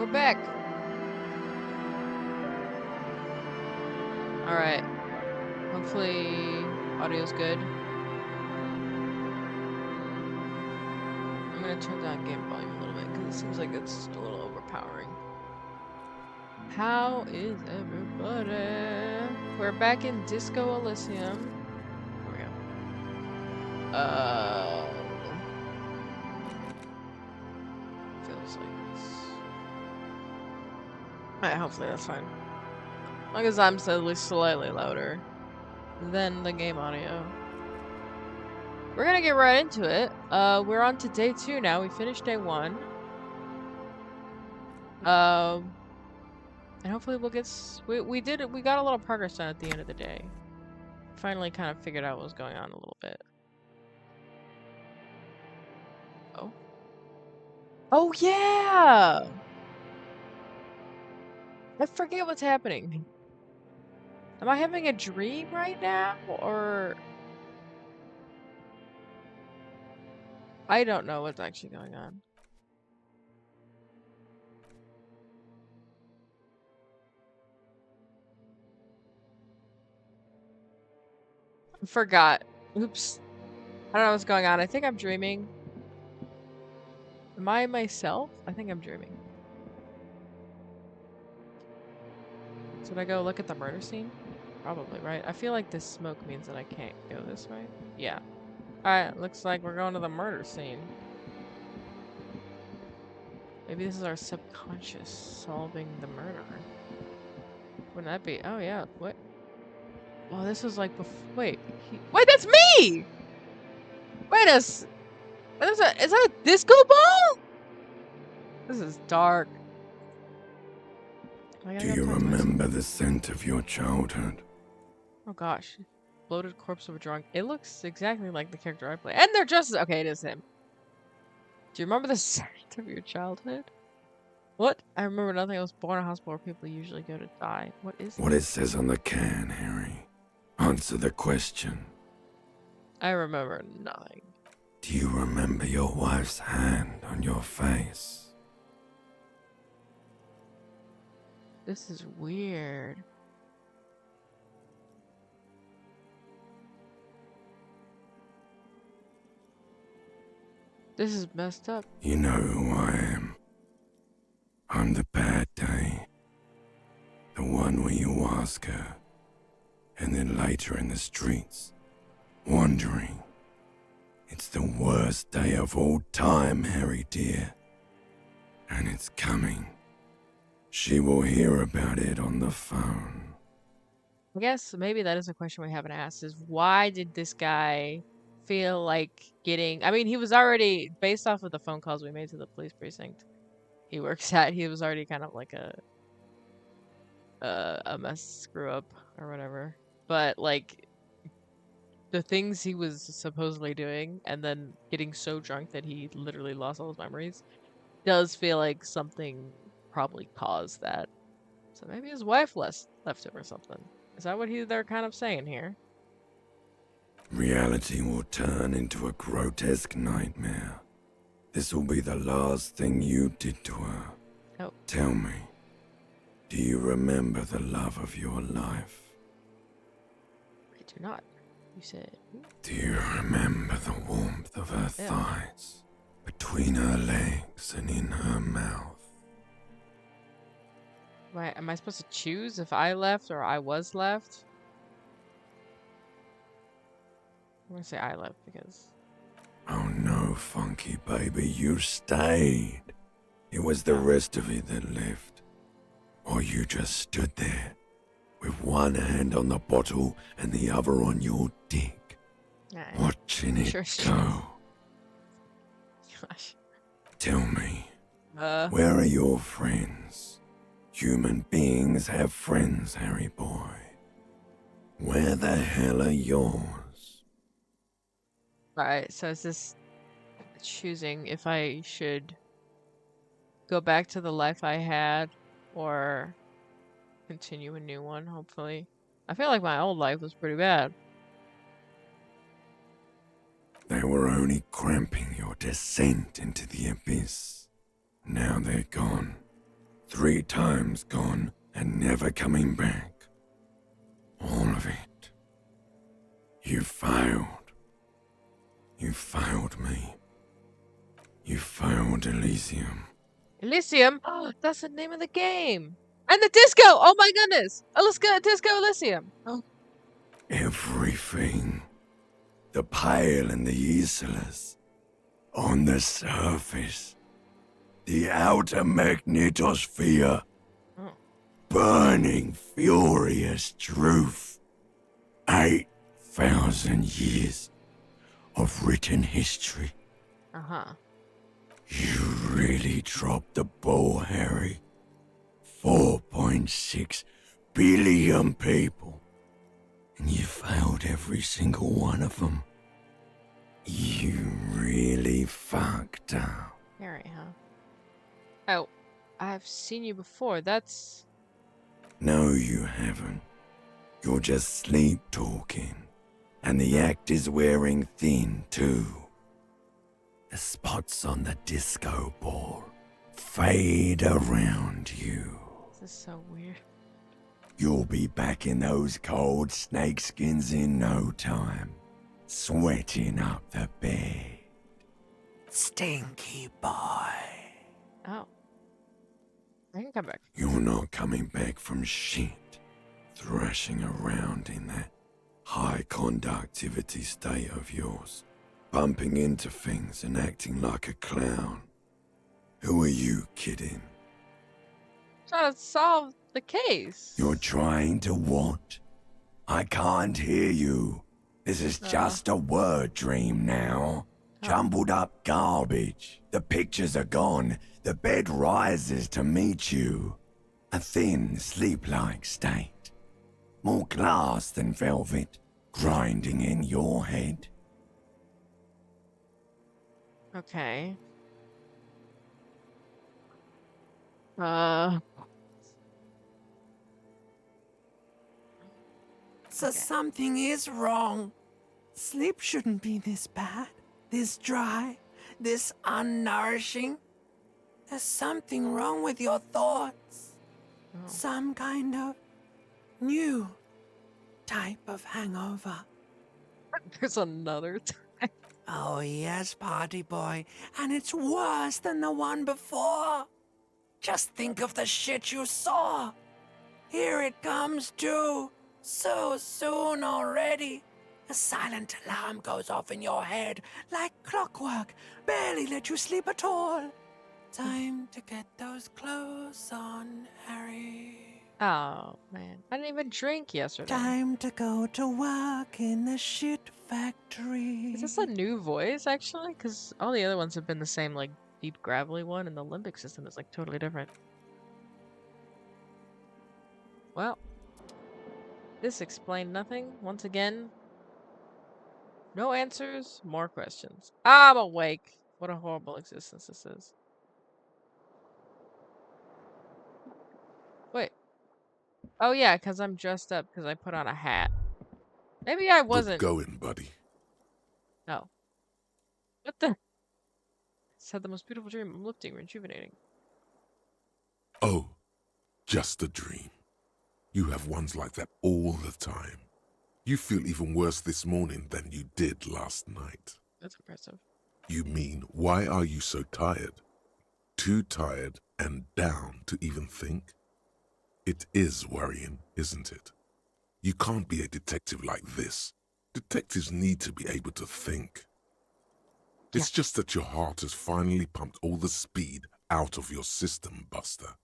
We're back. Alright. Hopefully audio's good. I'm gonna turn down game volume a little bit because it seems like it's a little overpowering. How is everybody? We're back in Disco Elysium. Here we go. Feels like it's... Alright, hopefully that's fine. As long as I'm slightly louder than the game audio. We're gonna get right into it. We're on to day 2 now. We finished day 1. And hopefully we'll get... We got a little progress done at the end of the day. Finally kind of figured out what was going on a little bit. Oh. Oh, yeah! I forget what's happening. Am I having a dream right now? Or... I don't know what's actually going on. I forgot. Oops. I don't know what's going on. I think I'm dreaming. Am I myself? I think I'm dreaming. Should I go look at the murder scene? Probably, right? I feel like this smoke means that I can't go this way. Yeah. Alright, looks like we're going to the murder scene. Maybe this is our subconscious solving the murder. Wouldn't that be? Oh, yeah. What? Oh, this was like before. Wait. Wait, that's me! Wait is that a disco ball? This is dark. Do you remember the scent of your childhood? Oh gosh. Bloated corpse of a drunk. It looks exactly like the character I play. And they're just as... Okay, it is him. Do you remember the scent of your childhood? What? I remember nothing. I was born in a hospital where people usually go to die. What is What it says on the can, Harry. Answer the question. I remember nothing. Do you remember your wife's hand on your face? This is weird. This is messed up. You know who I am. I'm the bad day. The one where you ask her, and then later in the streets, wandering. It's the worst day of all time, Harry dear. And it's coming. She will hear about it on the phone. I guess maybe that is a question we haven't asked, is why did this guy feel like getting... I mean, he was already, based off of the phone calls we made to the police precinct he works at, he was already kind of like a mess screw up or whatever. But like the things he was supposedly doing and then getting so drunk that he literally lost all his memories does feel like something probably caused that. So maybe his wife left him or something. Is that what they're kind of saying here? Reality will turn into a grotesque nightmare. This will be the last thing you did to her. Oh. Tell me, do you remember the love of your life? I do not. You said... Do you remember the warmth of her thighs, between her legs and in her mouth? Am I supposed to choose if I left or I was left? I'm gonna say I left because... Oh no, Funky baby, you stayed. It was the rest of it that left. Or you just stood there, with one hand on the bottle and the other on your dick, watching it go. Gosh. Tell me, where are your friends? Human beings have friends, Harry boy. Where the hell are yours? Alright, so is this choosing if I should go back to the life I had or continue a new one, hopefully. I feel like my old life was pretty bad. They were only cramping your descent into the abyss. Now they're gone. 3 times gone and never coming back. All of it. You failed. You failed me. You failed Elysium. Elysium? Oh, that's the name of the game. And the disco! Oh my goodness! Disco Elysium. Oh. Everything. The pale and the useless. On the surface. The outer magnetosphere. Oh. Burning, furious truth. 8,000 years of written history. Uh-huh. You really dropped the ball, Harry. 4.6 billion people. And you failed every single one of them. You really fucked up. Harry, huh? Oh, I've seen you before. That's... No, you haven't. You're just sleep talking. And the actor's wearing thin, too. The spots on the disco ball fade around you. This is so weird. You'll be back in those cold snakeskins in no time, sweating up the bed. Stinky boy. Oh. I can come back. You're not coming back from shit, thrashing around in that high conductivity state of yours, bumping into things and acting like a clown. Who are you kidding? Trying to solve the case. You're trying to what? I can't hear you. This is just a word dream now. Jumbled up garbage. The pictures are gone. The bed rises to meet you. A thin, sleep-like state. More glass than velvet, grinding in your head. Okay. So something is wrong. Sleep shouldn't be this bad, this dry, this unnourishing. There's something wrong with your thoughts. Oh. Some kind of new type of hangover. There's another time. Oh yes, party boy, and it's worse than the one before. Just think of the shit you saw. Here it comes too. So soon already. A silent alarm goes off in your head like clockwork. Barely let you sleep at all. Time to get those clothes on, Harry. Oh, man. I didn't even drink yesterday. Time to go to work in the shit factory. Is this a new voice, actually? Because all the other ones have been the same, like, deep gravelly one, and the limbic system is, like, totally different. Well, this explained nothing. Once again, no answers, more questions. I'm awake. What a horrible existence this is. Wait. Oh, yeah, because I'm dressed up because I put on a hat. Maybe I wasn't. Good going, buddy. No. What the? Just had the most beautiful dream. I'm lifting, rejuvenating. Oh, just a dream. You have ones like that all the time. You feel even worse this morning than you did last night. That's impressive. You mean, why are you so tired? Too tired and down to even think? It is worrying, isn't it? You can't be a detective like this. Detectives need to be able to think. It's just that your heart has finally pumped all the speed out of your system, Buster.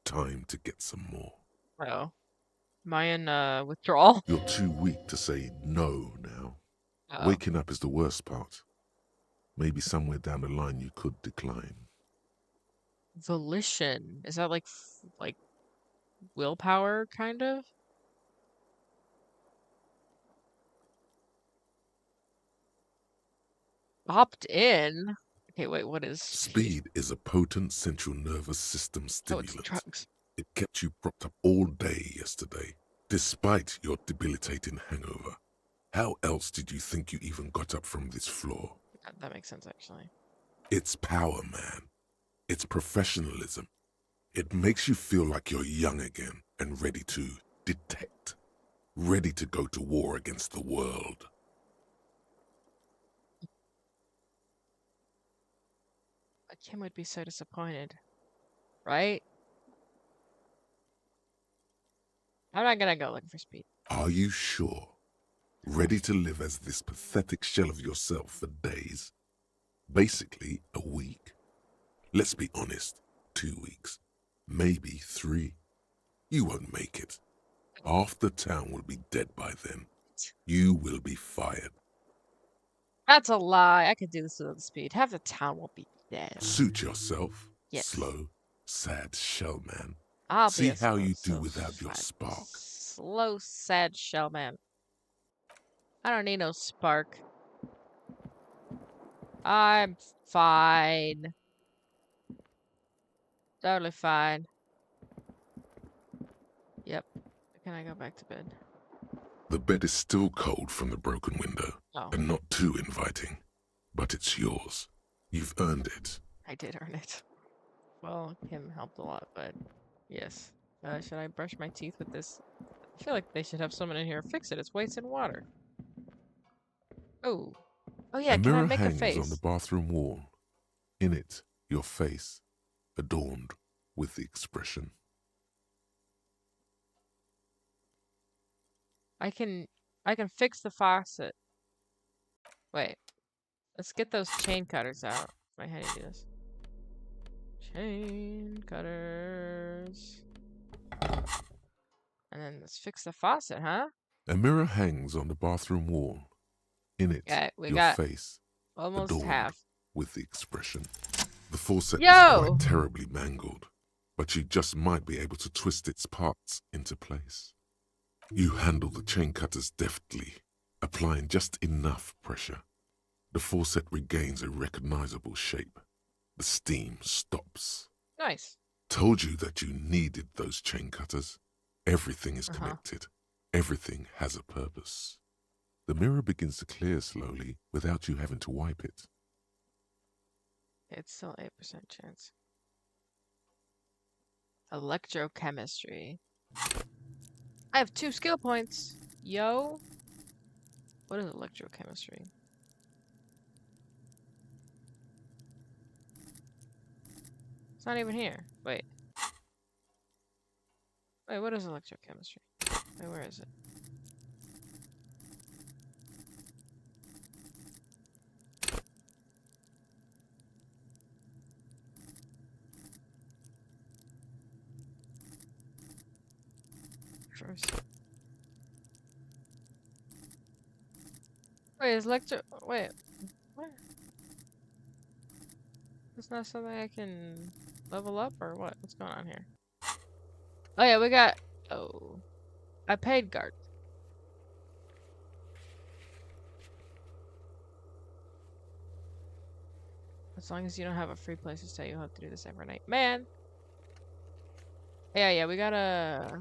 Time to get some more. Oh. Am I in withdrawal? You're too weak to say no now. Uh-oh. Waking up is the worst part. Maybe somewhere down the line you could decline. Volition. Is that like willpower, kind of? Opt in? Okay, wait, what is... Speed is a potent central nervous system Oh, it's stimulant. drugs. It kept you propped up all day yesterday, despite your debilitating hangover. How else did you think you even got up from this floor? That makes sense, actually. It's power, man. It's professionalism. It makes you feel like you're young again and ready to detect, ready to go to war against the world. Kim would be so disappointed, right? I'm not gonna go looking for speed. Are you sure? Ready to live as this pathetic shell of yourself for days? Basically, a week? Let's be honest, 2 weeks. Maybe 3. You won't make it. Half the town will be dead by then. You will be fired. That's a lie. I could do this without the speed. Half the town will be dead. Suit yourself, Yes. slow, sad shell man. I'll See be a how you slow, do without your sad- spark. Slow, sad shell man. I don't need no spark. I'm fine. Totally fine. Yep. Can I go back to bed? The bed is still cold from the broken window, Oh, and not too inviting. But it's yours. You've earned it. I did earn it. Well, Kim helped a lot, but yes. Should I brush my teeth with this? I feel like they should have someone in here fix it. It's wasting water. Oh. Oh yeah, A can I mirror make a hangs face? on the bathroom wall. In it, your face, adorned with the expression. I can fix the faucet. Wait. Let's get those chain cutters out. Wait, how do you do this? Chain cutters. And then let's fix the faucet, huh? A mirror hangs on the bathroom wall. In it, Okay, we your got face, almost adorned half. with the expression. The faucet is Yo! quite terribly mangled, but you just might be able to twist its parts into place. You handle the chain cutters deftly, applying just enough pressure. The faucet regains a recognizable shape. The steam stops. Nice. Told you that you needed those chain cutters. Everything is Uh-huh. connected. Everything has a purpose. The mirror begins to clear slowly without you having to wipe it. It's still 8% chance. Electrochemistry. I have 2 skill points. Yo. What is electrochemistry? It's not even here. Wait. Wait, what is electrochemistry? Wait, where is it? First. Wait, is wait. What? It's not something I can level up or what? What's going on here? Oh yeah, we got... Oh. I paid guard. As long as you don't have a free place to stay, you'll have to do this every night. Man! Yeah, we gotta...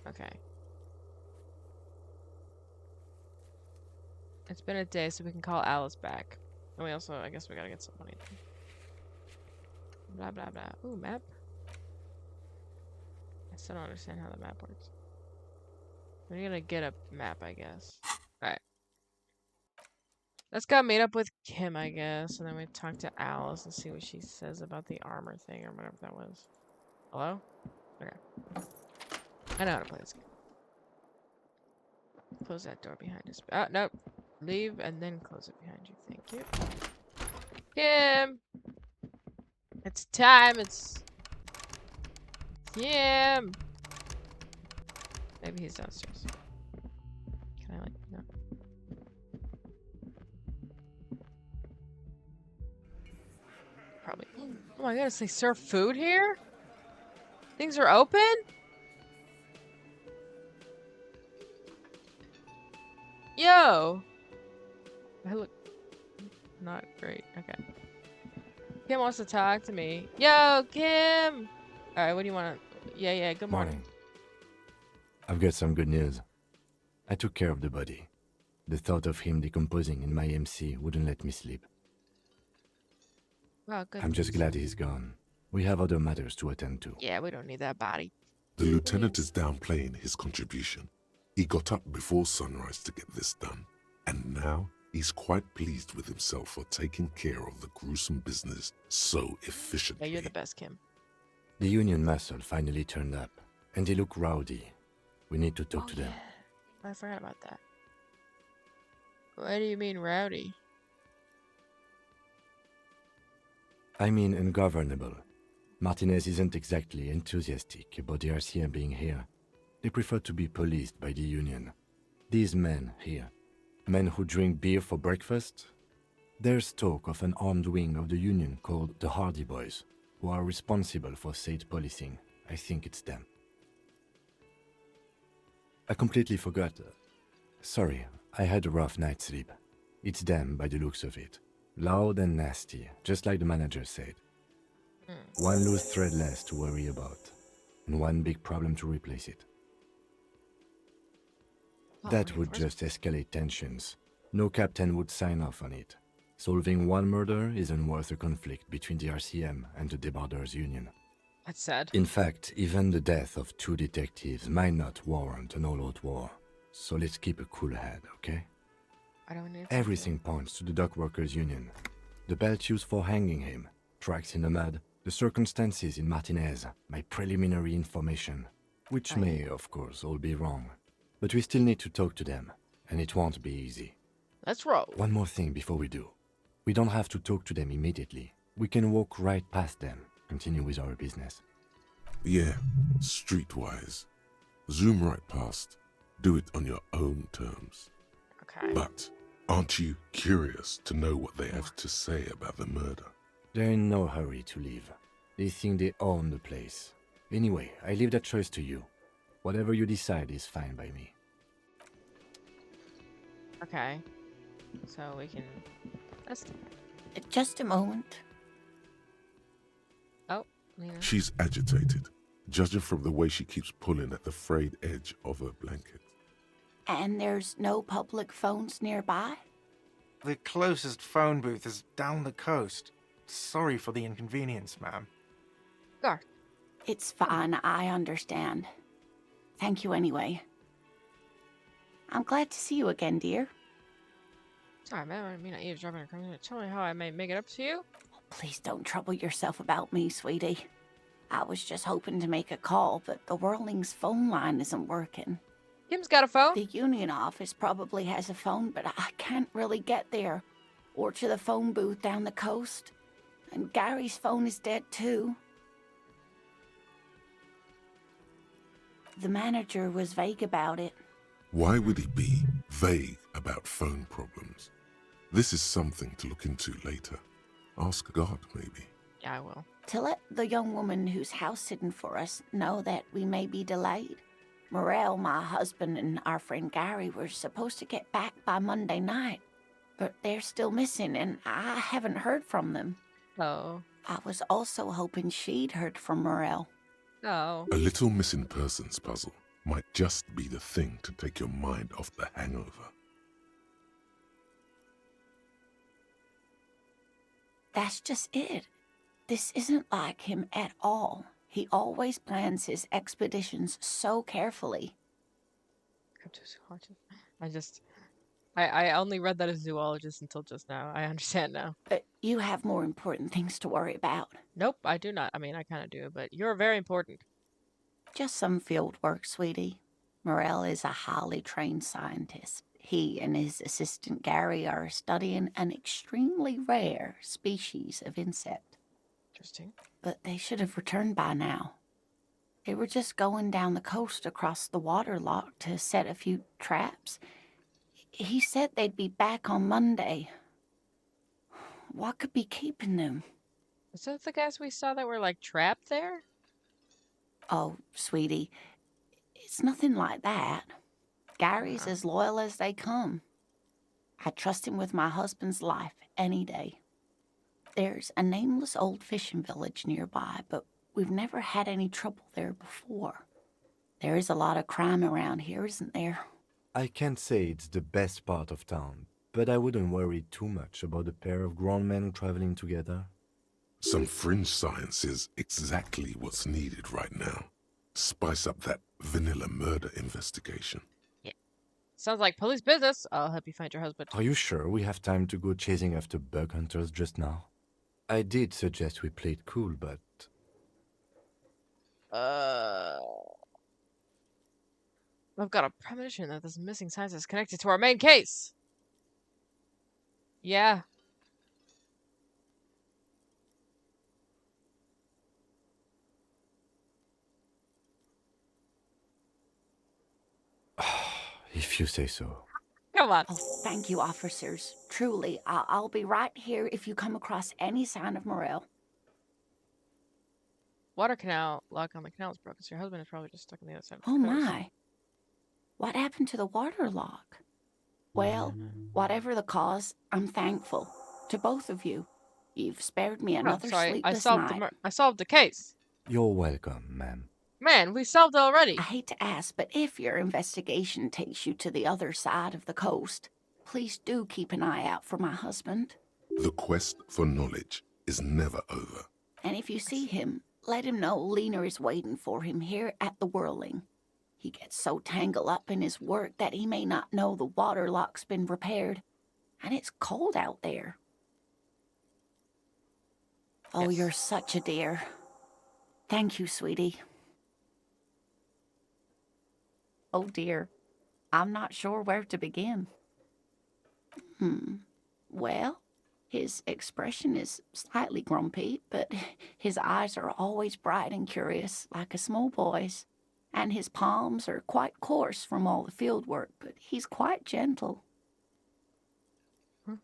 Okay. It's been a day, so we can call Alice back. And we also, I guess we gotta get some money. Blah, blah, blah. Ooh, map. I still don't understand how the map works. We're gonna get a map, I guess. Alright. Let's go meet up with Kim, I guess. And then we talk to Alice and see what she says about the armor thing or whatever that was. Hello? Okay. I know how to play this game. Close that door behind us. Oh, nope. Leave and then close it behind you. Thank you. Kim! It's time. It's... Kim! Maybe he's downstairs. Can I, like, no? Probably. Oh my goodness, they serve food here? Things are open? Yo! I look not great. Okay. Kim wants to talk to me. Yo, Kim! Alright, what do you want to... Yeah, good morning. I've got some good news. I took care of the body. The thought of him decomposing in my MC wouldn't let me sleep. Oh, good. I'm just glad he's gone. We have other matters to attend to. Yeah, we don't need that body. The lieutenant is downplaying his contribution. He got up before sunrise to get this done, and now he's quite pleased with himself for taking care of the gruesome business so Yeah, efficiently. you're the best, Kim. The Union muscle finally turned up, and they look rowdy. We need to talk Oh, to them. yeah. I forgot about that. What do you mean rowdy? I mean ungovernable. Martinez isn't exactly enthusiastic about the RCM being here. They prefer to be policed by the Union. These men here, men who drink beer for breakfast, there's talk of an armed wing of the Union called the Hardy Boys, who are responsible for state policing. I think it's them. I completely forgot. Sorry, I had a rough night's sleep. It's them by the looks of it. Loud and nasty, just like the manager said. One loose thread less to worry about, and one big problem to replace it. Oh, That would reinforcements. just escalate tensions. No captain would sign off on it. Solving one murder isn't worth a conflict between the RCM and the Debarders Union. That's sad. In fact, even the death of 2 detectives might not warrant an all-out war. So let's keep a cool head, okay? I don't need Everything points to the Dockworkers Union. The belt used for hanging him, tracks in the mud, the circumstances in Martinez, my preliminary information, which Aye. may, of course, all be wrong. But we still need to talk to them, and it won't be easy. Let's roll. One more thing before we do. We don't have to talk to them immediately. We can walk right past them, continue with our business. Yeah, streetwise. Zoom right past. Do it on your own terms. Okay. But aren't you curious to know what they have to say about the murder? They're in no hurry to leave. They think they own the place. Anyway, I leave that choice to you. Whatever you decide is fine by me. Okay. So we can. That's. Just a moment. Oh, Lena. She's agitated, judging from the way she keeps pulling at the frayed edge of her blanket. And there's no public phones nearby? The closest phone booth is down the coast. Sorry for the inconvenience, ma'am. Garth. It's fine, I understand. Thank you anyway. I'm glad to see you again, dear. Sorry, man. I mean, I eavesdropping. Tell me how I may make it up to you. Please don't trouble yourself about me, sweetie. I was just hoping to make a call, but the Whirling's phone line isn't working. Kim's got a phone. The Union office probably has a phone, but I can't really get there. Or to the phone booth down the coast. And Gary's phone is dead too. The manager was vague about it. Why would he be vague about phone problems? This is something to look into later. Ask God, maybe. Yeah, I will. To let the young woman who's house sitting for us know that we may be delayed. Morel, my husband, and our friend Gary were supposed to get back by Monday night, but they're still missing, and I haven't heard from them. Oh. I was also hoping she'd heard from Morel. Oh. A little missing persons puzzle might just be the thing to take your mind off the hangover. That's just it. This isn't like him at all. He always plans his expeditions so carefully. I only read that as zoologist until just now. I understand now. But you have more important things to worry about. Nope, I do not. I mean, I kind of do, but you're very important. Just some field work, sweetie. Morel is a highly trained scientist. He and his assistant Gary are studying an extremely rare species of insect. Interesting. But they should have returned by now. They were just going down the coast across the water lock to set a few traps. He said they'd be back on Monday. What could be keeping them? Is that the guys we saw that were like trapped there? Oh, sweetie, it's nothing like that. Gary's as loyal as they come. I trust him with my husband's life any day. There's a nameless old fishing village nearby, but we've never had any trouble there before. There is a lot of crime around here, isn't there? I can't say it's the best part of town, but I wouldn't worry too much about a pair of grown men traveling together. Some fringe science is exactly what's needed right now. Spice up that vanilla murder investigation. Sounds like police business. I'll help you find your husband. Are you sure we have time to go chasing after bug hunters just now? I did suggest we play it cool, but I've got a premonition that this missing science is connected to our main case. Yeah. if you say so. Come on. Oh, thank you, officers. Truly, I'll be right here if you come across any sign of Morel. Water canal lock on the canal is broken, so your husband is probably just stuck on the other side of the Oh coast. my. What happened to the water lock? Well, whatever the cause, I'm thankful. To both of you. You've spared me Oh, another sorry. sleepless night. I solved the case. You're welcome, ma'am. Man, we solved it already. I hate to ask, but if your investigation takes you to the other side of the coast, please do keep an eye out for my husband. The quest for knowledge is never over. And if you see him, let him know Lena is waiting for him here at the Whirling. He gets so tangled up in his work that he may not know the water lock's been repaired. And it's cold out there. Oh, Yes. you're such a dear. Thank you, sweetie. Oh dear, I'm not sure where to begin. Well, his expression is slightly grumpy, but his eyes are always bright and curious, like a small boy's. And his palms are quite coarse from all the field work, but he's quite gentle.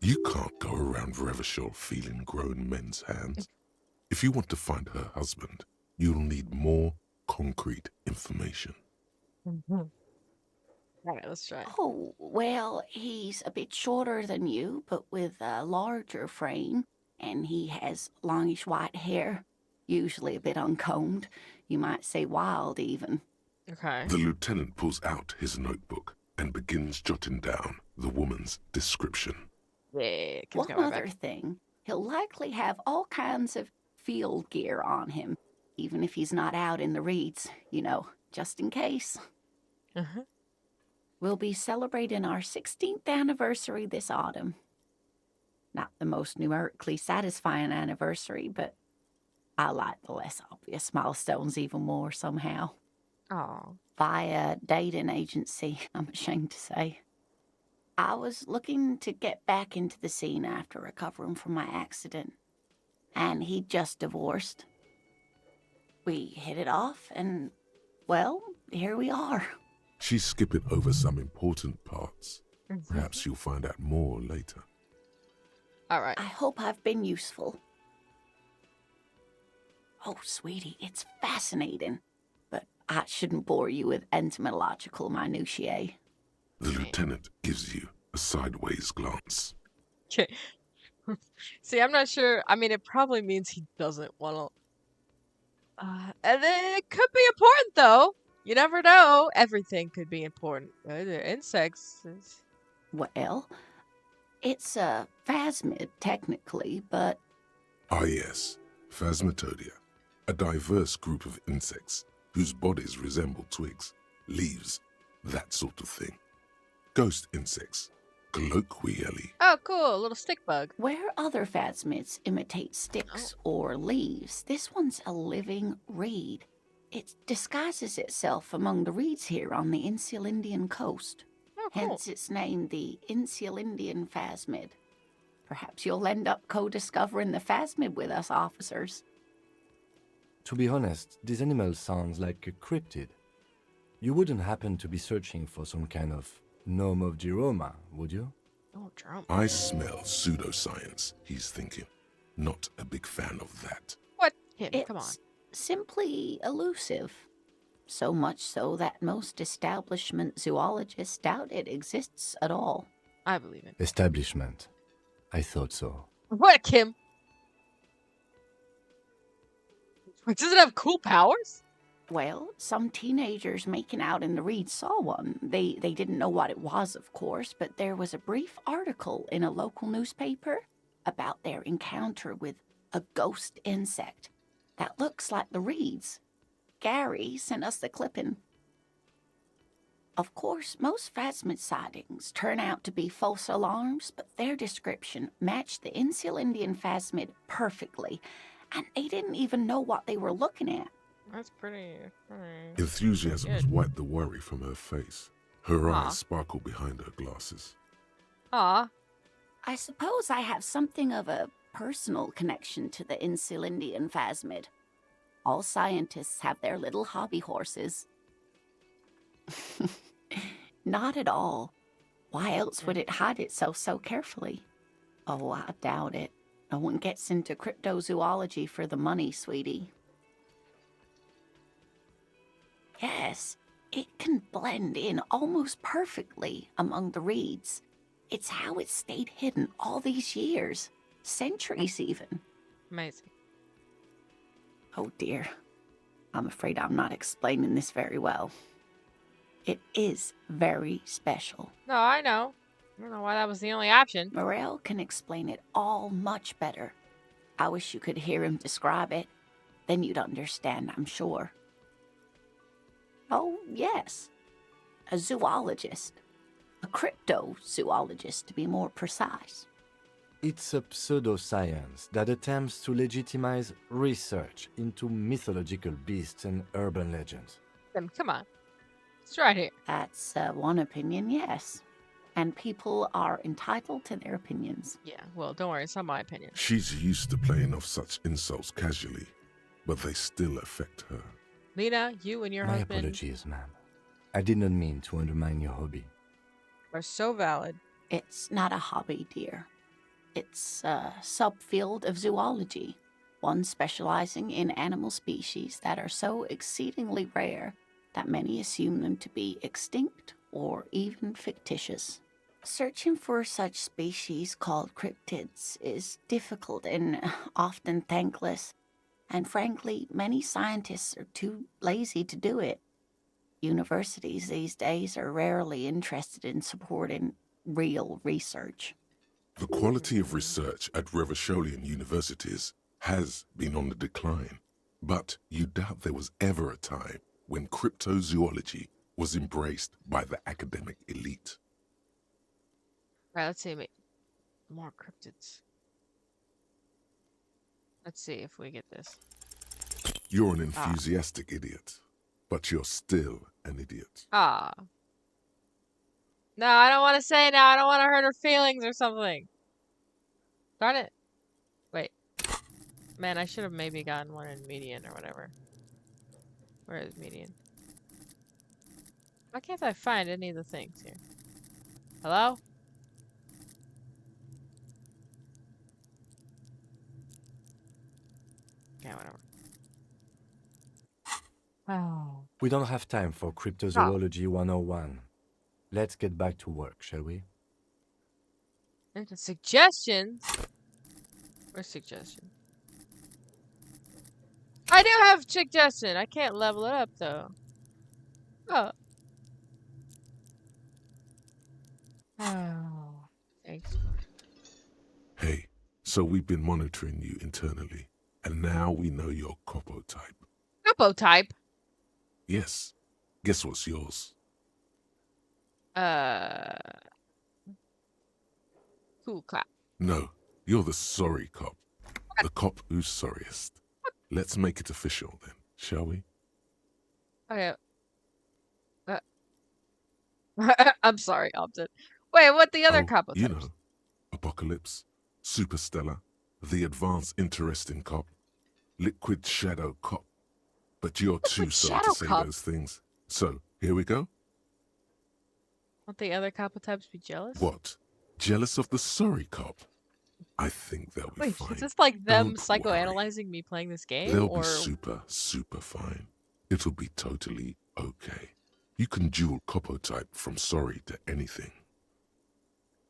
You can't go around Revachol feeling grown men's hands. If you want to find her husband, you'll need more concrete information. Alright, let's try. Oh, well, he's a bit shorter than you, but with a larger frame, and he has longish white hair, usually a bit uncombed. You might say wild, even. Okay. The lieutenant pulls out his notebook and begins jotting down the woman's description. Yeah, Kim's One got my other back. thing, he'll likely have all kinds of field gear on him, even if he's not out in the reeds, you know, just in case. Uh-huh. We'll be celebrating our 16th anniversary this autumn. Not the most numerically satisfying anniversary, but I like the less obvious milestones even more somehow. Oh. Via dating agency, I'm ashamed to say. I was looking to get back into the scene after recovering from my accident, and he'd just divorced. We hit it off, and, well, here we are. She's skipping over some important parts. Perhaps you'll find out more later. Alright. I hope I've been useful. Oh, sweetie, it's fascinating, but I shouldn't bore you with entomological minutiae. The lieutenant gives you a sideways glance. Okay. See, I'm not sure. I mean, it probably means he doesn't want to. And then it could be important, though. You never know. Everything could be important. Insects. Well, it's a phasmid, technically, but Ah yes, Phasmatodea, a diverse group of insects whose bodies resemble twigs, leaves, that sort of thing. Ghost insects, colloquially. Oh, cool. A little stick bug. where other phasmids imitate sticks or leaves, this one's a living reed. It disguises itself among the reeds here on the Insulindian coast. Oh, cool. Hence its name, the Insulindian phasmid. Perhaps you'll end up co-discovering the phasmid with us, officers. To be honest, this animal sounds like a cryptid. You wouldn't happen to be searching for some kind of gnome of Jeroma, would you? Oh, drum. I smell pseudoscience, he's thinking. Not a big fan of that. What? Kim, It's come on. simply elusive. So much so that most establishment zoologists doubt it exists at all. I believe it. Establishment. I thought so. What, Kim? Does it have cool powers? Well, some teenagers making out in the reeds saw one. They didn't know what it was, of course, but there was a brief article in a local newspaper about their encounter with A ghost insect that looks like the reeds. Gary sent us the clipping. Of course, most Phasmid sightings turn out to be false alarms, but their description matched the Insul Indian Phasmid perfectly, and they didn't even know what they were looking at. That's pretty. Enthusiasm has Good. wiped the worry from her face. Her Aw. eyes sparkle behind her glasses. Aw. I suppose I have something of a personal connection to the Insul Indian Phasmid. All scientists have their little hobby horses. Not at all. Why else would it hide itself so carefully? Oh, I doubt it. No one gets into cryptozoology for the money, sweetie. Yes, it can blend in almost perfectly among the reeds. It's how it stayed hidden all these years, centuries even. Amazing. Oh dear. I'm afraid I'm not explaining this very well. It is very special. No, I know. I don't know why that was the only option. Morel can explain it all much better. I wish you could hear him describe it. Then you'd understand, I'm sure. Oh, yes. A zoologist. A cryptozoologist, to be more precise. It's a pseudoscience that attempts to legitimize research into mythological beasts and urban legends. Then come on. It's right here. That's one opinion, yes. And people are entitled to their opinions. Yeah, well, don't worry. It's not my opinion. She's used to playing off such insults casually, but they still affect her. Lena, you and your My husband apologies, ma'am. I did not mean to undermine your hobby. are so valid. It's not a hobby, dear. It's a subfield of zoology, one specializing in animal species that are so exceedingly rare that many assume them to be extinct or even fictitious. Searching for such species called cryptids is difficult and often thankless, and frankly, many scientists are too lazy to do it. Universities these days are rarely interested in supporting real research. The quality of research at Revacholian universities has been on the decline, but you doubt there was ever a time when cryptozoology was embraced by the academic elite. Right, let's see. More cryptids. Let's see if we get this. You're an enthusiastic idiot, but you're still an idiot. Ah. No, I don't want to say now. I don't want to hurt her feelings or something. Darn it. Wait. Man, I should have maybe gotten one in median or whatever. Where is median? Why can't I find any of the things here? Hello? Yeah, whatever. Oh. We don't have time for Cryptozoology 101. Let's get back to work, shall we? And the suggestions? Where's suggestion? I do have suggestion. I can't level it up though. Oh. Oh. Thanks. Hey, so we've been monitoring you internally, and now we know your Copo type. Capo type. Yes. Guess what's yours? Cool clap. No, you're the sorry cop. The cop who's sorriest. Let's make it official then, shall we? Okay. I'm sorry, Opted. Wait, what the other capo types? You know, Apocalypse, Superstellar, the Advanced Interesting Cop, Liquid Shadow Cop. But you're too sorry Shadow to say Cop? those things. So, here we go. Won't the other capo types be jealous? What? Jealous of the sorry cop? I think they'll be Wait, fine. is this like them Don't psychoanalyzing me playing this game? They'll or be super, super fine. It'll be totally okay. You can dual Copo type from sorry to anything.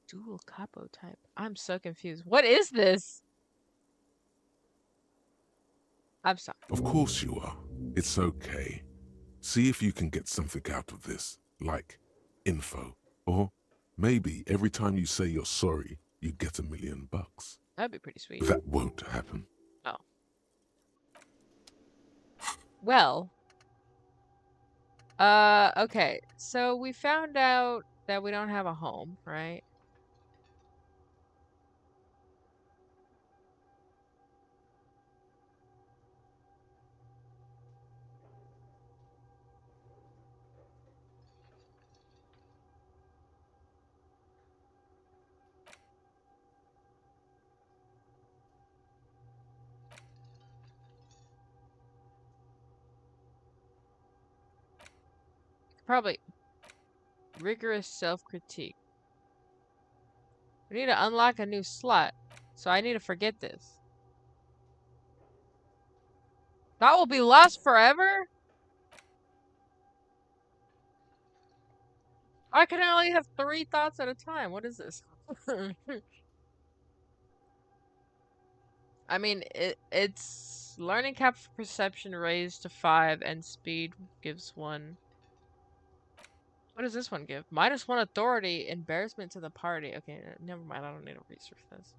dual capo type? I'm so confused. What is this? I'm sorry. Of course you are. It's okay. See if you can get something out of this, like info. Or maybe every time you say you're sorry, you get $1 million. That'd be pretty sweet. That won't happen. Well, okay. So we found out that we don't have a home, right? Probably rigorous self-critique. We need to unlock a new slot, so I need to forget this. That will be lost forever? I can only have 3 thoughts at a time. What is this? I mean, it's learning cap perception raised to 5 and speed gives 1. What does this one give? -1 authority, embarrassment to the party. Okay, never mind. I don't need to research this.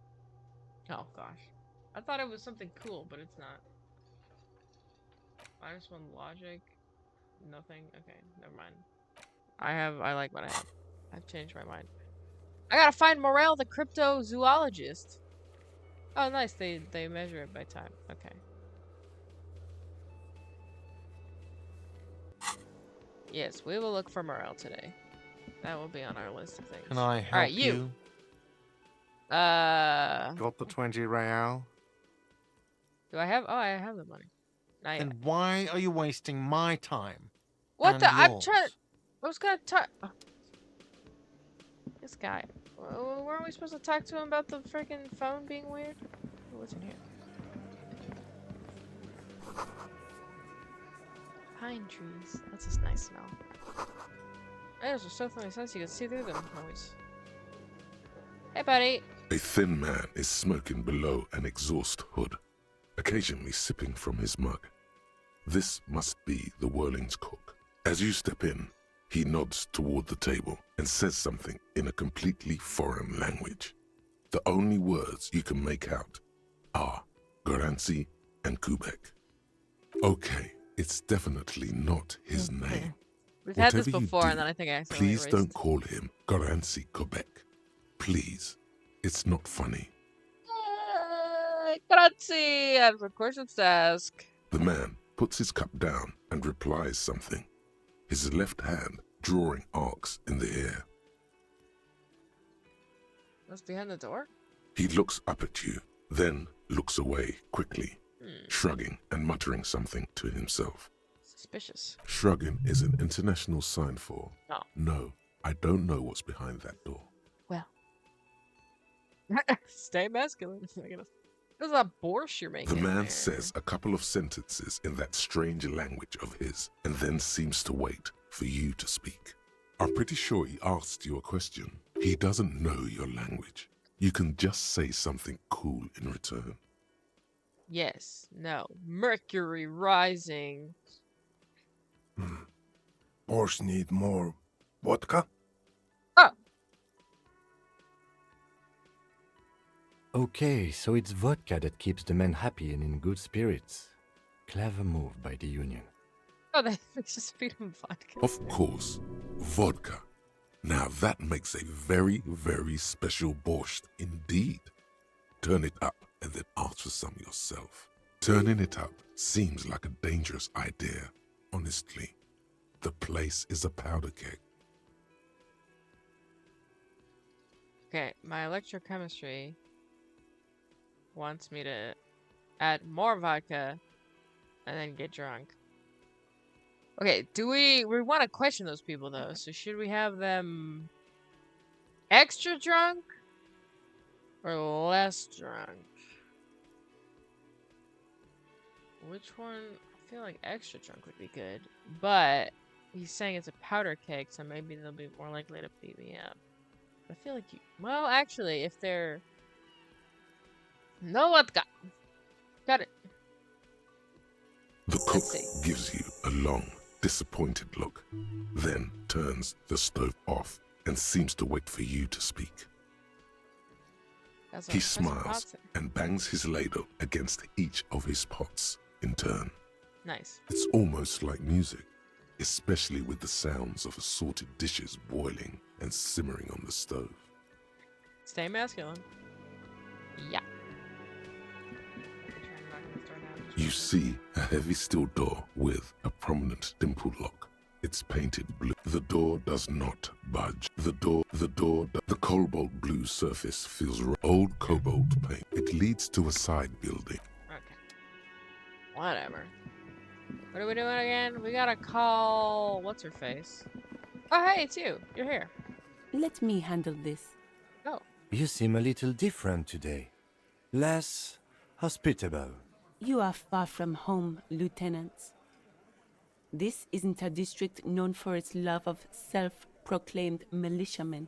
Oh gosh, I thought it was something cool, but it's not. -1 logic, nothing. Okay, never mind. I like what I have. I've changed my mind. I gotta find Morel, the cryptozoologist. Oh, nice. They measure it by time. Okay. Yes, we will look for Morel today. That will be on our list of things. Can I help All right, you. Got the 20 real? Do I have? Oh, I have the money. Not yet. Then why are you wasting my time? What and the? I'm yours? trying. I was gonna talk. Oh. This guy. Weren't we supposed to talk to him about the freaking phone being weird? What's in here? Pine trees. That's just nice smell. Those are so funny sense you can see through them always. Hey, buddy. A thin man is smoking below an exhaust hood, occasionally sipping from his mug. This must be the Whirling's cook. As you step in, he nods toward the table and says something in a completely foreign language. The only words you can make out are Garancy and Kubek. Okay, it's definitely not his name. We've had this Whatever you before, do, and then I think I accidentally Please erased don't it. call him Garancy Kubek. Please. It's not funny. Grazie, I have some questions to ask. The man puts his cup down and replies something, his left hand drawing arcs in the air. What's behind the door? He looks up at you, then looks away quickly, shrugging and muttering something to himself. Suspicious. Shrugging is an international sign for, Oh. no, I don't know what's behind that door. Well. Stay masculine, I guess. What is that borscht you're making? The man there? says a couple of sentences in that strange language of his and then seems to wait for you to speak. I'm pretty sure he asked you a question. He doesn't know your language. You can just say something cool in return. Yes. No. Mercury rising. Borscht need more vodka? Okay, so it's vodka that keeps the men happy and in good spirits. Clever move by the Union. Oh, they just feed him vodka. Of course, vodka. Now that makes a very, very special borscht indeed. Turn it up and then ask for some yourself. Turning it up seems like a dangerous idea, honestly. The place is a powder keg. Okay, my electrochemistry wants me to add more vodka and then get drunk. Okay, do we want to question those people though? So should we have them extra drunk or less drunk? Which one? I feel like extra drunk would be good, but he's saying it's a powder keg, so maybe they'll be more likely to beat me up. I feel like you. Well, actually, if they're no vodka, got it. The cook see. gives you a long, disappointed look, then turns the stove off and seems to wait for you to speak. That's He what smiles and bangs his ladle against each of his pots in turn. Nice. It's almost like music, especially with the sounds of assorted dishes boiling and simmering on the stove. Stay masculine. Yeah. Try and knock this door down. You see a heavy steel door with a prominent dimple lock. It's painted blue. The door does not budge. The cobalt blue surface feels old cobalt paint. It leads to a side building. Okay. Whatever. What are we doing again? We gotta call... What's her face? Oh, hey, it's you. You're here. Let me handle this. Oh. You seem a little different today. Less hospitable. You are far from home, Lieutenant. This isn't a district known for its love of self-proclaimed militiamen.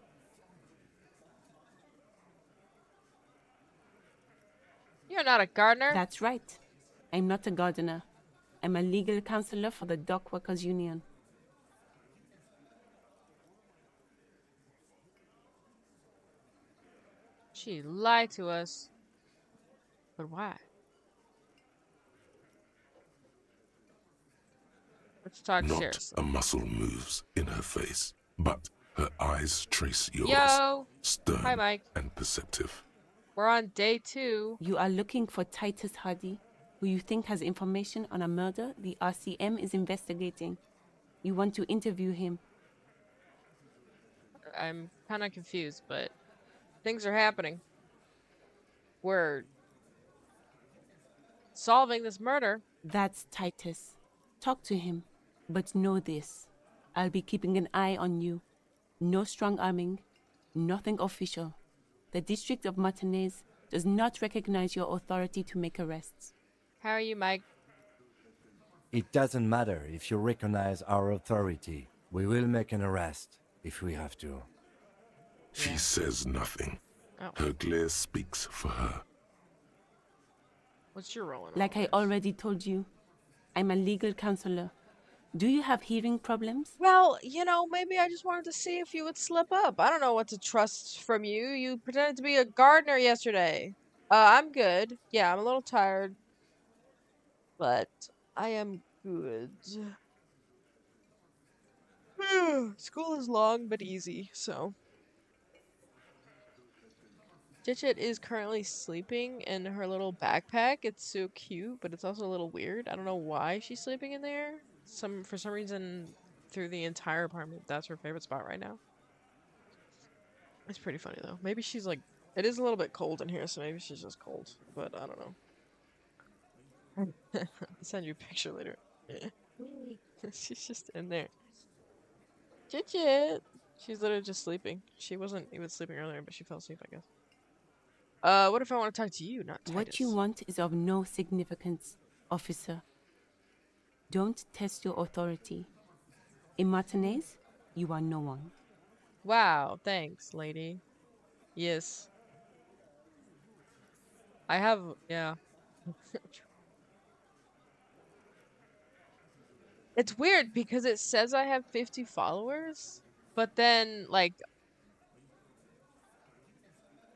You're not a gardener. That's right. I'm not a gardener. I'm a legal counselor for the Dock Workers Union. She lied to us. But why? Let's talk Not seriously. a muscle moves in her face, but her eyes trace yours, Yo! stern Hi, Mike. and perceptive. We're on day 2. You are looking for Titus Hardy, who you think has information on a murder the RCM is investigating. You want to interview him. I'm kind of confused, but things are happening. We're solving this murder. That's Titus. Talk to him. But know this. I'll be keeping an eye on you. No strong arming. Nothing official. The District of Martinez does not recognize your authority to make arrests. How are you, Mike? It doesn't matter if you recognize our authority. We will make an arrest if we have to. She says nothing. Oh. Her glare speaks for her. What's your role in Like all I this? already told you, I'm a legal counselor. Do you have hearing problems? Well, you know, maybe I just wanted to see if you would slip up. I don't know what to trust from you. You pretended to be a gardener yesterday. I'm good. Yeah, I'm a little tired. But I am good. School is long but easy, so. Ditchit is currently sleeping in her little backpack. It's so cute, but it's also a little weird. I don't know why she's sleeping in there. For some reason, through the entire apartment, that's her favorite spot right now. It's pretty funny though. Maybe she's like, it is a little bit cold in here, so maybe she's just cold. But I don't know. I'll send you a picture later. She's just in there. Chit. She's literally just sleeping. She wasn't even sleeping earlier, but she fell asleep, I guess. What if I want to talk to you, not Titus? What you want is of no significance, officer. Don't test your authority. In Martinez, you are no one. Wow, thanks, lady. Yes. I have, yeah. It's weird because it says I have 50 followers, but then, like,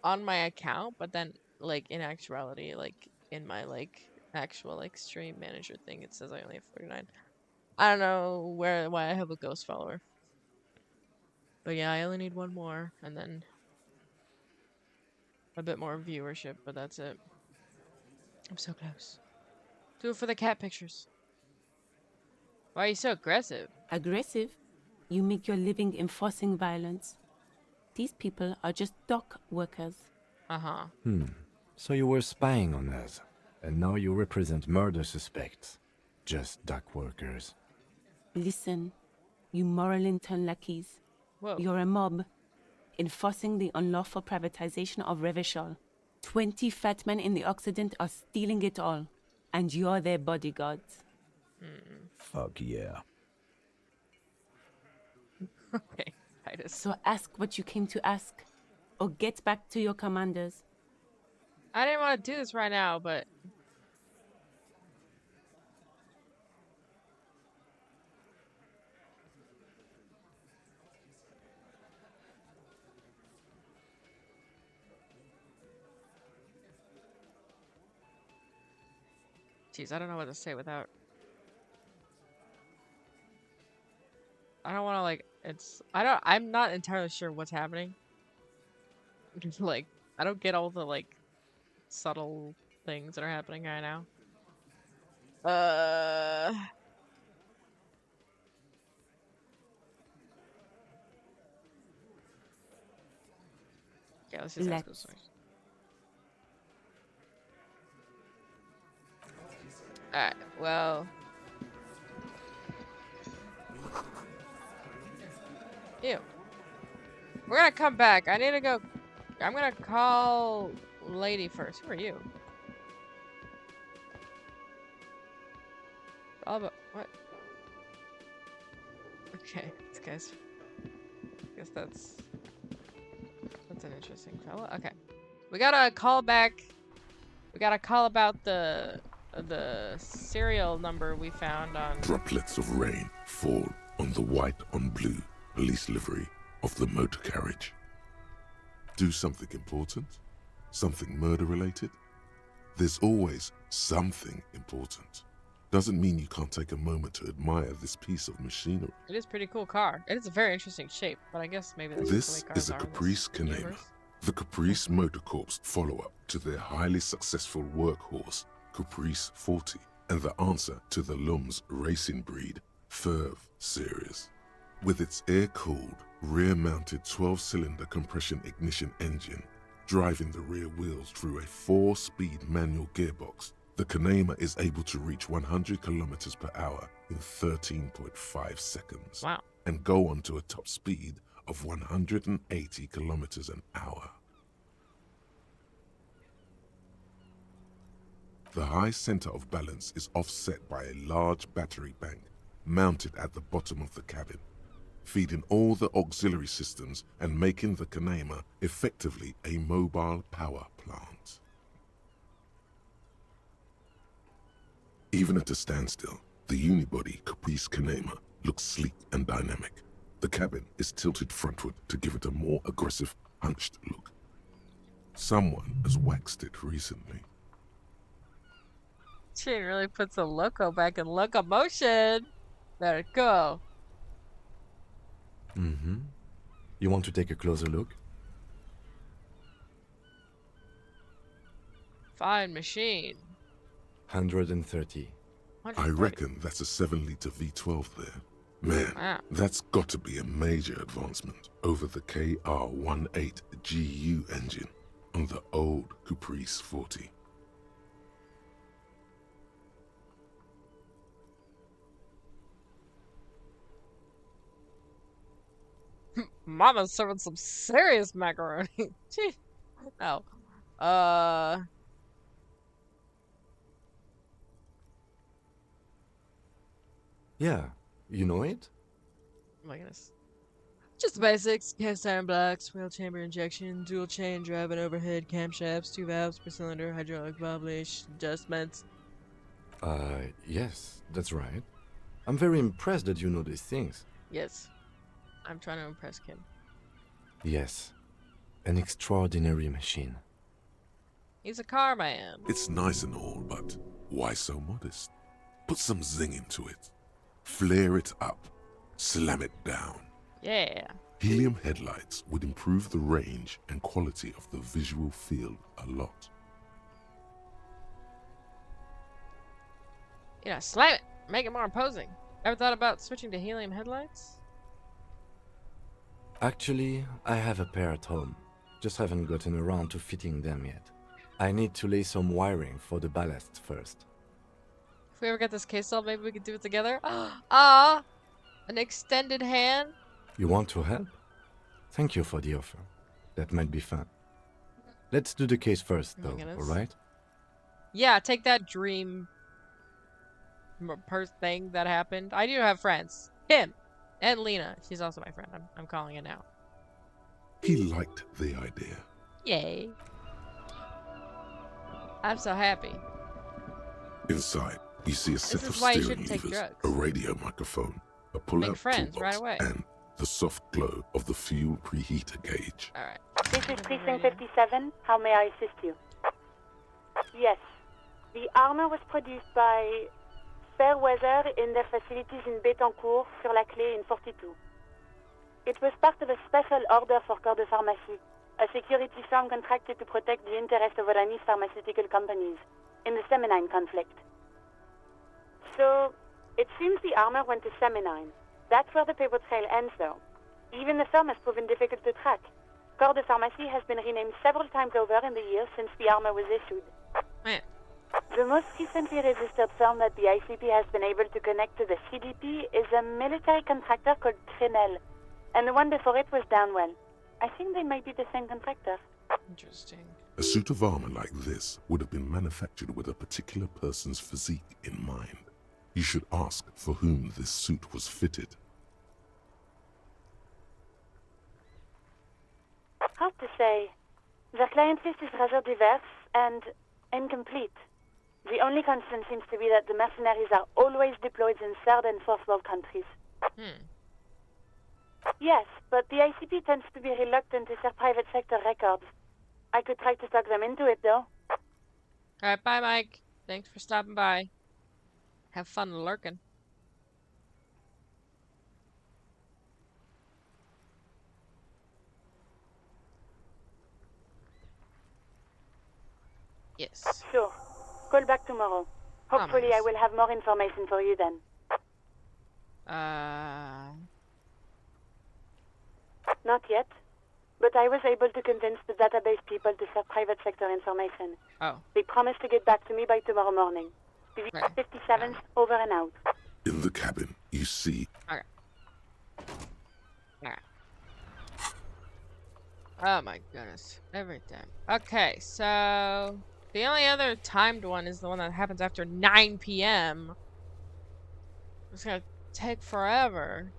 on my account, but then, like, in actuality, like, in my, like, actual, like, stream manager thing, it says I only have 49. I don't know why I have a ghost follower. But yeah, I only need one more, and then a bit more viewership, but that's it. I'm so close. Do it for the cat pictures. Why are you so aggressive? Aggressive? You make your living enforcing violence. These people are just dock workers. Uh-huh. So you were spying on us, and now you represent murder suspects. Just dock workers. Listen, you moral intern lackeys. Whoa. You're a mob, enforcing the unlawful privatization of Revachol. 20 fat men in the Occident are stealing it all, and you're their bodyguards. Fuck yeah. Okay, Titus. So ask what you came to ask, or get back to your commanders. I didn't want to do this right now, but... Jeez, I don't know what to say without I don't want to like. I'm not entirely sure what's happening. Like, I don't get all the like subtle things that are happening right now. Yeah, let's just ask those questions. Alright, well. Ew. We're gonna come back. I need to go. I'm gonna call lady first. Who are you? All about what? Okay, this guy's. I guess that's an interesting fella. Okay, we gotta call back. We gotta call about the serial number we found on. Droplets of rain fall on the white on blue police livery of the motor carriage. Do something important? Something murder related? There's always something important. Doesn't mean you can't take a moment to admire this piece of machinery. It is a pretty cool car. It is a very interesting shape, but I guess maybe that's This just the way cars is a are in Caprice this Canema, universe. the Caprice Motor Corp's follow-up to their highly successful workhorse, Caprice 40, and the answer to the Lum's racing breed, Ferv series. With its air-cooled, rear-mounted 12-cylinder compression ignition engine, driving the rear wheels through a 4-speed manual gearbox, the Canema is able to reach 100 kilometers per hour in 13.5 seconds. Wow. And go on to a top speed of 180 kilometers an hour. The high center of balance is offset by a large battery bank mounted at the bottom of the cabin, feeding all the auxiliary systems and making the Canema effectively a mobile power plant. Even at a standstill, the unibody Caprice Canema looks sleek and dynamic. The cabin is tilted frontward to give it a more aggressive, hunched look. Someone has waxed it recently. She really puts a loco back in locomotion. Let it go. Mm-hmm. You want to take a closer look? Fine machine. 130. I reckon that's a 7-liter V12 there. Man, Wow. that's got to be a major advancement over the KR18GU engine on the old Caprice 40. Mama's serving some serious macaroni. Gee. Oh. Yeah, you know it? Oh my goodness. Just the basics. Cast iron blocks, wheel chamber injection, dual chain drive and overhead camshafts, 2 valves per cylinder, hydraulic valve leash, adjustments. Yes, that's right. I'm very impressed that you know these things. Yes. I'm trying to impress Kim. Yes, an extraordinary machine. He's a car man. It's nice and all, but why so modest? Put some zing into it. Flare it up. Slam it down. Yeah. Helium headlights would improve the range and quality of the visual field a lot. Yeah, slam it. Make it more imposing. Ever thought about switching to helium headlights? Actually, I have a pair at home. Just haven't gotten around to fitting them yet. I need to lay some wiring for the ballast first. If we ever get this case solved, maybe we could do it together. Ah, an extended hand. You want to help? Thank you for the offer. That might be fun. Let's do the case first, Oh my though, goodness. alright? Yeah, take that dream thing that happened. I do have friends. Kim and Lena. She's also my friend. I'm calling it now. He liked the idea. Yay. I'm so happy. Inside, you see a set This of is why you steering shouldn't take levers, drugs. a radio microphone, a pull-out Make friends toolbox, right away. and the soft glow of the fuel preheater gauge. Alright. This is Precinct 57. How may I assist you? Yes. The armor was produced by fair weather in their facilities in Bétancourt, sur la Clé in 42. It was part of a special order for Corps de Pharmacie, a security firm contracted to protect the interests of Oranese pharmaceutical companies in the Seminine conflict. So, it seems the armor went to Seminine. That's where the paper trail ends, though. Even the firm has proven difficult to track. Corps de Pharmacie has been renamed several times over in the years since the armor was issued. Man. The most recently registered firm that the ICP has been able to connect to the CDP is a military contractor called Trinell, and the one before it was Downwell. I think they might be the same contractor. Interesting. A suit of armor like this would have been manufactured with a particular person's physique in mind. You should ask for whom this suit was fitted. Hard to say. Their client list is rather diverse and incomplete. The only constant seems to be that the mercenaries are always deployed in third and fourth world countries. Yes, but the ICP tends to be reluctant to share private sector records. I could try to talk them into it, though. Alright, bye, Mike. Thanks for stopping by. Have fun lurking. Yes. Sure. Call back tomorrow. Hopefully I will have more information for you then. Not yet. But I was able to convince the database people to share private sector information. Oh. They promised to get back to me by tomorrow morning. Right. 57, over and out. In the cabin, you see... Okay. Alright. Oh my goodness. Everything. Okay, so... The only other timed one is the one that happens after 9 p.m. It's gonna take forever.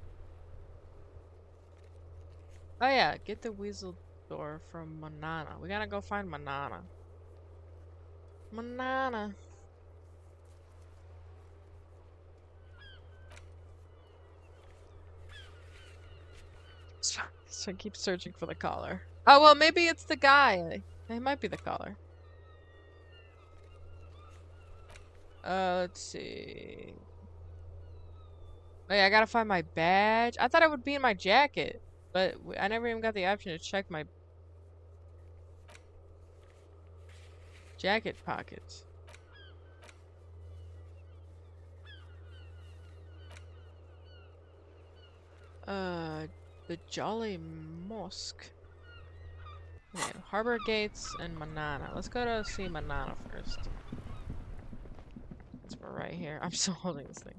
Oh yeah, get the weasel door from Manana. We gotta go find Manana. Manana. So I keep searching for the collar. Oh well, maybe it's the guy. It might be the collar. Let's see. Oh yeah, I gotta find my badge. I thought it would be in my jacket, but I never even got the option to check my jacket pockets. The Jolly Mosque. Okay, Harbor Gates and Manana. Let's go to see Manana first. It's right here. I'm still holding this thing.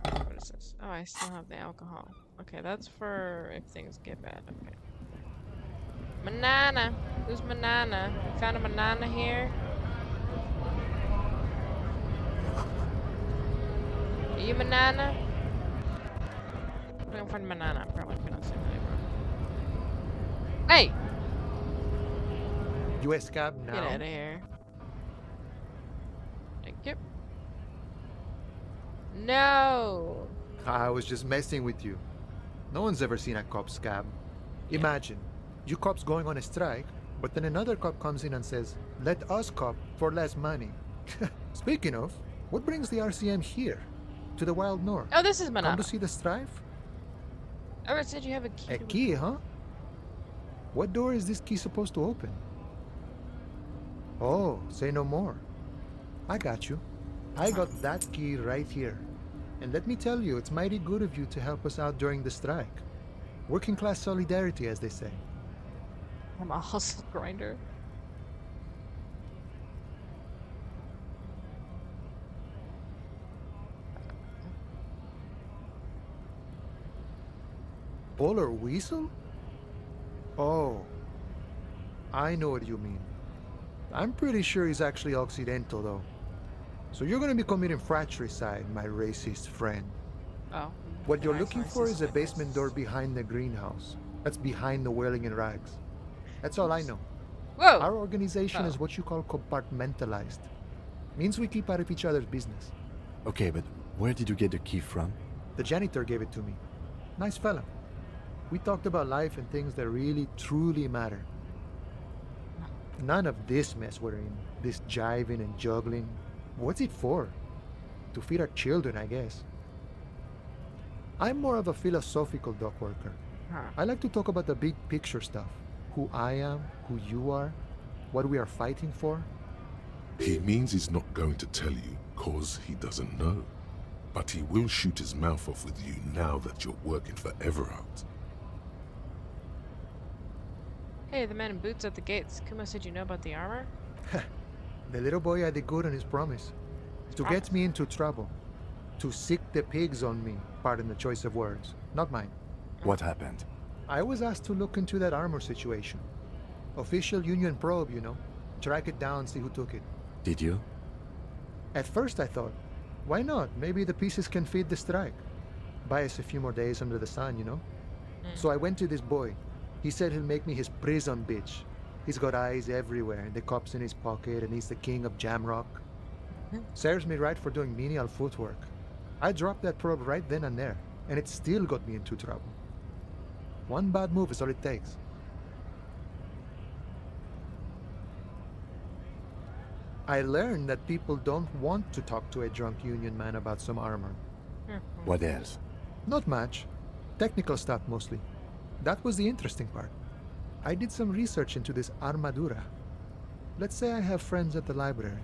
What is this? Oh, I still have the alcohol. Okay, that's for if things get bad. Okay. Manana! Who's Manana? You found a Manana here? Are you Manana? I'm gonna find Manana. I'm probably gonna say my name wrong. Hey! US cab now. Get out of here. Thank you. No! I was just messing with you. No one's ever seen a cop's cab. Imagine, you cops going on a strike, but then another cop comes in and says, let us cop for less money. Speaking of, what brings the RCM here? To the Wild North? Oh, this is Manana. Come to see the strife? I already said you have a key. A key, huh? What door is this key supposed to open? Oh, say no more. I got you. I got that key right here. And let me tell you, it's mighty good of you to help us out during the strike. Working class solidarity, as they say. I'm a hustle grinder. Polar weasel? Oh, I know what you mean. I'm pretty sure he's actually Occidental, though. So you're gonna be committing fratricide, my racist friend. Oh. What you're looking for is a basement door behind the greenhouse. That's behind the Wailing in Rags. That's all I know. Whoa! Our organization is what you call compartmentalized. Means we keep out of each other's business. Okay, but where did you get the key from? The janitor gave it to me. Nice fella. We talked about life and things that really, truly matter. None of this mess we're in. This jiving and juggling. What's it for? To feed our children, I guess. I'm more of a philosophical dock worker. I like to talk about the big picture stuff. Who I am, who you are, what we are fighting for. He means he's not going to tell you cause he doesn't know. But he will shoot his mouth off with you now that you're working for Everard. Hey, the man in boots at the gates. Kuma said you know about the armor? The little boy had it good on his promise. To get me into trouble. To sick the pigs on me. Pardon the choice of words. Not mine. What happened? I was asked to look into that armor situation. Official Union probe, you know. Track it down, see who took it. Did you? At first I thought, why not? Maybe the pieces can feed the strike. Buy us a few more days under the sun, you know? So I went to this boy. He said he'll make me his prison bitch. He's got eyes everywhere, and the cop's in his pocket, and he's the king of Jamrock. Serves me right for doing menial footwork. I dropped that probe right then and there, and it still got me into trouble. One bad move is all it takes. I learned that people don't want to talk to a drunk Union man about some armor. What else? Not much. Technical stuff mostly. That was the interesting part. I did some research into this armadura. Let's say I have friends at the library.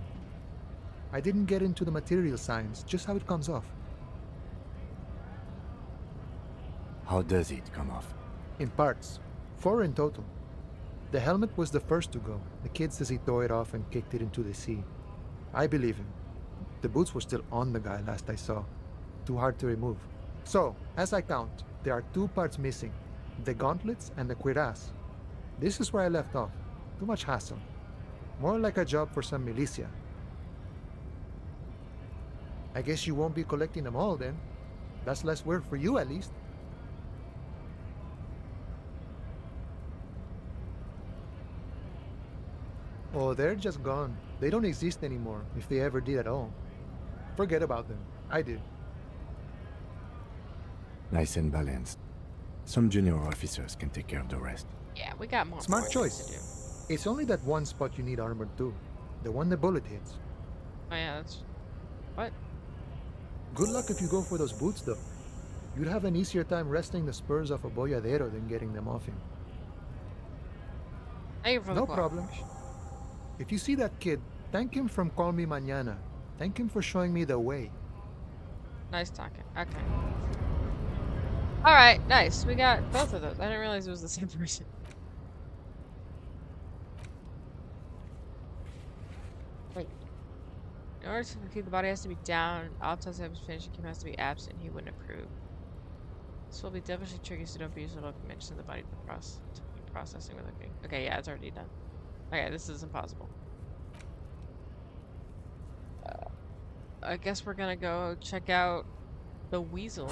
I didn't get into the material science, just how it comes off. How does it come off? In parts. 4 in total. The helmet was the first to go. The kid says he tore it off and kicked it into the sea. I believe him. The boots were still on the guy last I saw. Too hard to remove. So, as I count, there are 2 parts missing. The gauntlets and the cuirass. This is where I left off. Too much hassle. More like a job for some militia. I guess you won't be collecting them all then. That's less work for you at least. Oh, they're just gone. They don't exist anymore, if they ever did at all. Forget about them. I did. Nice and balanced. Some junior officers can take care of the rest. Yeah, we got more Smart important choice. to do. It's only that one spot you need armored too. The one the bullet hits. Oh yeah, that's... What? Good luck if you go for those boots though. You'd have an easier time wresting the spurs off a boyadero than getting them off him. Thank you for the No call. problem. If you see that kid, thank him from Call Me Mañana. Thank him for showing me the way. Nice talking. Okay. Alright, nice. We got both of those. I didn't realize it was the same person. Wait. In order to complete, the body has to be down. Autopsy has to be finished. Kim has to be absent. He wouldn't approve. This will be devilishly tricky, so don't be used to mention the body to processing with looking. Okay, yeah, it's already done. Okay, this is impossible. I guess we're gonna go check out the weasel.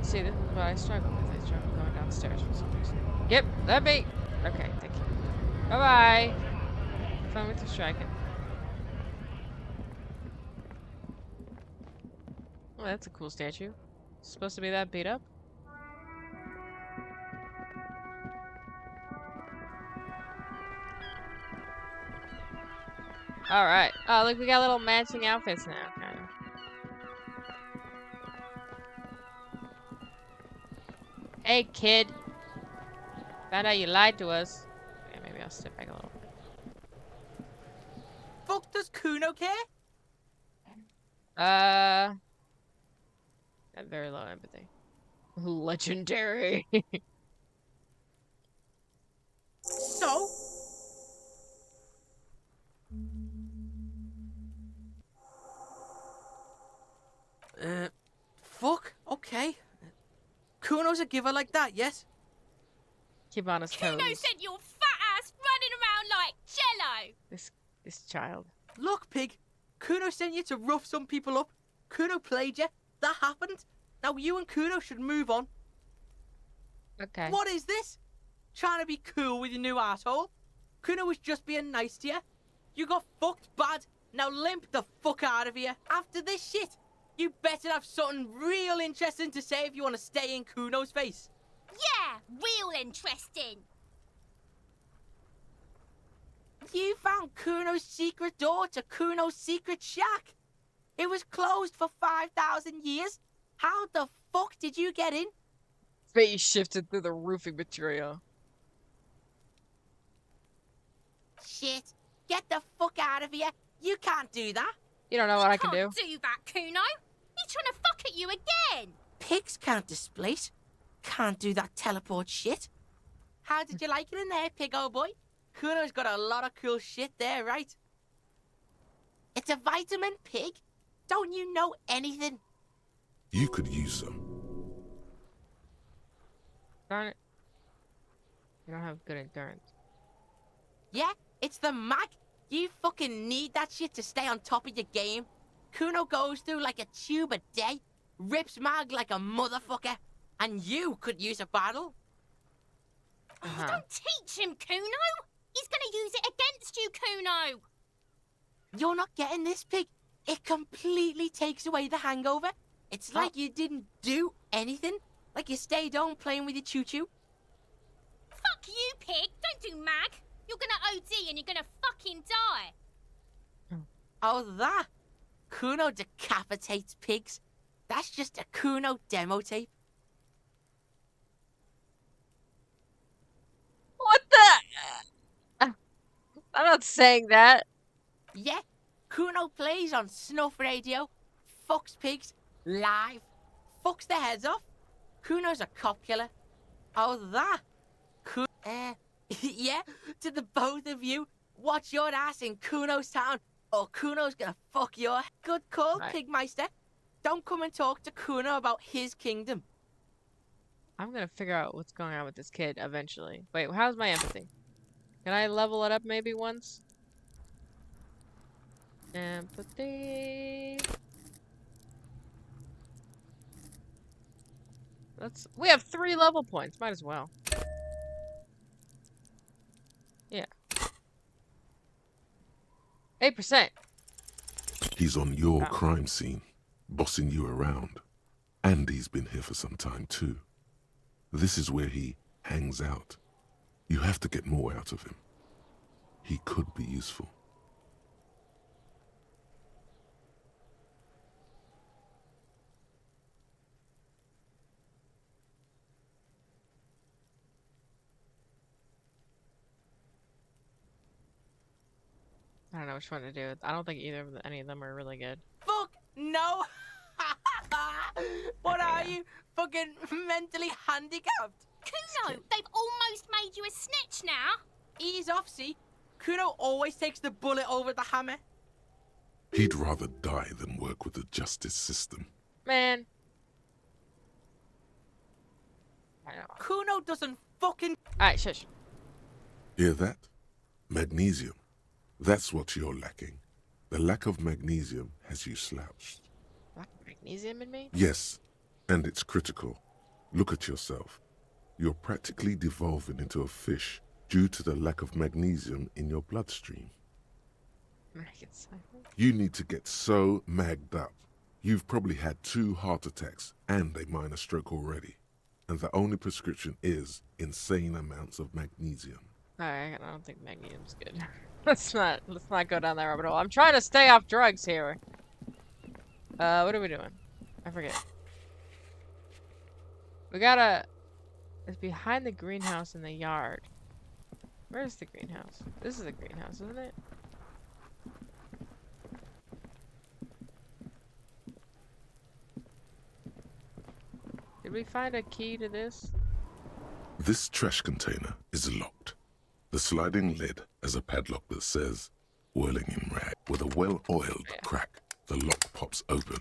See, this is what I struggle with. I struggle going downstairs for some reason. Yep, that me. Okay, thank you. Bye-bye. Fun with your striking. Oh, that's a cool statue. It's supposed to be that beat up? Alright. Oh, look, we got little matching outfits now, kind of. Hey, kid. Found out you lied to us. Okay, maybe I'll step back a little. Fuck does Kuno care? Got very low empathy. Legendary. So? Fuck, okay. Kuno's a giver like that, yes? Keep on his toes. Kuno sent your fat ass running around like jello. This child. Look, pig. Kuno sent you to rough some people up. Kuno played you. That happened. Now you and Kuno should move on. Okay. What is this? Trying to be cool with your new asshole? Kuno was just being nice to you. You got fucked bad. Now limp the fuck out of here. After this shit, You better have something real interesting to say if you want to stay in Kuno's face. Yeah, real interesting. You found Kuno's secret door to Kuno's secret shack. It was closed for 5,000 years. How the fuck did you get in? Face shifted through the roofing material. Shit. Get the fuck out of here. You can't do that. You don't know what I can do. Can't do that, Kuno. He's trying to fuck at you again. Pigs can't displace. Can't do that teleport shit. How did you like it in there, pig old boy? Kuno's got a lot of cool shit there, right? It's a vitamin pig. Don't you know anything? You could use some. Darn it. You don't have good endurance. Yeah, it's the mag. You fucking need that shit to stay on top of your game. Kuno goes through like a tube a day, rips mag like a motherfucker, and you could use a battle. Oh, don't teach him, Kuno. He's gonna use it against you, Kuno. You're not getting this, pig. It completely takes away the hangover. It's like you didn't do anything. Like you stayed home playing with your choo-choo. Fuck you, pig. Don't do mag. You're gonna OD and you're gonna fucking die. Oh, that? Kuno decapitates pigs. That's just a Kuno demo tape. What the? I'm not saying that. Yeah, Kuno plays on Snuff Radio, fucks pigs, live, fucks their heads off. Kuno's a cop killer. Oh, that? Yeah, to the both of you, watch your ass in Kuno's town, or Kuno's gonna fuck your... Good call, Right. Pigmeister. Don't come and talk to Kuno about his kingdom. I'm gonna figure out what's going on with this kid eventually. Wait, how's my empathy? Can I level it up maybe once? Empathy. We have 3 level points. Might as well. Yeah. 8%. He's on your Oh. crime scene, bossing you around. And he's been here for some time too. This is where he hangs out. You have to get more out of him. He could be useful. I don't know which one to do. I don't think any of them are really good. Fuck no! What are you? Fucking mentally handicapped? Kuno, they've almost made you a snitch now. Ease off, see? Kuno always takes the bullet over the hammer. He'd rather die than work with the justice system. Man. I know. Kuno doesn't fucking... Alright, shush. Hear that? Magnesium. That's what you're lacking. The lack of magnesium has you slouched. Lack of magnesium in me? Yes, and it's critical. Look at yourself. You're practically devolving into a fish due to the lack of magnesium in your bloodstream. You need to get so magged up. You've probably had 2 heart attacks and a minor stroke already. And the only prescription is insane amounts of magnesium. Alright, I don't think magnesium's good. let's not go down that rabbit hole. I'm trying to stay off drugs here. What are we doing? I forget. We gotta... It's behind the greenhouse in the yard. Where's the greenhouse? This is the greenhouse, isn't it? Did we find a key to this? This trash container is locked. The sliding lid has a padlock that says, whirling in rag. With a well-oiled crack, the lock pops open.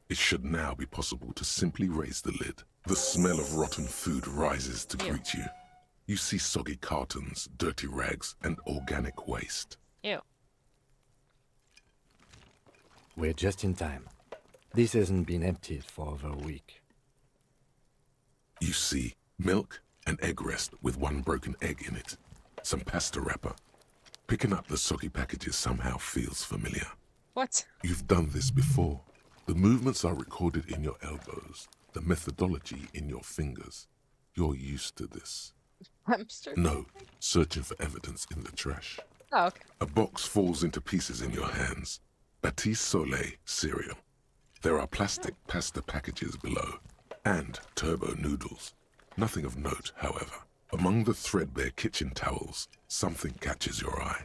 It should now be possible to simply raise the lid. The smell of rotten food rises to greet you. You see soggy cartons, dirty rags, and organic waste. Ew. We're just in time. This hasn't been emptied for over a week. You see milk and egg rest with 1 broken egg in it. Some pasta wrapper. Picking up the soggy packages somehow feels familiar. What? You've done this before. The movements are recorded in your elbows, the methodology in your fingers. You're used to this. Hamster? No, searching for evidence in the trash. Oh, okay. A box falls into pieces in your hands. Batiste Soleil cereal. There are plastic pasta packages below, and turbo noodles. Nothing of note, however. Among the threadbare kitchen towels, something catches your eye.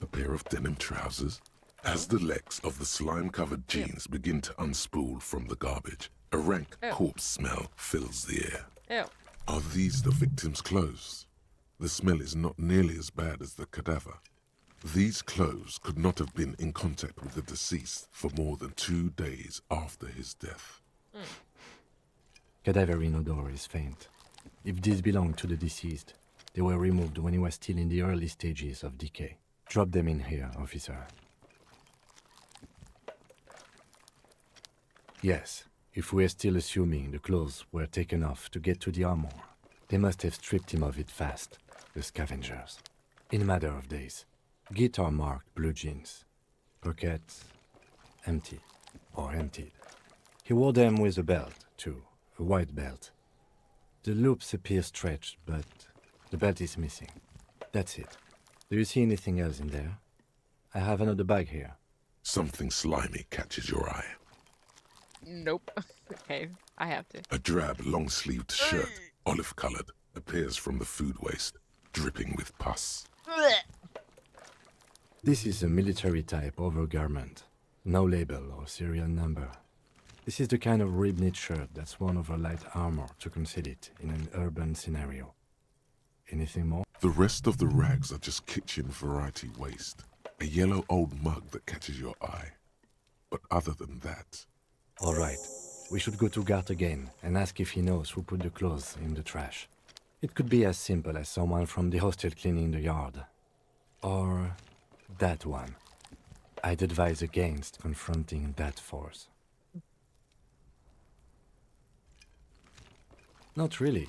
A pair of denim trousers. As the legs of the slime-covered jeans begin to unspool from the garbage, a rank corpse smell fills the air. Ew. Are these the victim's clothes? The smell is not nearly as bad as the cadaver. These clothes could not have been in contact with the deceased for more than 2 days after his death. Cadaverine odor is faint. If these belong to the deceased, they were removed when he was still in the early stages of decay. Drop them in here, officer. Yes, if we're still assuming the clothes were taken off to get to the armor, they must have stripped him of it fast, the scavengers. In a matter of days. Guitar-marked blue jeans. Pockets empty, or emptied. He wore them with a belt, too, a white belt. The loops appear stretched, but the belt is missing. That's it. Do you see anything else in there? I have another bag here. Something slimy catches your eye. Nope. Okay, I have to. A drab, long-sleeved shirt, olive-colored, appears from the food waste, dripping with pus. This is a military-type overgarment. No label or serial number. This is the kind of rib-knit shirt that's worn over light armor to conceal it in an urban scenario. Anything more? The rest of the rags are just kitchen variety waste. A yellow old mug that catches your eye. But other than that... All right. We should go to Gart again and ask if he knows who put the clothes in the trash. It could be as simple as someone from the hostel cleaning the yard. Or that one. I'd advise against confronting that force. Not really.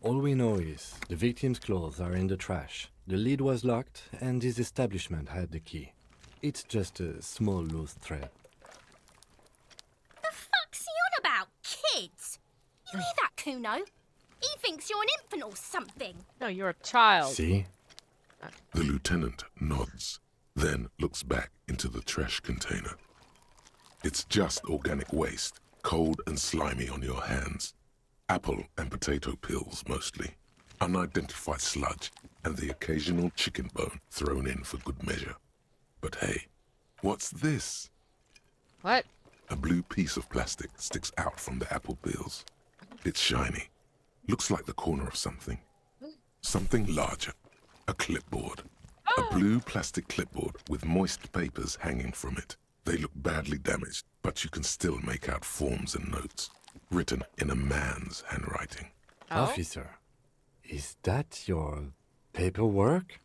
All we know is the victim's clothes are in the trash, the lid was locked, and his establishment had the key. It's just a small loose thread. The fuck's he on about? Kids? You hear that, Kuno? He thinks you're an infant or something. No, you're a child. See? The lieutenant nods, then looks back into the trash container. It's just organic waste, cold and slimy on your hands. Apple and potato peels, mostly. Unidentified sludge, and the occasional chicken bone thrown in for good measure. But hey, what's this? What? A blue piece of plastic sticks out from the apple peels. It's shiny. Looks like the corner of something. Something larger. A clipboard. A blue plastic clipboard with moist papers hanging from it. They look badly damaged, but you can still make out forms and notes, written in a man's handwriting. Officer, is that your paperwork?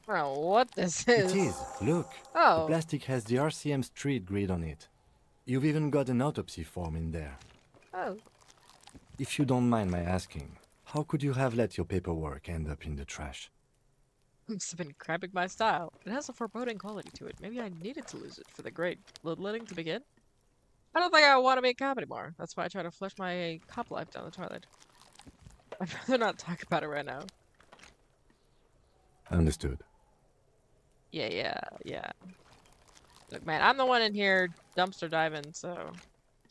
Well, what this is? It is. Look. Oh. The plastic has the RCM street grid on it. You've even got an autopsy form in there. Oh. If you don't mind my asking, how could you have let your paperwork end up in the trash? Must have been cramping my style. It has a foreboding quality to it. Maybe I needed to lose it for the great bloodletting to begin. I don't think I want to be a cop anymore. That's why I try to flush my cop life down the toilet. I'd rather not talk about it right now. Understood. Yeah. Look, man, I'm the one in here dumpster diving, so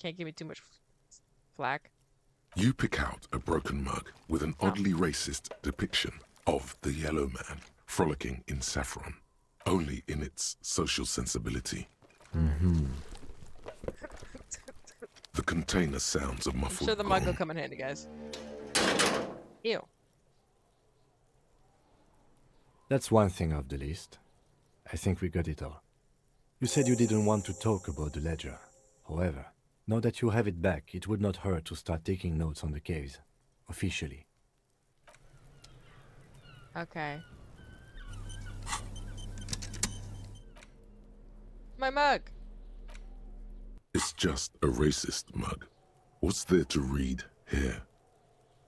can't give me too much flack. You pick out a broken mug with an oddly racist depiction of the yellow man frolicking in saffron, only in its social sensibility. Mm-hmm. The container sounds a I'm muffled sure the mug will gong. come in handy, guys. Ew. That's one thing off the list. I think we got it all. You said you didn't want to talk about the ledger. However, now that you have it back, it would not hurt to start taking notes on the case. Officially. Okay. My mug! It's just a racist mug. What's there to read here?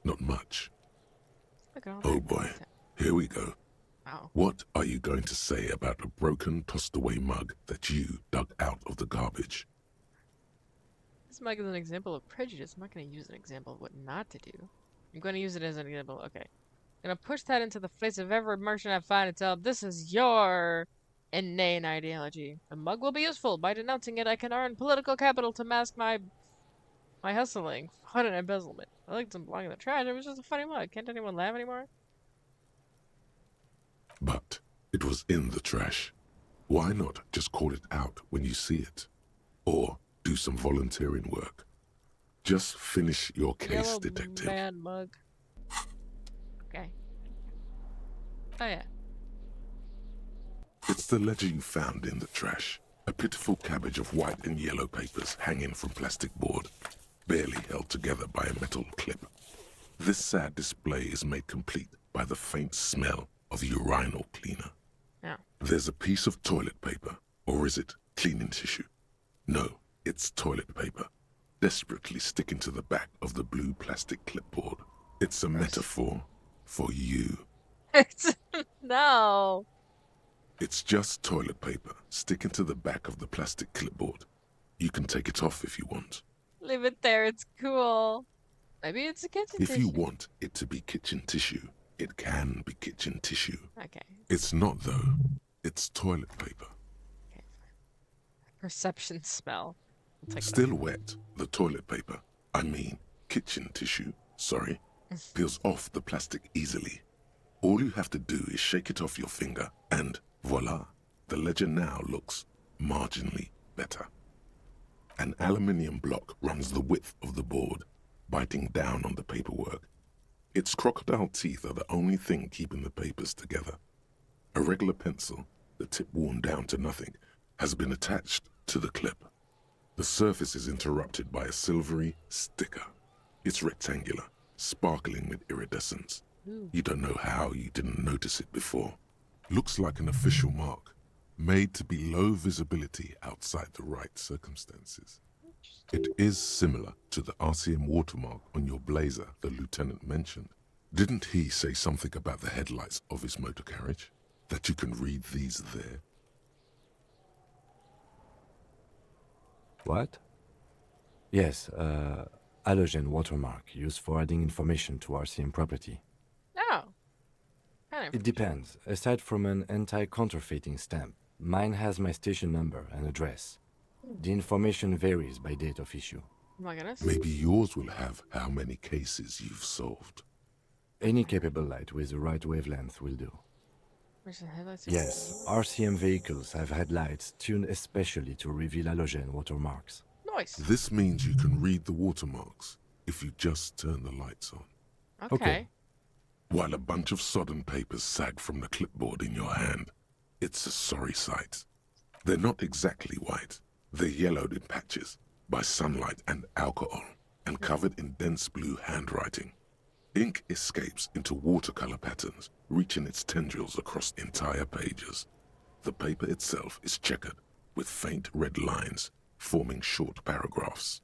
Not much. Look at all Oh that boy, content. here we go. Wow. What are you going to say about a broken, tossed-away mug that you dug out of the garbage? This mug is an example of prejudice. I'm not going to use an example of what not to do. I'm going to use it as an example. Okay. I'm going to push that into the face of every merchant I find and tell them this is your inane ideology. The mug will be useful. By denouncing it, I can earn political capital to mask my hustling. Fun and embezzlement. I like them belonging in the trash. It was just a funny mug. Can't anyone laugh anymore? But it was in the trash. Why not just call it out when you see it? Or do some volunteering work. Just finish your case, Yellow detective. Man mug. Okay. Oh yeah. It's the ledger you found in the trash. A pitiful cabbage of white and yellow papers hanging from plastic board, barely held together by a metal clip. This sad display is made complete by the faint smell of urinal cleaner. Yeah. There's a piece of toilet paper, or is it cleaning tissue? No, it's toilet paper, desperately sticking to the back of the blue plastic clipboard. It's a metaphor for you. No. It's just toilet paper sticking to the back of the plastic clipboard. You can take it off if you want. Leave it there. It's cool. Maybe it's a kitchen If tissue. you want it to be kitchen tissue, it can be kitchen tissue. Okay. It's not, though. It's toilet paper. Okay, fine. Perception smell. I'll take it Still off. wet, the toilet paper, I mean kitchen tissue, sorry, peels off the plastic easily. All you have to do is shake it off your finger and voila, the ledger now looks marginally better. An aluminium block runs the width of the board, biting down on the paperwork. Its crocodile teeth are the only thing keeping the papers together. A regular pencil, the tip worn down to nothing, has been attached to the clip. The surface is interrupted by a silvery sticker. It's rectangular, sparkling with iridescence. You don't know how you didn't notice it before. Looks like an official mark, made to be low visibility outside the right circumstances. It is similar to the RCM watermark on your blazer the lieutenant mentioned. Didn't he say something about the headlights of his motor carriage? That you can read these there? What? Yes, halogen watermark used for adding information to RCM property. Oh. Kind of. It depends. Aside from an anti-counterfeiting stamp, mine has my station number and address. The information varies by date of issue. Oh my goodness. Maybe yours will have how many cases you've solved. Any capable light with the right wavelength will do. Where's the headlights? Yes, RCM vehicles have headlights tuned especially to reveal halogen watermarks. Nice. This means you can read the watermarks if you just turn the lights on. Okay. While a bunch of sodden papers sag from the clipboard in your hand, it's a sorry sight. They're not exactly white. They're yellowed in patches by sunlight and alcohol and covered in dense blue handwriting. Ink escapes into watercolor patterns, reaching its tendrils across entire pages. The paper itself is checkered with faint red lines, forming short paragraphs.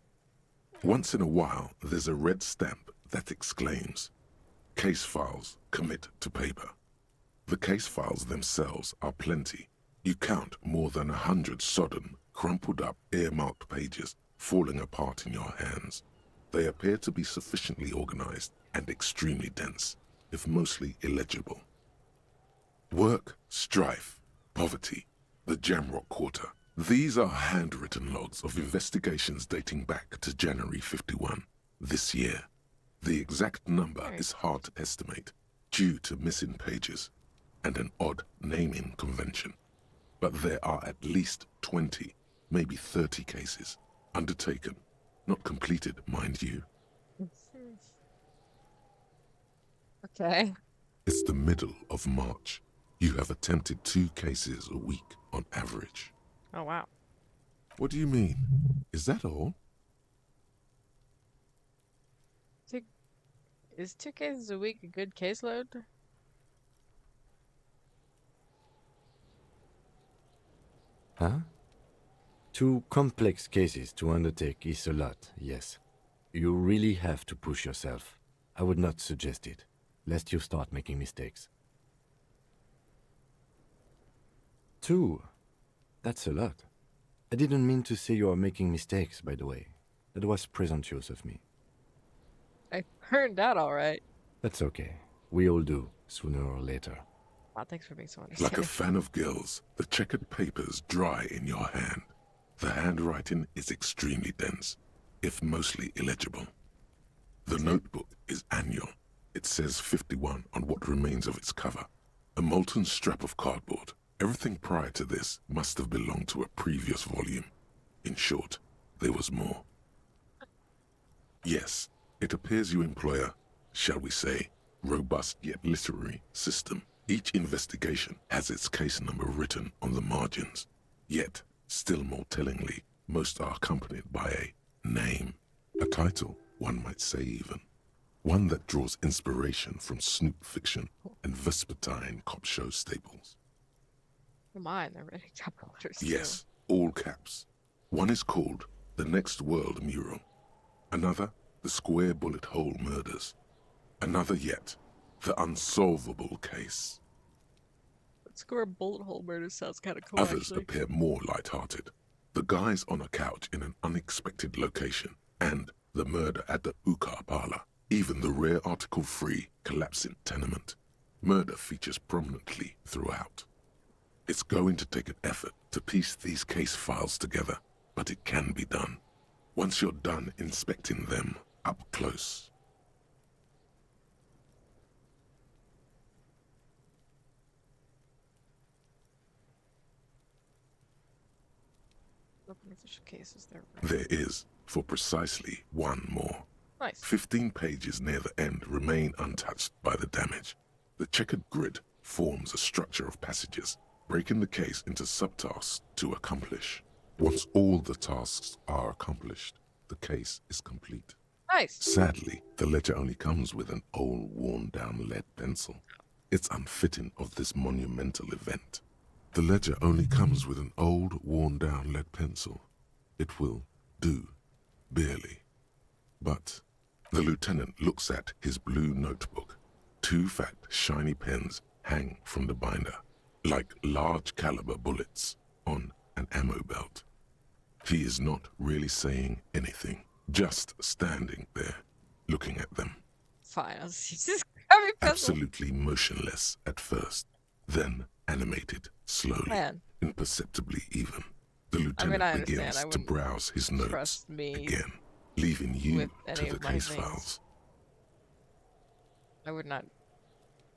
Once in a while, there's a red stamp that exclaims, "Case files commit to paper." The case files themselves are plenty. You count more than 100 sodden, crumpled up, earmarked pages falling apart in your hands. They appear to be sufficiently organized and extremely dense, if mostly illegible. Work, strife, poverty, the Jamrock Quarter. These are handwritten logs of investigations dating back to January 51, this year. The exact number is hard to estimate due to missing pages and an odd naming convention. But there are at least 20, maybe 30 cases undertaken, not completed, mind you. Okay. It's the middle of March. You have attempted 2 cases a week on average. Oh, wow. What do you mean? Is that all? Is 2 cases a week a good caseload? Huh? 2 complex cases to undertake is a lot, yes. You really have to push yourself. I would not suggest it, lest you start making mistakes. 2? That's a lot. I didn't mean to say you are making mistakes, by the way. That was presumptuous of me. I turned out all right. That's okay. We all do, sooner or later. Wow, thanks for being so Like understanding. a fan of gills, the checkered papers dry in your hand. The handwriting is extremely dense, if mostly illegible. The notebook is annual. It says 51 on what remains of its cover. A molten strap of cardboard. Everything prior to this must have belonged to a previous volume. In short, there was more. Yes, it appears you employ a, shall we say, robust yet literary system. Each investigation has its case number written on the margins. Yet, still more tellingly, most are accompanied by a name. A title, one might say even. One that draws inspiration from snoop fiction and vespertine cop show staples. Mine, they're writing capital letters. Yes, all caps. One is called The Next World Mural. Another, The Square Bullet Hole Murders. Another yet, The Unsolvable Case. Square bullet hole murder sounds kind of cool. Others actually. appear more light-hearted. The guys on a couch in an unexpected location, and the murder at the Ukar Parlor. Even the rare article-free collapsing tenement. Murder features prominently throughout. It's going to take an effort to piece these case files together, but it can be done. Once you're done inspecting them up close. Open official cases there. There is, for precisely one more. Nice. 15 pages near the end remain untouched by the damage. The checkered grid forms a structure of passages, breaking the case into subtasks to accomplish. Once all the tasks are accomplished, the case is complete. Nice. Sadly, the ledger only comes with an old, worn-down lead pencil. It's unfitting of this monumental event. The ledger only comes with an old, worn-down lead pencil. It will do, barely. But the lieutenant looks at his blue notebook. 2 fat, shiny pens hang from the binder, like large-caliber bullets on an ammo belt. He is not really saying anything, just standing there, looking at them. Fine, I'll just grab your pencil. Absolutely motionless at first, then animated slowly, Man. imperceptibly even. The lieutenant I understand. begins I to wouldn't browse his notes trust me again, leaving you with to any the of my case things. files. I would not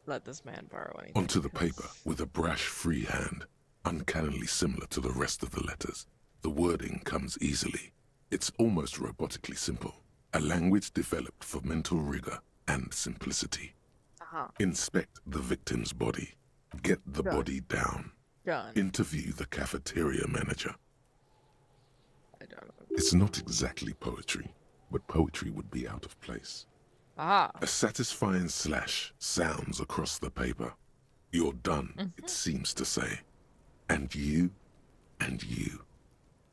let this man borrow anything. Onto the because- paper with a brash free hand, uncannily similar to the rest of the letters. The wording comes easily. It's almost robotically simple. A language developed for mental rigor and simplicity. Uh-huh. Inspect the victim's body. Get the Done. body down. Done. Interview the cafeteria manager. I don't know. It's not exactly poetry, but poetry would be out of place. Ah. A satisfying slash sounds across the paper. You're done, it seems to say. And you, and you.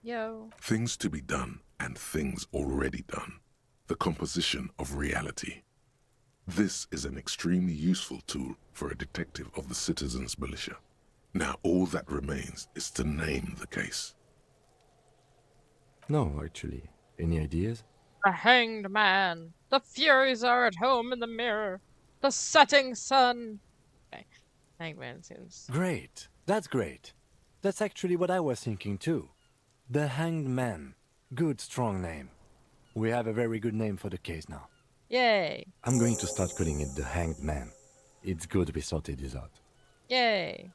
Yo. Things to be done and things already done. The composition of reality. This is an extremely useful tool for a detective of the citizens' militia. Now all that remains is to name the case. No, actually. Any ideas? The hanged man. The furies are at home in the mirror. The setting sun. Okay. Hanged man seems. Great. That's great. That's actually what I was thinking too. The Hanged Man. Good, strong name. We have a very good name for the case now. Yay. I'm going to start calling it the Hanged Man. It's good we sorted this out. Yay.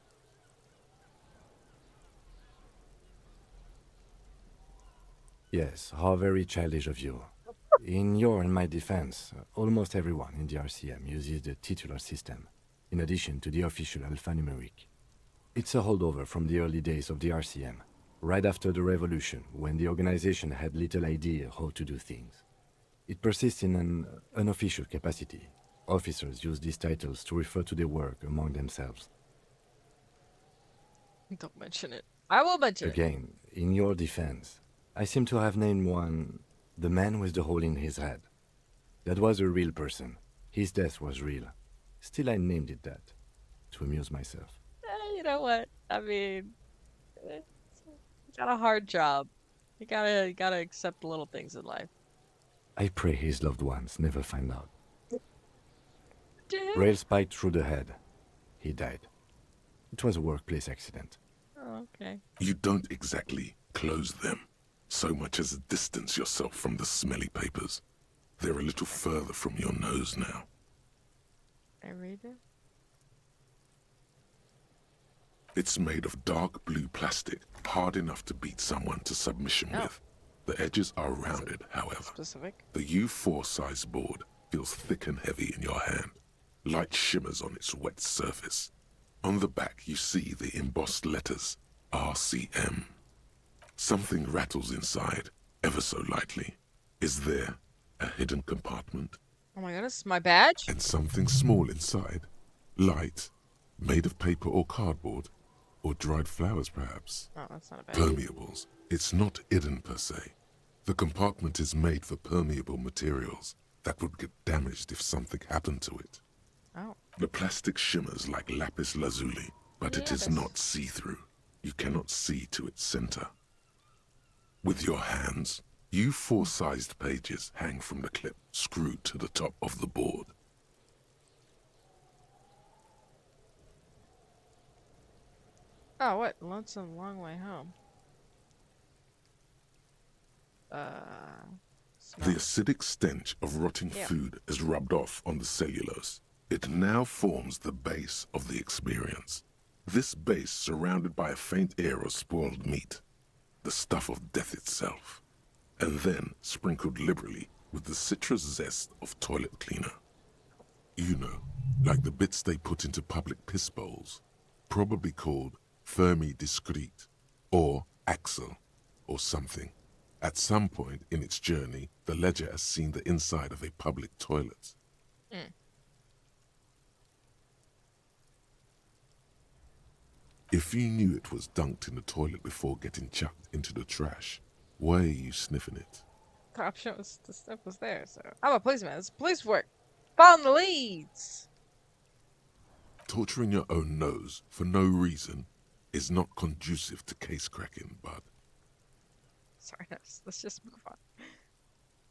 Yes, how very childish of you. In your and my defense, almost everyone in the RCM uses the titular system, in addition to the official alphanumeric. It's a holdover from the early days of the RCM, right after the revolution, when the organization had little idea how to do things. It persists in an unofficial capacity. Officers use these titles to refer to their work among themselves. Don't mention it. I will mention it. Again, in your defense, I seem to have named one the man with the hole in his head. That was a real person. His death was real. Still, I named it that, to amuse myself. You know what? I mean, you got a hard job. You gotta accept the little things in life. I pray his loved ones never find out. Rail spiked through the head. He died. It was a workplace accident. Oh, okay. You don't exactly close them, so much as distance yourself from the smelly papers. They're a little further from your nose now. I read it? It's made of dark blue plastic, hard enough to beat someone to submission with. The edges are rounded, however. Specific. The U4 size board feels thick and heavy in your hand. Light shimmers on its wet surface. On the back, you see the embossed letters, RCM. Something rattles inside, ever so lightly. Is there a hidden compartment? Oh my goodness, my badge? And something small inside, light, made of paper or cardboard, or dried flowers perhaps. Oh, that's not a badge. Permeables. It's not hidden per se. The compartment is made for permeable materials that would get damaged if something happened to it. Oh. The plastic shimmers like lapis lazuli, but it is not see-through. You cannot see to its center. With your hands, U4-sized pages hang from the clip screwed to the top of the board. Oh, what? Lonesome Long Way Home. The acidic stench of rotting food is rubbed off on the cellulose. It now forms the base of the experience. This base surrounded by a faint air of spoiled meat, the stuff of death itself, and then sprinkled liberally with the citrus zest of toilet cleaner. You know, like the bits they put into public piss bowls, probably called Fermi Discrete, or Axel, or something. At some point in its journey, the ledger has seen the inside of a public toilet. If you knew it was dunked in the toilet before getting chucked into the trash, why are you sniffing it? The option was the stuff was there, so I'm a policeman. It's police work. Found the leads. Torturing your own nose for no reason is not conducive to case cracking, bud. Sorry, let's just move on.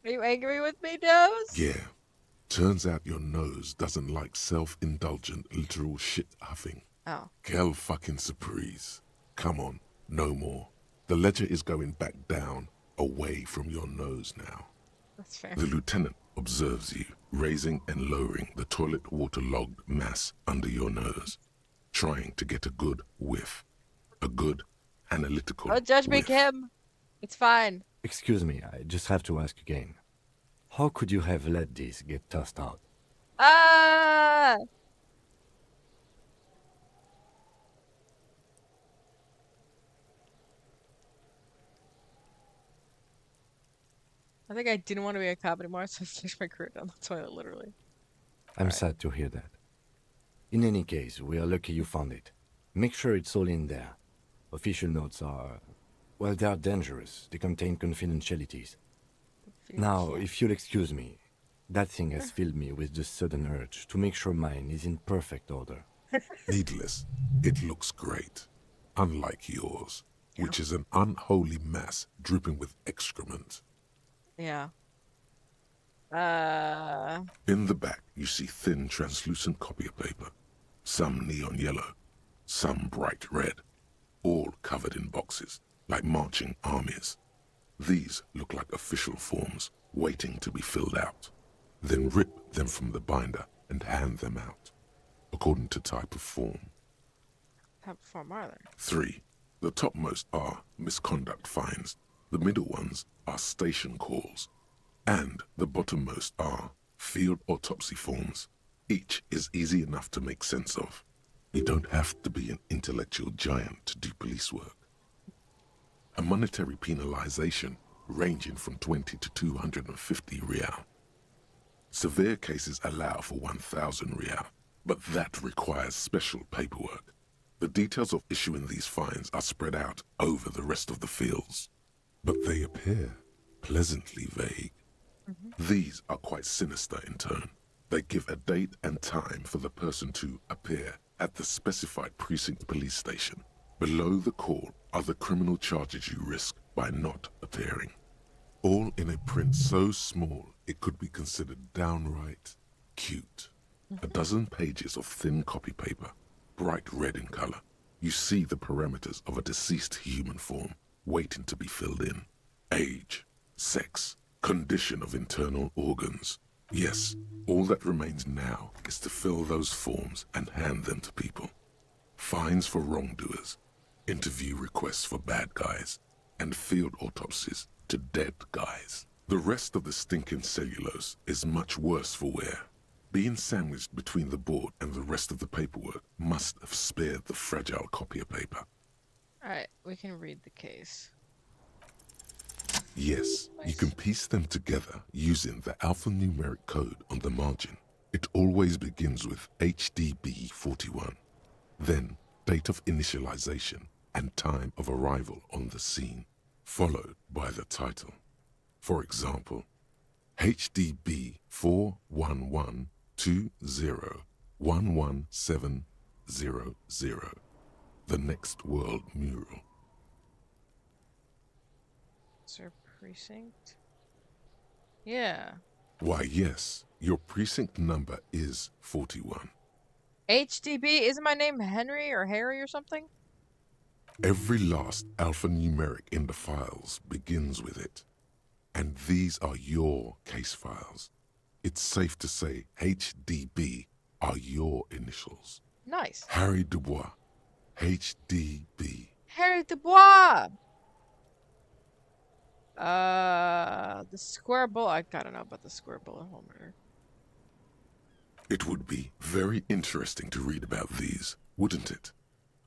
Are you angry with me, Nose? Yeah. Turns out your nose doesn't like self-indulgent literal shit huffing. Oh. Quelle fucking surprise. Come on, no more. The ledger is going back down, away from your nose now. That's fair. The lieutenant observes you, raising and lowering the toilet waterlogged mass under your nose, trying to get a good whiff. A good, analytical Don't judge me, whiff. Kim. It's fine. Excuse me, I just have to ask again. How could you have let this get tossed out? Ah! I think I didn't want to be a cop anymore, so I switched my career down the toilet, literally. I'm sad to hear that. In any case, we are lucky you found it. Make sure it's all in there. Official notes are... well, they are dangerous. They contain confidentialities. Now, if you'll excuse me, that thing has filled me with the sudden urge to make sure mine is in perfect order. Needless, it looks great. Unlike yours, which is an unholy mass dripping with excrement. Yeah. In the back, you see thin, translucent copier paper. Some neon yellow, some bright red, all covered in boxes, like marching armies. These look like official forms, waiting to be filled out. Then rip them from the binder and hand them out, according to type of form. Type of form are there? 3. The topmost are misconduct fines. The middle ones are station calls. And the bottommost are field autopsy forms. Each is easy enough to make sense of. You don't have to be an intellectual giant to do police work. A monetary penalization ranging from 20 to 250 real. Severe cases allow for 1,000 real, but that requires special paperwork. The details of issuing these fines are spread out over the rest of the fields, but they appear pleasantly vague. These are quite sinister in turn. They give a date and time for the person to appear at the specified precinct police station. Below the call are the criminal charges you risk by not appearing. All in a print so small it could be considered downright cute. A dozen pages of thin copy paper, bright red in color. You see the parameters of a deceased human form waiting to be filled in. Age, sex, condition of internal organs. Yes, all that remains now is to fill those forms and hand them to people. Fines for wrongdoers, interview requests for bad guys, and field autopsies to dead guys. The rest of the stinking cellulose is much worse for wear. Being sandwiched between the board and the rest of the paperwork must have spared the fragile copy of paper. Alright, we can read the case. Yes, you can piece them together using the alphanumeric code on the margin. It always begins with HDB 41, then date of initialization and time of arrival on the scene, followed by the title. For example, HDB 41120111700, the Next World Mural. Is there a precinct? Yeah. Why, yes, your precinct number is 41. HDB, isn't my name Henry or Harry or something? Every last alphanumeric in the files begins with it. And these are your case files. It's safe to say HDB are your initials. Nice. Harry Dubois, HDB. Harry Dubois! The square bullet. I gotta know about the square bullet hole murder. It would be very interesting to read about these, wouldn't it?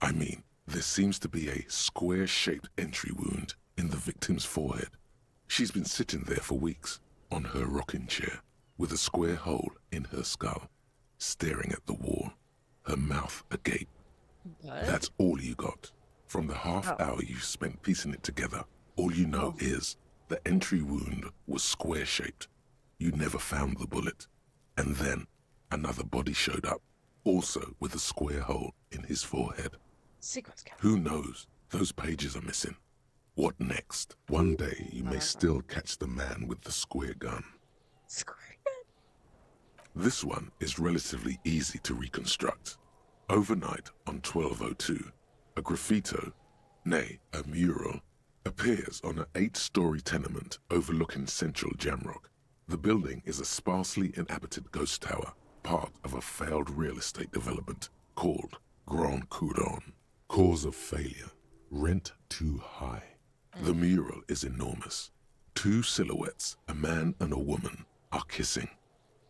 I mean, there seems to be a square-shaped entry wound in the victim's forehead. She's been sitting there for weeks, on her rocking chair, with a square hole in her skull, staring at the wall, her mouth agape. What? That's all you got. From the half-hour you spent piecing it together, all you know is the entry wound was square-shaped. You never found the bullet. And then another body showed up, also with a square hole in his forehead. Sequence count. Who knows? Those pages are missing. What next? One day you may still catch the man with the square gun. Square gun? This one is relatively easy to reconstruct. Overnight on 1202, a graffito, nay, a mural, appears on an 8-story tenement overlooking central Jamrock. The building is a sparsely inhabited ghost tower, part of a failed real estate development called Grand Couronne. Cause of failure, rent too high. The mural is enormous. 2 silhouettes, a man and a woman, are kissing.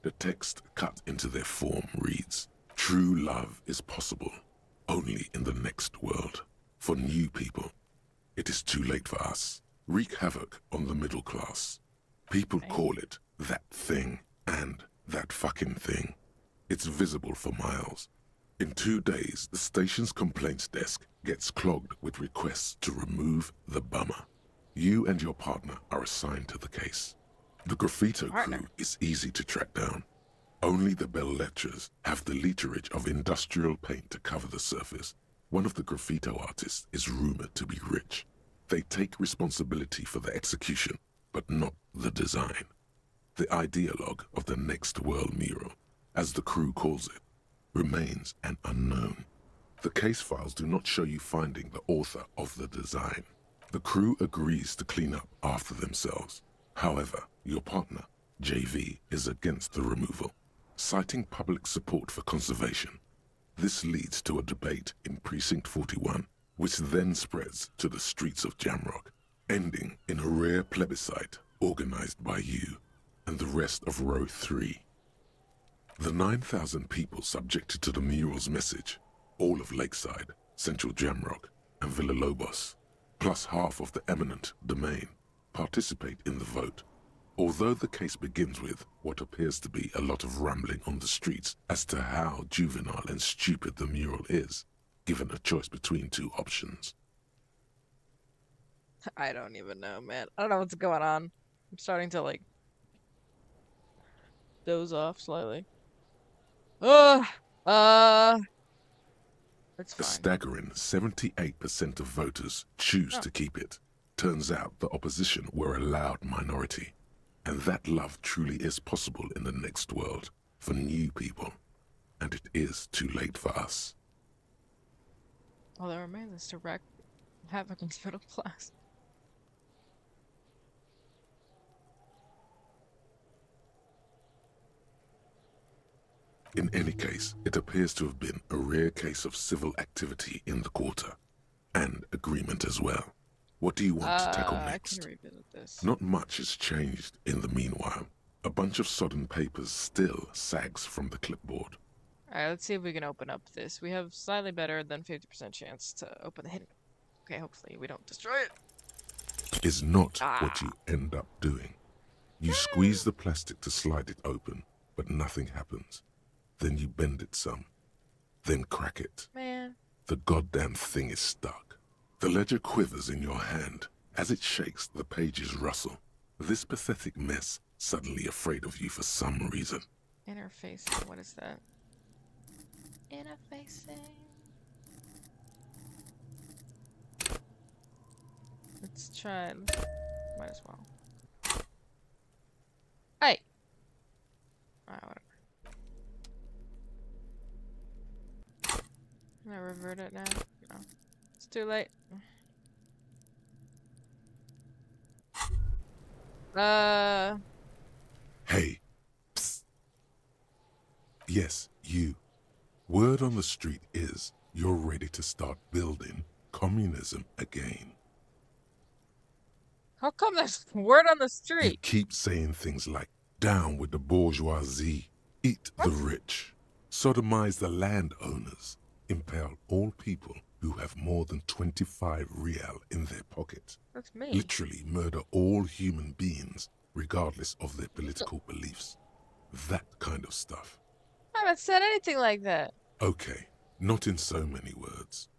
The text cut into their form reads, "True love is possible, only in the next world. For new people, it is too late for us. Wreak havoc on the middle class. People call it that thing and that fucking thing. It's visible for miles. In 2 days, the station's complaints desk gets clogged with requests to remove the bummer. You and your partner are assigned to the case. The graffito crew is easy to track down. Only the belles lettres have the literage of industrial paint to cover the surface. One of the graffito artists is rumored to be rich. They take responsibility for the execution, but not the design. The ideologue of the Next World Mural, as the crew calls it, remains an unknown. The case files do not show you finding the author of the design. The crew agrees to clean up after themselves. However, your partner, JV, is against the removal, citing public support for conservation. This leads to a debate in Precinct 41, which then spreads to the streets of Jamrock, ending in a rare plebiscite organized by you and the rest of Row 3. The 9,000 people subjected to the mural's message, all of Lakeside, Central Jamrock, and Villalobos, plus half of the eminent domain, participate in the vote. Although the case begins with what appears to be a lot of rambling on the streets as to how juvenile and stupid the mural is, given a choice between 2 options. I don't even know, man. I don't know what's going on. I'm starting to, like, doze off slightly. That's A fine. staggering 78% of voters choose to keep it. Turns out the opposition were a loud minority. And that love truly is possible in the next world for new people. And it is too late for us. All that remains is to wreak havoc on the middle class. In any case, it appears to have been a rare case of civil activity in the quarter. And agreement as well. What do you want to tackle next? I can revisit this. Not much has changed in the meanwhile. A bunch of sodden papers still sags from the clipboard. Alright, let's see if we can open up this. We have slightly better than 50% chance to open the hidden. Okay, hopefully we don't destroy it. Is not what you end up doing. You squeeze the plastic to slide it open, but nothing happens. Then you bend it some. Then crack it. Man. The goddamn thing is stuck. The ledger quivers in your hand. As it shakes, the pages rustle. This pathetic mess suddenly afraid of you for some reason. Interfacing, what is that? Interfacing. Let's try. Might as well. Hey! Alright, whatever. Can I revert it now? No. It's too late. Hey. Psst. Yes, you. Word on the street is you're ready to start building communism again. How come there's word on the You street? keep saying things like, down with the bourgeoisie, eat the rich, sodomize the landowners, impale all people who have more than 25 real in their pocket. That's me. Literally murder all human beings, regardless of their political beliefs. That kind of stuff. I haven't said anything like that. Okay, not in so many words,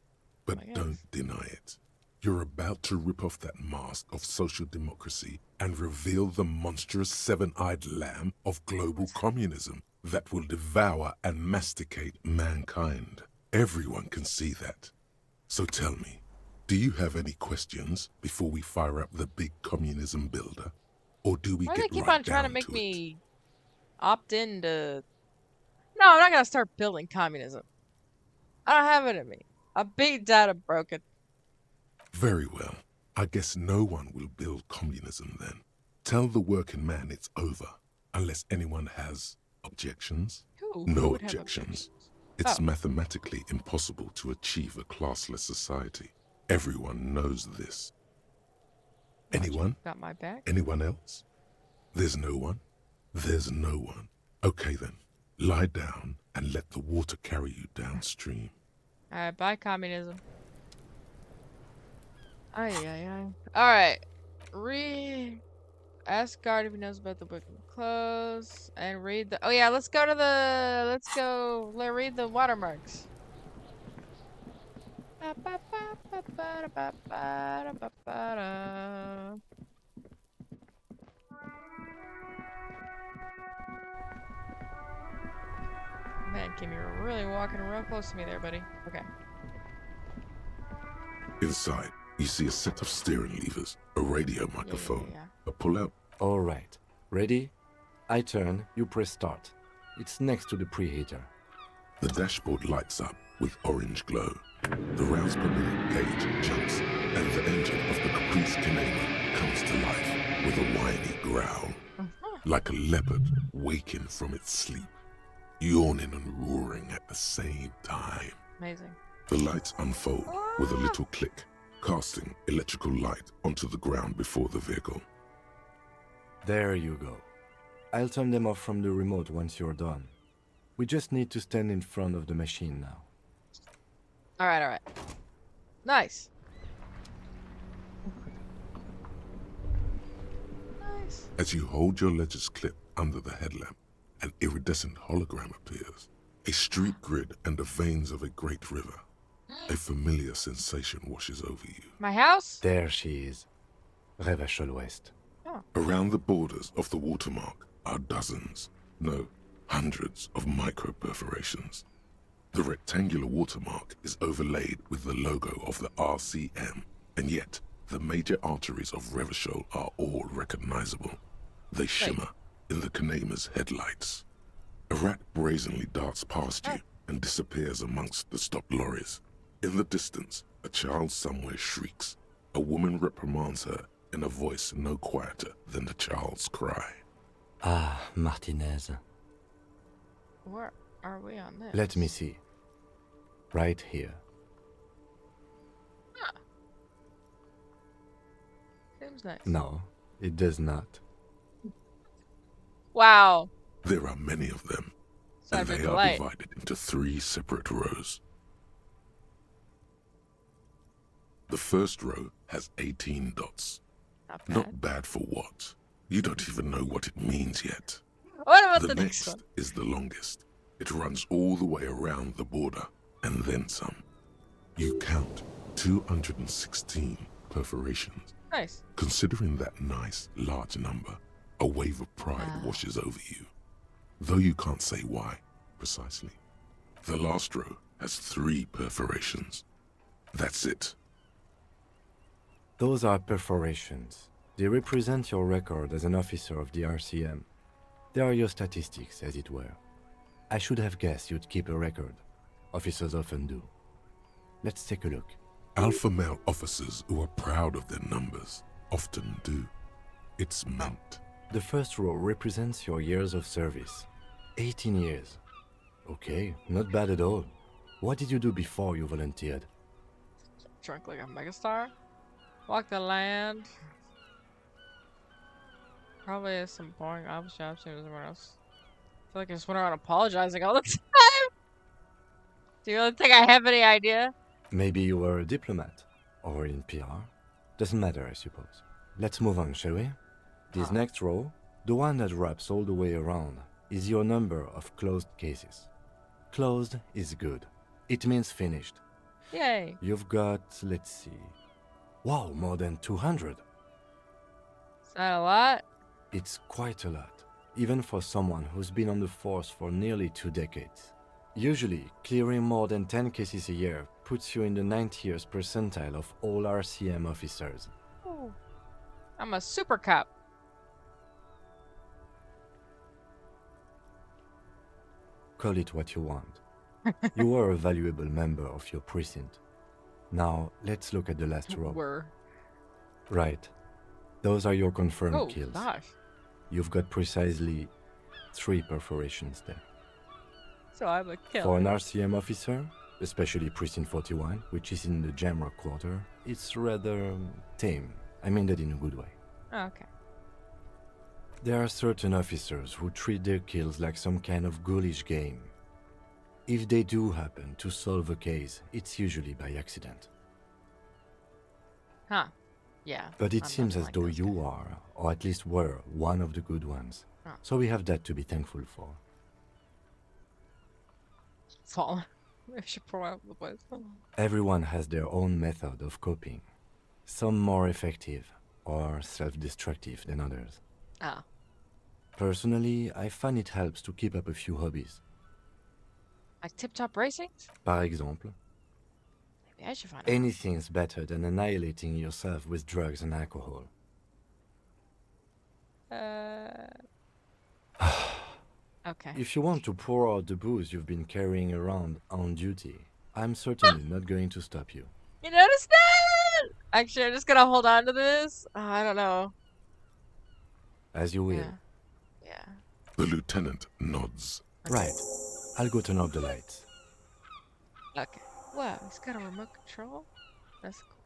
but don't deny it. You're about to rip off that mask of social democracy and reveal the monstrous seven-eyed lamb of global communism that will devour and masticate mankind. Everyone can see that. So tell me, do you have any questions before we fire up the big communism builder? Or do we Why do get they keep right on trying to down make to me opt into... No, I'm not gonna start building communism. I don't have it in me. I'm beat down and broken. Very well. I guess no one will build communism then. Tell the working man it's over, unless anyone has objections. Who No would have objections. It's Oh. mathematically impossible to achieve a classless society. Everyone knows this. Anyone? Got my back? Anyone else? There's no one? There's no one. Okay then. Lie down and let the water carry you downstream. Alright, bye communism. Ay. Alright. Ask guard if he knows about the book and clothes. And read the... Oh yeah, let's go to the... Let's go... read the watermarks. Man, Kim, you're really walking real close to me there, buddy. Okay. Inside, you see a set of steering levers, a radio microphone, a pull-out. All right. Ready? I turn, you press start. It's next to the preheater. The dashboard lights up with orange glow. The rounds per minute gauge jumps, and the engine of the Caprice Canela comes to life with a whiny growl. Like a leopard waking from its sleep, yawning and roaring at the same time. Amazing. The lights unfold with a little click, casting electrical light onto the ground before the vehicle. There you go. I'll turn them off from the remote once you're done. We just need to stand in front of the machine now. Alright. Nice. Nice. As you hold your ledger's clip under the headlamp, an iridescent hologram appears. A street grid and the veins of a great river. A familiar sensation washes over you. My house? There she is. Revachol West. Around the borders of the watermark are dozens, no, hundreds of micro perforations. The rectangular watermark is overlaid with the logo of the RCM, and yet the major arteries of Revachol are all recognizable. They shimmer in the Kanema's headlights. A rat brazenly darts past you and disappears amongst the stopped lorries. In the distance, a child somewhere shrieks. A woman reprimands her in a voice no quieter than the child's cry. Ah, Martinez. Where are we on this? Let me see. Right here. Huh. Seems nice. No, it does not. Wow. There are many of them, and they are divided into 3 separate rows. The first row has 18 dots. Not bad for what? You don't even know what it means yet. What about the next next one? is the longest. It runs all the way around the border, and then some. You count 216 perforations. Nice. Considering that nice, large number, a wave of pride washes over you. Though you can't say why, precisely. The last row has 3 perforations. That's it. Those are perforations. They represent your record as an officer of the RCM. They are your statistics, as it were. I should have guessed you'd keep a record. Officers often do. Let's take a look. Alpha male officers who are proud of their numbers often do. It's meant. The first row represents your years of service. 18 years. Okay, not bad at all. What did you do before you volunteered? Drunk like a megastar. Walk the land. Probably some boring office jobs same as everyone else. I feel like I just went around apologizing all the time. Do you really think I have any idea? Maybe you were a diplomat, or in PR. Doesn't matter, I suppose. Let's move on, shall we? This next row, the one that wraps all the way around, is your number of closed cases. Closed is good. It means finished. Yay. You've got, let's see. Wow, more than 200. Is that a lot? It's quite a lot, even for someone who's been on the force for nearly 2 decades. Usually, clearing more than 10 cases a year puts you in the 90th percentile of all RCM officers. Ooh. I'm a super cop. Call it what you want. You were a valuable member of your precinct. Now, let's look at the last row. Were. Right. Those are your confirmed kills. Gosh. You've got precisely 3 perforations there. So I'm a killer. For an RCM officer, especially Precinct 41, which is in the Jamrock quarter, it's rather tame. I mean that in a good way. Oh, okay. There are certain officers who treat their kills like some kind of ghoulish game. If they do happen to solve a case, it's usually by accident. Huh. Yeah. But it I'm seems nothing as like though those you guys. are, or at least were, one of the good ones. Oh. So we have that to be thankful for. Fall. I should pull out the place. Everyone has their own method of coping. Some more effective or self-destructive than others. Ah. Personally, I find it helps to keep up a few hobbies. Like tip-top racing? Par exemple, Maybe I should find out. anything's better than annihilating yourself with drugs and alcohol. Okay. If you want to pour out the booze you've been carrying around on duty, I'm certainly not going to stop you. You noticed that? Actually, I'm just gonna hold on to this. I don't know. As you will. Yeah. Yeah. The lieutenant nods. Right. I'll go turn off the lights. Okay. Wow, he's got a remote control? That's cool.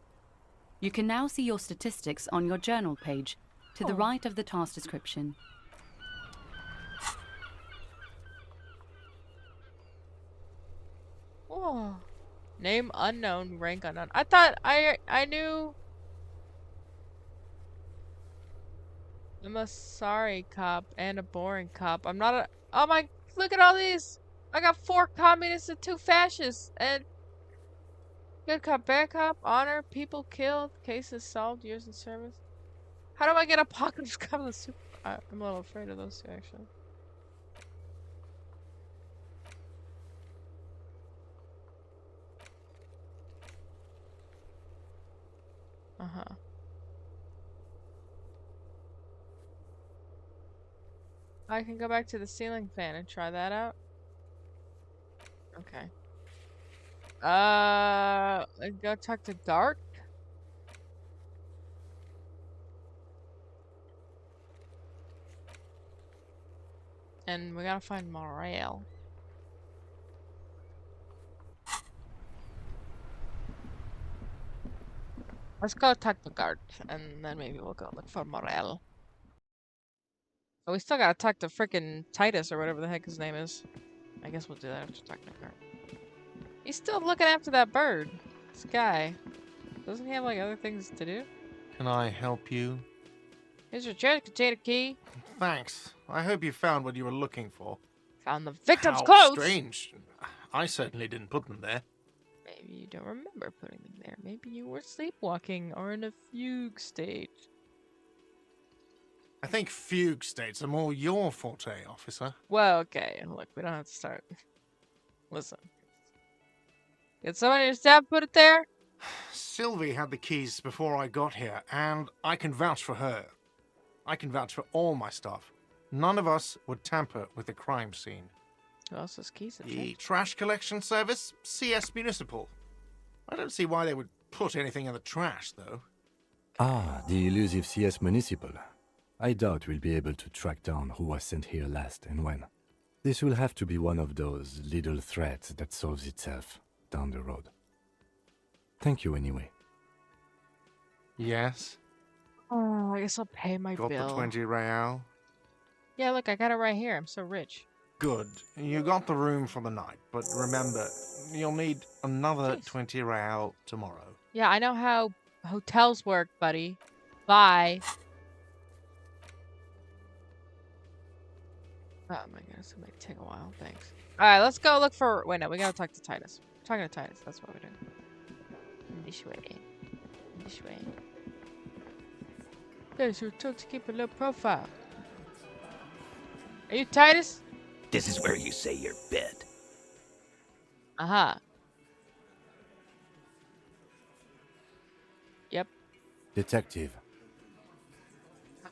You can now see your statistics on your journal page, to the Oh. right of the task description. Whoa. Name unknown, rank unknown. I thought I knew. I'm a sorry cop and a boring cop. I'm not a. Oh my! Look at all these. I got 4 communists and 2 fascists and. Good cop, bad cop, honor, people killed, cases solved, years in service. How do I get apocalypse cop of the super? I'm a little afraid of those 2 actually. Uh-huh. I can go back to the ceiling fan and try that out. Okay. Go talk to Dark. And we gotta find Morale. Let's go talk to Guard, and then maybe we'll go look for Morale. But we still gotta talk to frickin' Titus or whatever the heck his name is. I guess we'll do that after talking to Guard. He's still looking after that bird. This guy. Doesn't he have like other things to do? Can I help you? Here's your trash container key. Thanks. I hope you found what you were looking for. Found the victim's How clothes. strange. I certainly didn't put them there. Maybe you don't remember putting them there. Maybe you were sleepwalking or in a fugue state. I think fugue states are more your forte, officer. Well, okay. Look, we don't have to start. Listen. Did someone in your staff put it there? Sylvie had the keys before I got here, and I can vouch for her. I can vouch for all my staff. None of us would tamper with the crime scene. Who else has keys? The trash collection service, CS Municipal. I don't see why they would put anything in the trash, though. Ah, the elusive CS Municipal. I doubt we'll be able to track down who was sent here last and when. This will have to be one of those little threats that solves itself down the road. Thank you anyway. Yes? Oh, I guess I'll pay my Got bill. the 20 real? Yeah, look, I got it right here. I'm so rich. Good. You got the room for the night, but remember, you'll need another 20 real tomorrow. Yeah, I know how hotels work, buddy. Bye. Oh my goodness, it might take a while. Thanks. Alright, let's go look for... Wait, no, we gotta talk to Titus. We're talking to Titus, that's what we're doing. This way. This way. Titus, you're told to keep a low profile. Are you Titus? This is where you say your bit. Aha. Yep. Detective.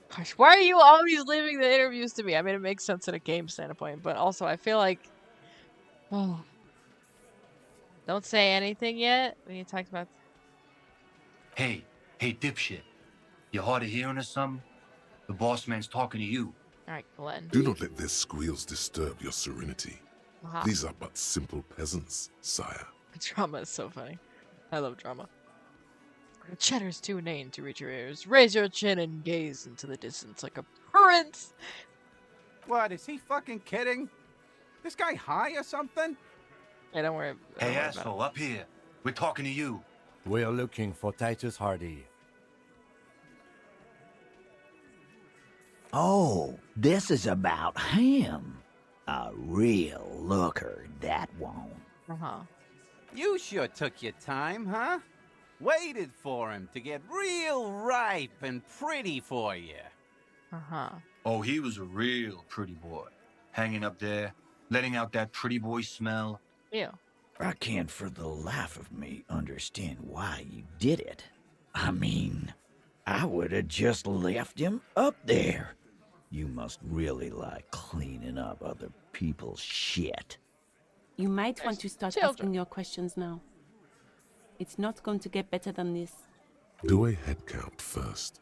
Gosh, why are you always leaving the interviews to me? I mean, it makes sense in a game standpoint, but also I feel like... Oh. Don't say anything yet. We need to talk about... Hey, dipshit. You hard of hearing or something? The boss man's talking to you. Alright, Glenn. Do not let their squeals disturb your serenity. Aha. These are but simple peasants, sire. Drama is so funny. I love drama. The chatter's too inane to reach your ears. Raise your chin and gaze into the distance like a prince. What, is he fucking kidding? This guy high or something? Hey, don't worry. Hey, asshole, up here. We're talking to you. We're looking for Titus Hardy. Oh, this is about him. A real looker, that one. Uh-huh. You sure took your time, huh? Waited for him to get real ripe and pretty for you. Uh-huh. Oh, he was a real pretty boy. Hanging up there, letting out that pretty boy smell. Ew. I can't for the life of me understand why you did it. I mean, I would have just left him up there. You must really like cleaning up other people's shit. You might want to start asking your questions now. It's not going to get better than this. Do a head count first.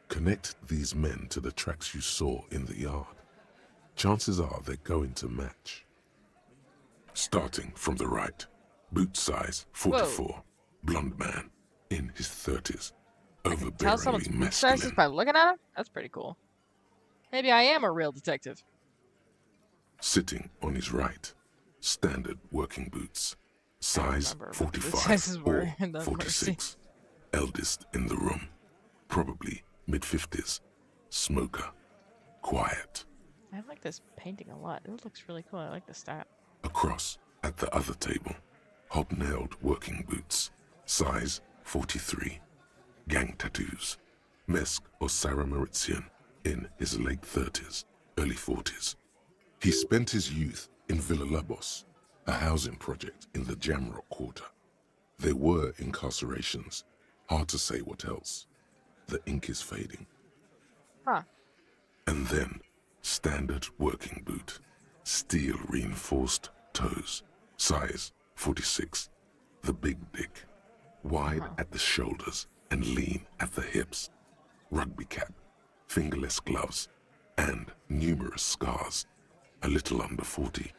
Connect these men to the tracks you saw in the yard. Chances are they're going to match. Starting from the right. Boot size 44. Whoa. Blonde man. In his 30s. Tell someone's Overbearingly boot sizes masculine. by looking at him? That's pretty cool. Maybe I am a real detective. Sitting on his right. Standard working boots. Size remember what the 45 sizes were or in the 46. Eldest in the room. Probably mid-50s. Smoker. Quiet. I like this painting a lot. It looks really cool. I like the style. Across at the other table. Hobnailed working boots. Size 43. Gang tattoos. Mesk or Sarah Maritzian. In his late 30s, early 40s. He spent his youth in Villa Labos, a housing project in the Jamrock Quarter. There were incarcerations. Hard to say what else. The ink is fading. Huh. And then, standard working boot, steel reinforced toes, size 46, the big dick, wide at the shoulders and lean at the hips, rugby cap, fingerless gloves, and numerous scars, a little under 40.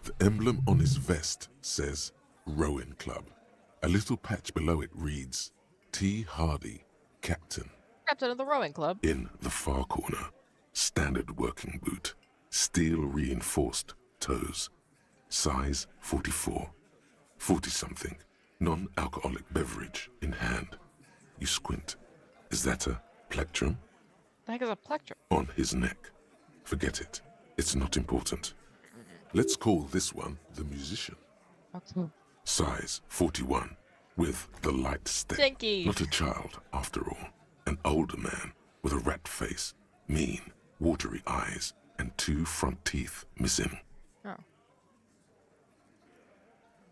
The emblem on his vest says Rowing Club. A little patch below it reads T. Hardy, Captain. Captain of the rowing club. In the far corner, standard working boot, steel reinforced toes, size 44, 40-something, non-alcoholic beverage in hand. You squint. Is that a plectrum? The heck is a plectrum? On his neck. Forget it. It's not important. Let's call this one the musician. Okay. Size 41, with the light step. Stinky. Not a child, after all. An older man with a rat face, mean, watery eyes, and 2 front teeth missing. Oh.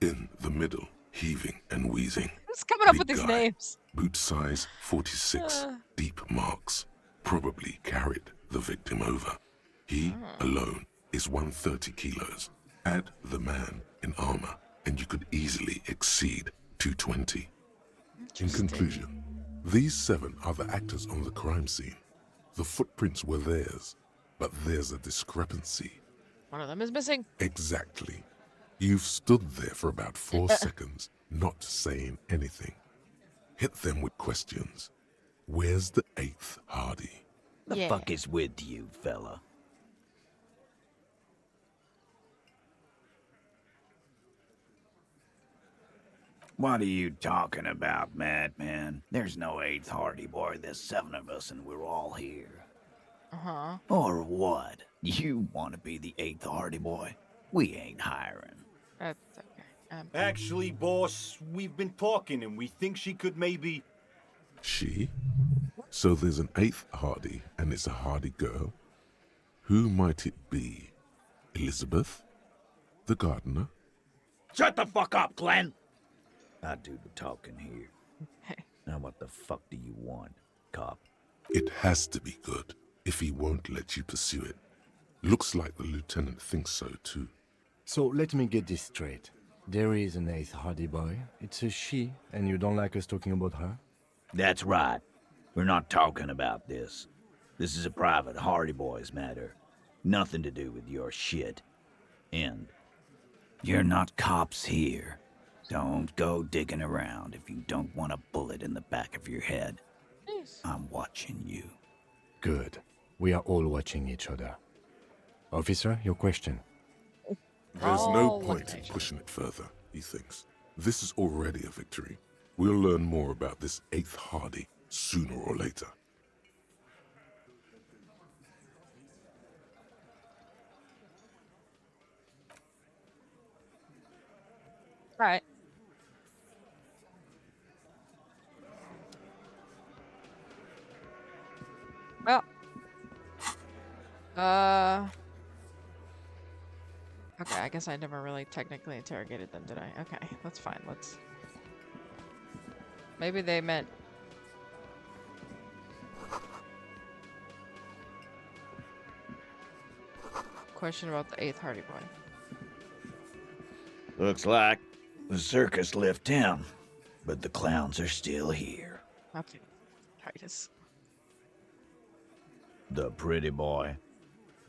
In the middle, heaving and wheezing. Who's coming up big with these guy, names? Boot size 46, deep marks. Probably carried the victim over. He alone is 130 kilos. Add the man in armor, and you could easily exceed 220. In conclusion, these 7 are the actors on the crime scene. The footprints were theirs, but there's a discrepancy. One of them is missing. Exactly. You've stood there for about 4 seconds, not saying anything. Hit them with questions. Where's the 8th Hardy? The fuck is with you, fella? What are you talking about, madman? There's no 8th Hardy boy. There's 7 of us and we're all here. Uh-huh. Or what? You want to be the 8th Hardy boy? We ain't hiring. That's okay. Actually, boss, we've been talking and we think she could maybe... She? So there's an 8th Hardy, and it's a Hardy girl? Who might it be? Elizabeth? The gardener? Shut the fuck up, Glenn! I do the talking here. Now what the fuck do you want, cop? It has to be good, if he won't let you pursue it. Looks like the lieutenant thinks so, too. So let me get this straight. There is an 8th Hardy boy. It's a she, and you don't like us talking about her? That's right. We're not talking about this. This is a private Hardy Boys matter. Nothing to do with your shit. And you're not cops here. Don't go digging around if you don't want a bullet in the back of your head. I'm watching you. Good. We are all watching each other. Officer, your question. There's no point in pushing it further, he thinks. This is already a victory. We'll learn more about this 8th Hardy sooner or later. All right. Well. Okay, I guess I never really technically interrogated them, did I? Okay, that's fine. Let's... Maybe they meant... Question about the 8th Hardy boy. Looks like the circus left town, but the clowns are still here. Okay, Titus. The pretty boy.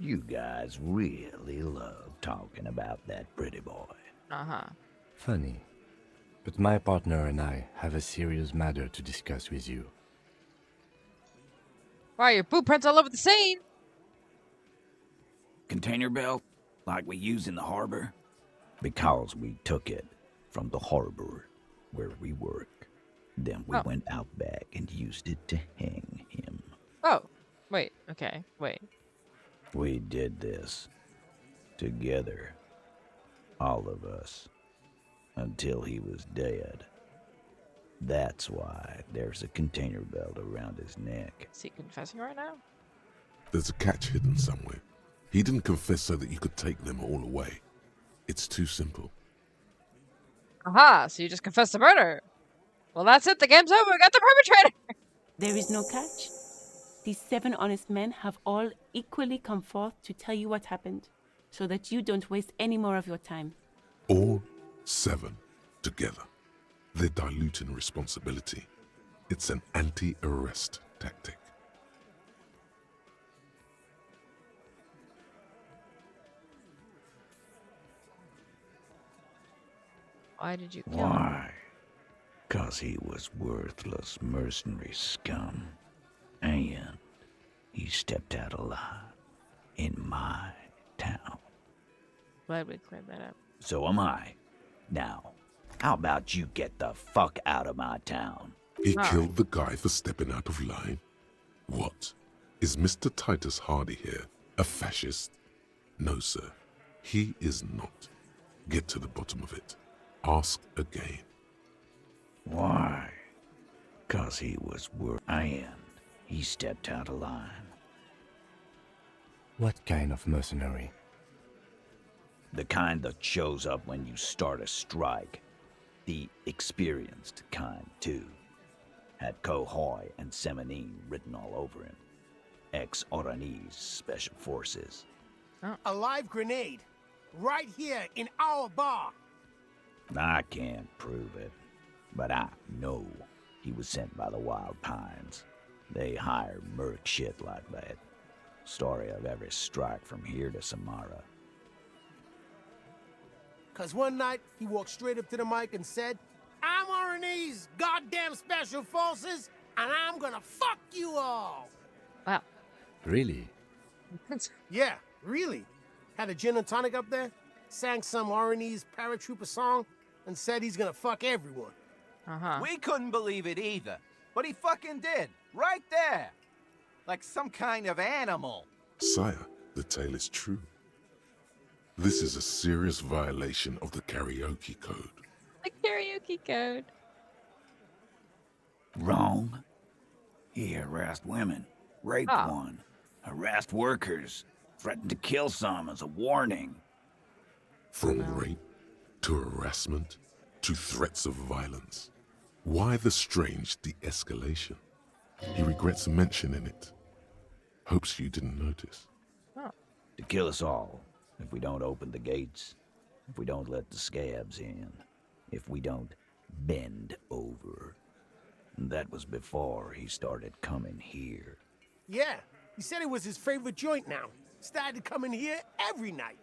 You guys really love talking about that pretty boy. Uh-huh. Funny. But my partner and I have a serious matter to discuss with you. Why, your boot prints all over the scene? Container belt, like we use in the harbor? Because we took it from the harbor where we work. Then we went out back and used it to hang him. Oh, wait, okay, wait. We did this together, all of us, until he was dead. That's why there's a container belt around his neck. Is he confessing right now? There's a catch hidden somewhere. He didn't confess so that you could take them all away. It's too simple. Aha, so you just confessed the murder. Well, that's it. The game's over. We got the perpetrator. There is no catch. These 7 honest men have all equally come forth to tell you what happened, so that you don't waste any more of your time. All 7 together. They're diluting responsibility. It's an anti-arrest tactic. Why did you kill him? Why? 'Cause he was worthless mercenary scum. And he stepped out alive in my town. Glad we cleared that up. So am I. Now, how about you get the fuck out of my town? He killed the guy for stepping out of line? What? Is Mr. Titus Hardy here a fascist? No, sir. He is not. Get to the bottom of it. Ask again. Why? 'Cause he was and he stepped out of line. What kind of mercenary? The kind that shows up when you start a strike. The experienced kind, too. Had Cohoy and Semenine written all over him. Ex-Oranese Special Forces. A live grenade. Right here in our bar. I can't prove it, but I know he was sent by the Wild Pines. They hire merc shit like that. Story of every strike from here to Samara. 'Cause one night, he walked straight up to the mic and said, I'm Oranese goddamn Special Forces, and I'm gonna fuck you all. Wow. Really? Yeah, really. Had a gin and tonic up there, sang some Oranese paratrooper song, and said he's gonna fuck everyone. We couldn't believe it either, but he fucking did, right there. Like some kind of animal. Sire, the tale is true. This is a serious violation of the karaoke code. The karaoke code. Wrong. He harassed women, raped one, harassed workers, threatened to kill some as a warning. From rape to harassment to threats of violence. Why the strange de-escalation? He regrets mentioning it. Hopes you didn't notice. To kill us all, if we don't open the gates, if we don't let the scabs in, if we don't bend over. That was before he started coming here. Yeah, he said it was his favorite joint now. Started coming here every night.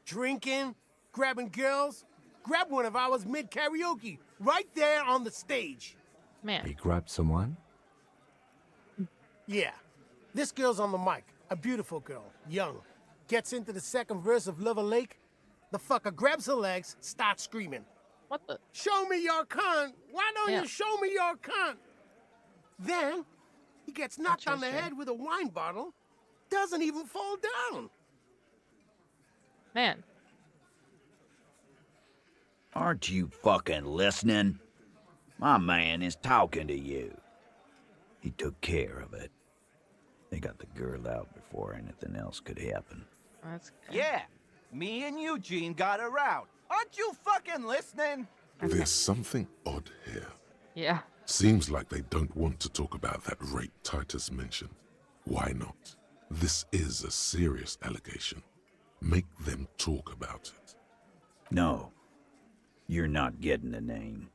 Drinking, grabbing girls. Grabbed one of ours mid-karaoke, right there on the stage. Man. He grabbed someone? Yeah. This girl's on the mic. A beautiful girl, young. Gets into the second verse of Lover Lake. The fucker grabs her legs, starts screaming. What the? Show me your cunt! Why don't you show me your cunt? Then, he gets knocked on the head with a wine bottle. Doesn't even fall down. Man. Aren't you fucking listening? My man is talking to you. He took care of it. They got the girl out before anything else could happen. That's good. Yeah, me and Eugene got her out. Aren't you fucking listening? There's something odd here. Yeah. Seems like they don't want to talk about that rape Titus mentioned. Why not? This is a serious allegation. Make them talk about it. No. You're not getting the name.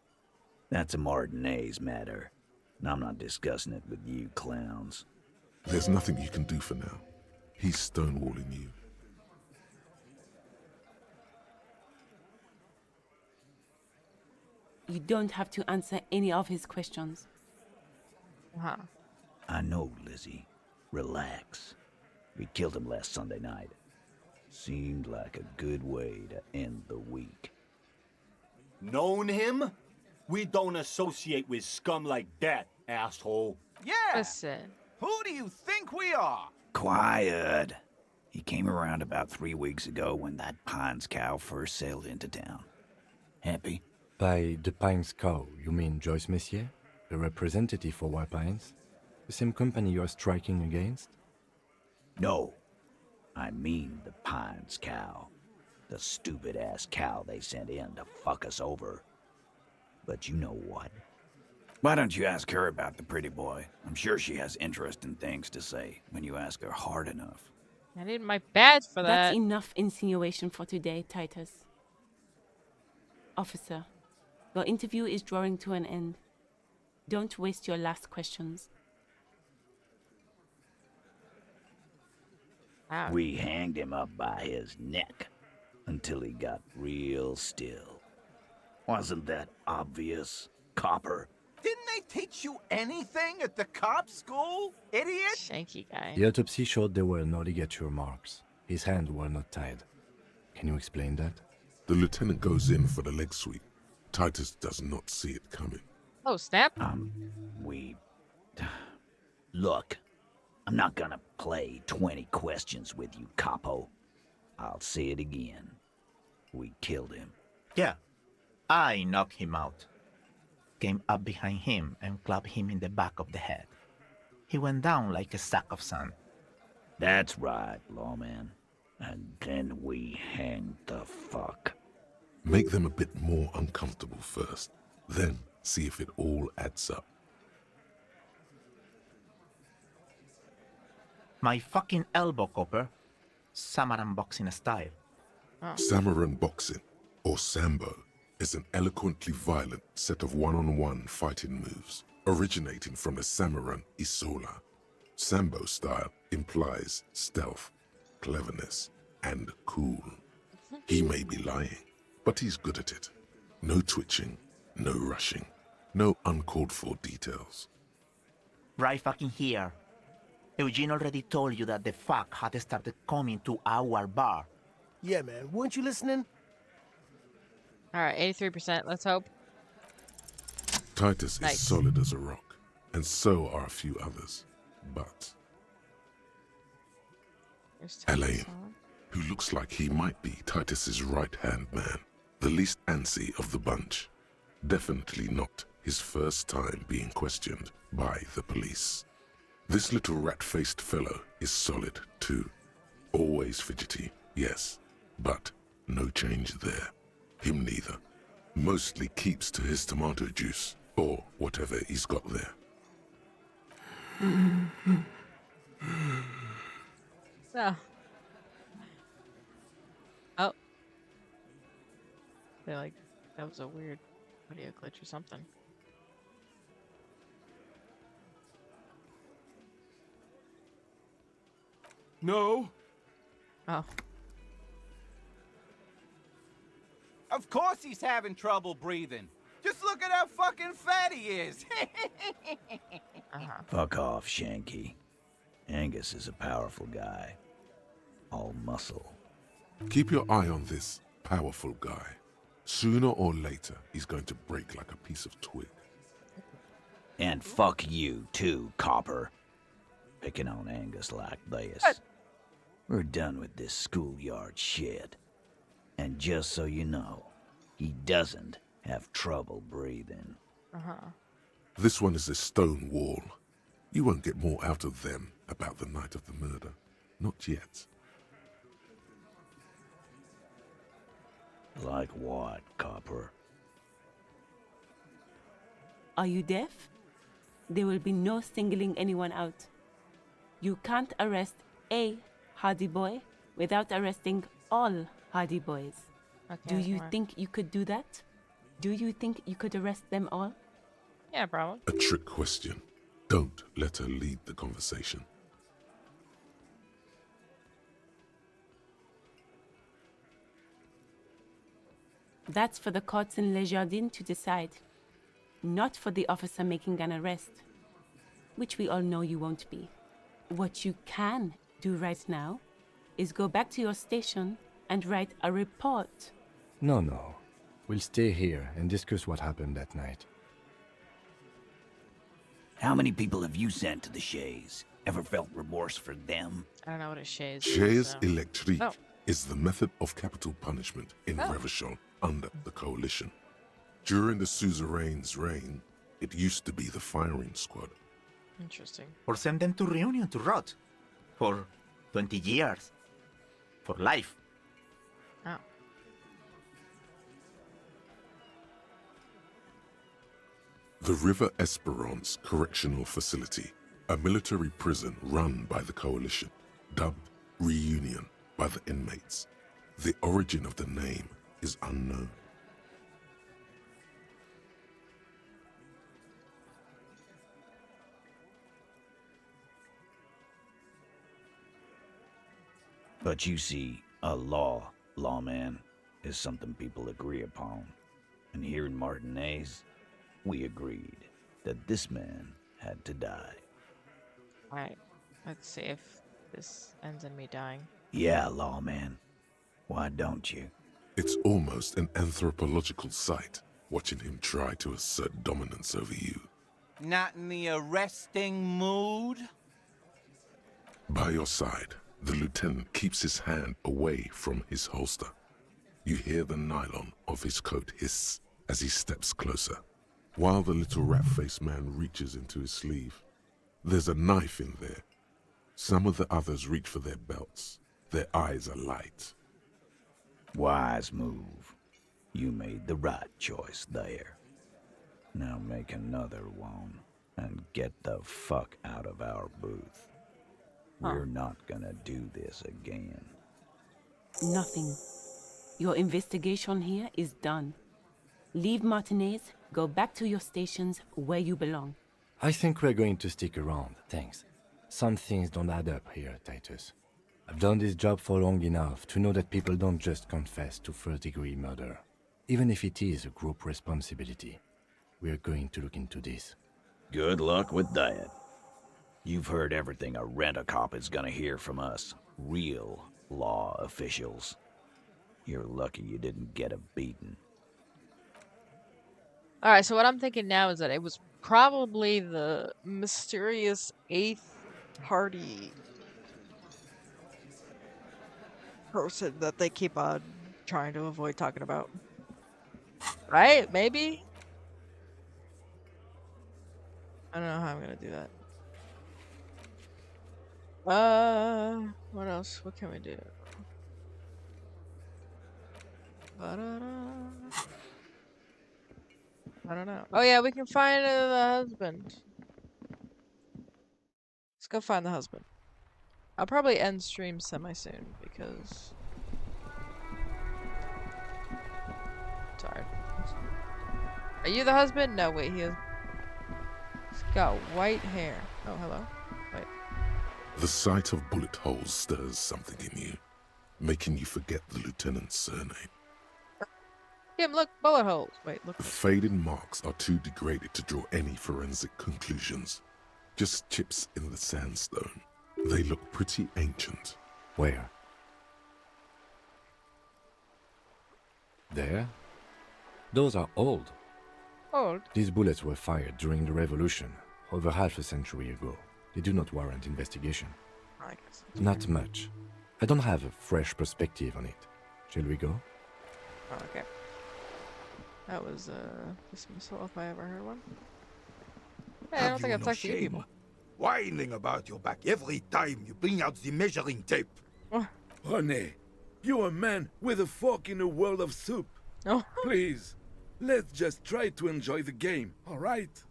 That's a Martinez matter. And I'm not discussing it with you clowns. There's nothing you can do for now. He's stonewalling you. You don't have to answer any of his questions. I know, Lizzie. Relax. We killed him last Sunday night. Seemed like a good way to end the week. Known him? We don't associate with scum like that, asshole. Yeah. Listen. Who do you think we are? Quiet. He came around about 3 weeks ago when that Pines cow first sailed into town. Happy? By the Pines cow, you mean Joyce Messier, a representative for White Pines? The same company you are striking against? No. I mean the Pines cow. The stupid-ass cow they sent in to fuck us over. But you know what? Why don't you ask her about the pretty boy? I'm sure she has interesting things to say when you ask her hard enough. I need my badge for that. That's enough insinuation for today, Titus. Officer, your interview is drawing to an end. Don't waste your last questions. We hanged him up by his neck until he got real still. Wasn't that obvious, Copper? Didn't they teach you anything at the cop school, idiot? Shanky guy. The autopsy showed there were no ligature marks. His hands were not tied. Can you explain that? The lieutenant goes in for the leg sweep. Titus does not see it coming. Oh, snap. Look, I'm not gonna play 20 questions with you, Capo. I'll say it again. We killed him. Yeah, I knocked him out. Came up behind him and clubbed him in the back of the head. He went down like a sack of sand. That's right, lawman. And then we hanged the fuck. Make them a bit more uncomfortable first, then see if it all adds up. My fucking elbow, Copper. Samaran boxing style. Samaran boxing, or Sambo, is an eloquently violent set of one-on-one fighting moves, originating from the Samaran Isola. Sambo style implies stealth, cleverness, and cool. He may be lying, but he's good at it. No twitching, no rushing, no uncalled for details. Right fucking here. Eugene already told you that the fuck had started coming to our bar. Yeah, man. Weren't you listening? All right, 83%. Let's hope. Titus Nice. is solid as a rock, and so are a few others. But Elaine, who looks like he might be Titus's right-hand man, the least antsy of the bunch, definitely not his first time being questioned by the police. This little rat-faced fellow is solid, too. Always fidgety, yes, but no change there. Him neither. Mostly keeps to his tomato juice, or whatever he's got there. So. Oh. They're like, that was a weird audio glitch or something. No. Oh. Of course he's having trouble breathing. Just look at how fucking fat he is. Fuck off, Shanky. Angus is a powerful guy. All muscle. Keep your eye on this powerful guy. Sooner or later, he's going to break like a piece of twig. And fuck you, too, Copper. Picking on Angus like this. We're done with this schoolyard shit. And just so you know, he doesn't have trouble breathing. This one is a stone wall. You won't get more out of them about the night of the murder. Not yet. Like what, Copper? Are you deaf? There will be no singling anyone out. You can't arrest a Hardy Boy without arresting all Hardy Boys. Do you think you could do that? Do you think you could arrest them all? Yeah, probably. A trick question. Don't let her lead the conversation. That's for the courts in Les Jardins to decide, not for the officer making an arrest, which we all know you won't be. What you can do right now is go back to your station and write a report. No. We'll stay here and discuss what happened that night. How many people have you sent to the Shays? Ever felt remorse for them? I don't know what a chaise Chaise so. électrique Oh. is the method of capital punishment in Revachol under the coalition. During the suzerain's reign, it used to be the firing squad. Interesting. Or send them to Reunion to rot. For 20 years. For life. Oh. The River Esperance Correctional Facility, a military prison run by the Coalition, dubbed Reunion by the inmates. The origin of the name is unknown. But you see, a lawman, is something people agree upon. And here in Martinez, we agreed that this man had to die. Alright, let's see if this ends in me dying. Yeah, lawman. Why don't you? It's almost an anthropological sight, watching him try to assert dominance over you. Not in the arresting mood? By your side, the lieutenant keeps his hand away from his holster. You hear the nylon of his coat hiss as he steps closer, while the little rat-faced man reaches into his sleeve. There's a knife in there. Some of the others reach for their belts. Their eyes are light. Wise move. You made the right choice there. Now make another one and get the fuck out of our booth. We're not gonna do this again. Nothing. Your investigation here is done. Leave Martinez, go back to your stations where you belong. I think we're going to stick around, thanks. Some things don't add up here, Titus. I've done this job for long enough to know that people don't just confess to first-degree murder. Even if it is a group responsibility, we're going to look into this. Good luck with that. You've heard everything a rent-a-cop is gonna hear from us, real law officials. You're lucky you didn't get a beating. Alright, so what I'm thinking now is that it was probably the mysterious 8th party person that they keep on trying to avoid talking about. Right? Maybe? I don't know how I'm gonna do that. What else? What can we do? I don't know. Oh yeah, we can find the husband. Let's go find the husband. I'll probably end stream semi-soon because... Sorry. Are you the husband? No, wait, he's got white hair. Oh, hello. Wait. The sight of bullet holes stirs something in you, making you forget the lieutenant's surname. Kim, look, bullet holes. Wait, look. The faded marks are too degraded to draw any forensic conclusions. Just chips in the sandstone. They look pretty ancient. Where? There? Those are old. Old? These bullets were fired during the Revolution, over half a century ago. They do not warrant investigation. I guess. Not much. I don't have a fresh perspective on it. Shall we go? Oh, okay. That was dismissal if I ever heard one. Hey, I don't think I've talked to you people. Whining about your back every time you bring out the measuring tape. Oh. René, you're a man with a fork in a world of soup. Oh. Please, let's just try to enjoy the game, all right?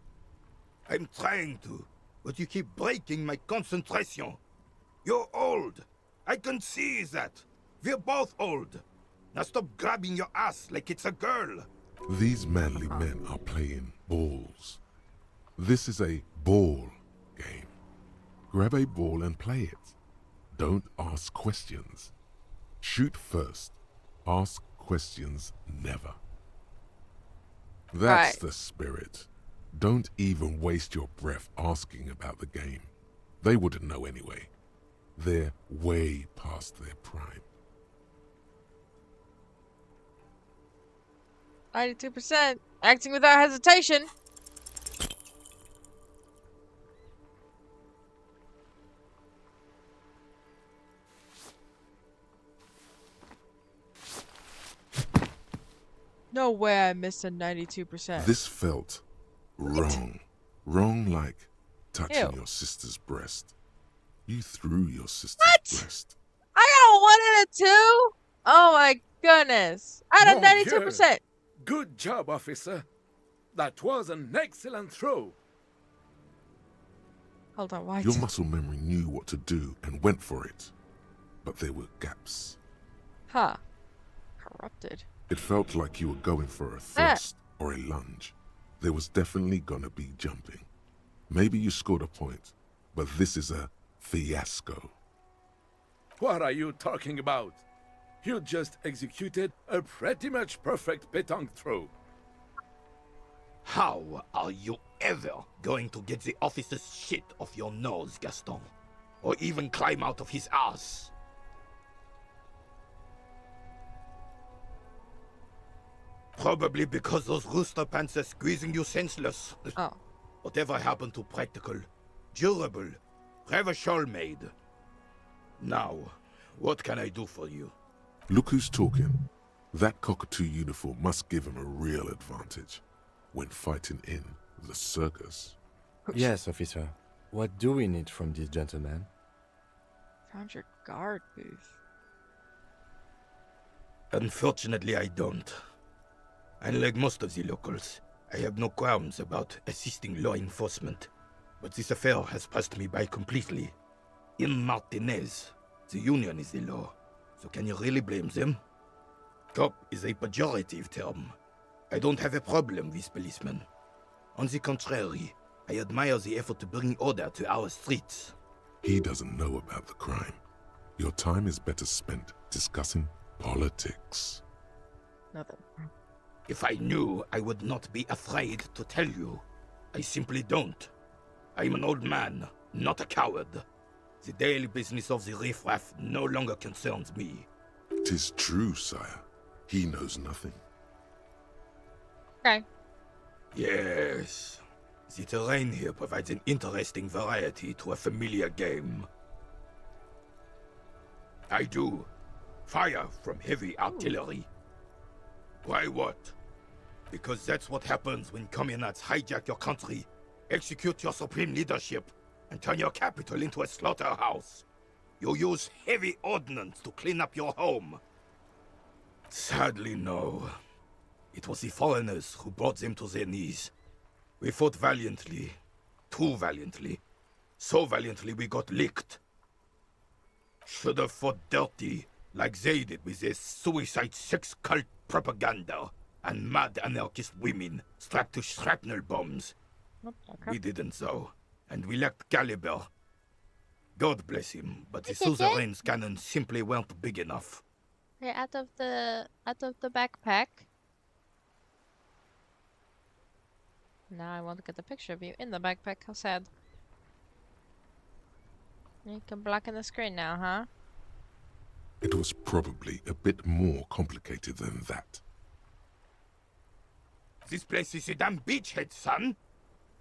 I'm trying to, but you keep breaking my concentration. You're old. I can see that. We're both old. Now stop grabbing your ass like it's a girl. These manly men are playing balls. This is a ball game. Grab a ball and play it. Don't ask questions. Shoot first. Ask questions never. That's the spirit. Don't even waste your breath asking about the game. They wouldn't know anyway. They're way past their prime. 92%. Acting without hesitation. No way I missed a 92%. This felt wrong. Wrong like touching Ew. your sister's breast. You threw your sister's breast. I got a 1 and a 2? Oh my goodness. I had a Mon 92%. Good job, officer. That was an excellent throw. Hold on, why? Your muscle memory knew what to do and went for it. But there were gaps. Huh. Corrupted. It felt like you were going for a thrust or a lunge. There was definitely gonna be jumping. Maybe you scored a point, but this is a fiasco. What are you talking about? You just executed a pretty much perfect pétanque throw. How are you ever going to get the officer's shit off your nose, Gaston? Or even climb out of his ass? Probably because those rooster pants are squeezing you senseless. Oh. Whatever happened to practical, durable, Revachol made? Now, what can I do for you? Look who's talking. That cockatoo uniform must give him a real advantage when fighting in the circus. Yes, officer. What do we need from this gentleman? Found your guard booth. Unfortunately, I don't. Unlike most of the locals, I have no qualms about assisting law enforcement. But this affair has passed me by completely. In Martinez, the union is the law. So can you really blame them? Cop is a pejorative term. I don't have a problem with policemen. On the contrary, I admire the effort to bring order to our streets. He doesn't know about the crime. Your time is better spent discussing politics. Nothing. If I knew, I would not be afraid to tell you. I simply don't. I'm an old man, not a coward. The daily business of the riffraff no longer concerns me. 'Tis true, sire. He knows nothing. Okay. Yes. The terrain here provides an interesting variety to a familiar game. I do. Fire from heavy artillery. Why what? Because that's what happens when communards hijack your country, execute your supreme leadership, and turn your capital into a slaughterhouse. You use heavy ordnance to clean up your home. Sadly, no. It was the foreigners who brought them to their knees. We fought valiantly. Too valiantly. So valiantly we got licked. Should have fought dirty, like they did with their suicide sex cult propaganda and mad anarchist women strapped to shrapnel bombs. Okay. We didn't though, and we lacked caliber. God bless him, but the Look at that. suzerain's cannons simply weren't big enough. Okay, out of the backpack. Now I want to get a picture of you in the backpack. How sad. You can block in the screen now, huh? It was probably a bit more complicated than that. This place is a damn beachhead, son.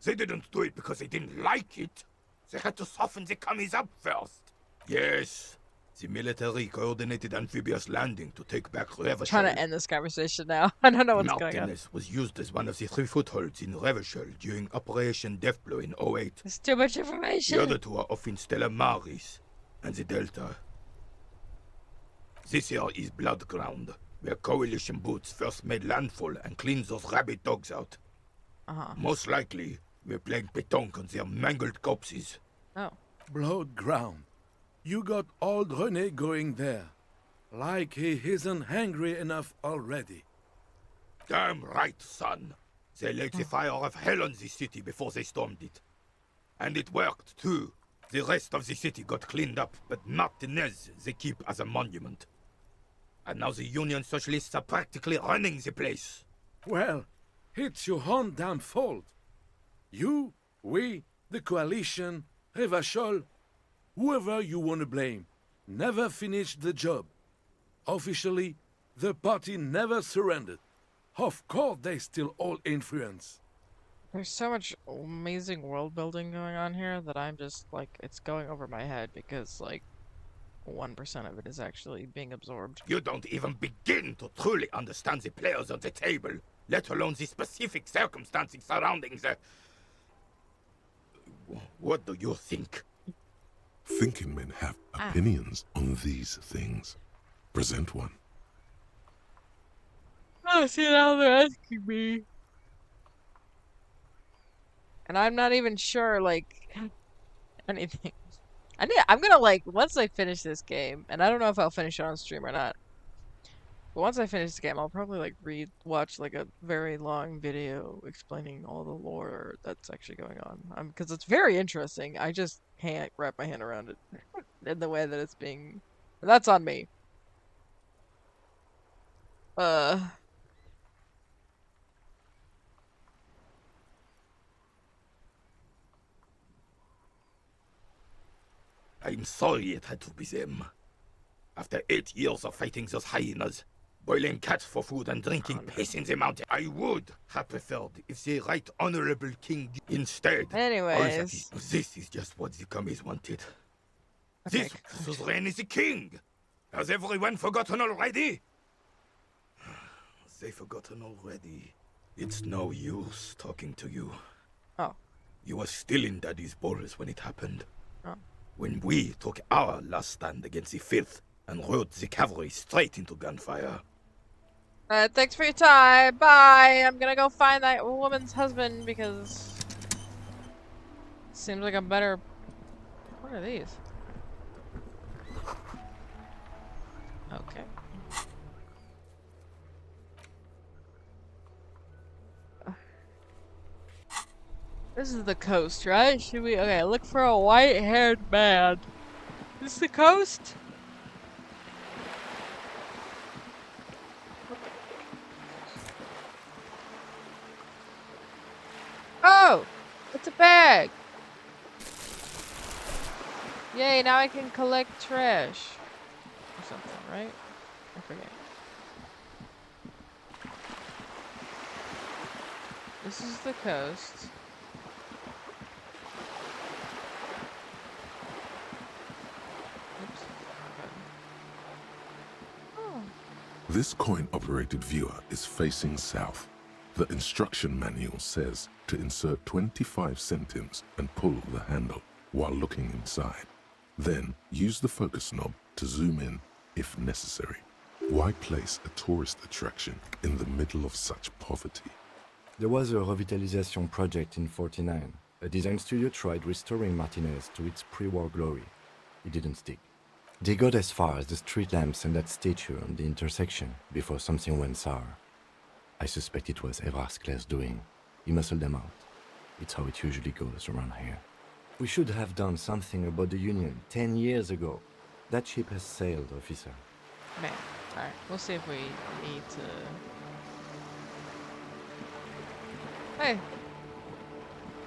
They didn't do it because they didn't like it. They had to soften the commies up first. Yes, the military coordinated amphibious landing to take back Revachol. Trying to end this conversation now. I don't know what's going on. Martinez was used as one of the 3 footholds in Revachol during Operation Deathblow in 08. There's too much information. The other 2 are off in Stella Maris and the Delta. This here is Blood Ground, where Coalition boots first made landfall and cleaned those rabid dogs out. Most likely, we're playing pétanque on their mangled corpses. Oh. Blood ground. You got old René going there. Like he isn't hungry enough already. Damn right, son. They laid the fire of hell on the city before they stormed it. And it worked, too. The rest of the city got cleaned up, but Martinez they keep as a monument. And now the Union Socialists are practically running the place. Well, it's your own damn fault. You, we, the coalition, Revachol, whoever you want to blame, never finished the job. Officially, the party never surrendered. Of course, they still all influence. There's so much amazing world building going on here that I'm just like, it's going over my head because like 1% of it is actually being absorbed. You don't even begin to truly understand the players on the table, let alone the specific circumstances surrounding the... What do you think? Thinking men have opinions on these things. Present one. Oh, see, now they're asking me. And I'm not even sure, like, anything. I'm gonna, like, once I finish this game, and I don't know if I'll finish it on stream or not, but once I finish the game, I'll probably, like, watch, like, a very long video explaining all the lore that's actually going on. Because it's very interesting. I just can't wrap my hand around it in the way that it's being... That's on me. I'm sorry it had to be them. After 8 years of fighting those hyenas, boiling cats for food and drinking piss in the mountain, I would have preferred if the right honorable king instead. Anyways. This is just what the commies wanted. Okay. This Suzerain is the king. Has everyone forgotten already? They've forgotten already. It's no use talking to you. Oh. You were still in Daddy's balls when it happened. Oh. When we took our last stand against the filth and rode the cavalry straight into gunfire. Thanks for your time. Bye. I'm gonna go find that woman's husband because... Seems like a better... What are these? Okay. This is the coast, right? Should we... Okay, look for a white-haired man. This is the coast? Oh! It's a bag! Yay, now I can collect trash. Or something, right? I forget. This is the coast. Oops. Oh. This coin-operated viewer is facing south. The instruction manual says to insert 25 centimes and pull the handle while looking inside. Then use the focus knob to zoom in if necessary. Why place a tourist attraction in the middle of such poverty? There was a revitalization project in 49. A design studio tried restoring Martinez to its pre-war glory. It didn't stick. They got as far as the street lamps and that statue on the intersection before something went sour. I suspect it was Evrard Skler's doing. He muscled them out. It's how it usually goes around here. We should have done something about the Union 10 years ago. That ship has sailed, officer. Man, alright. We'll see if we need to... Hey!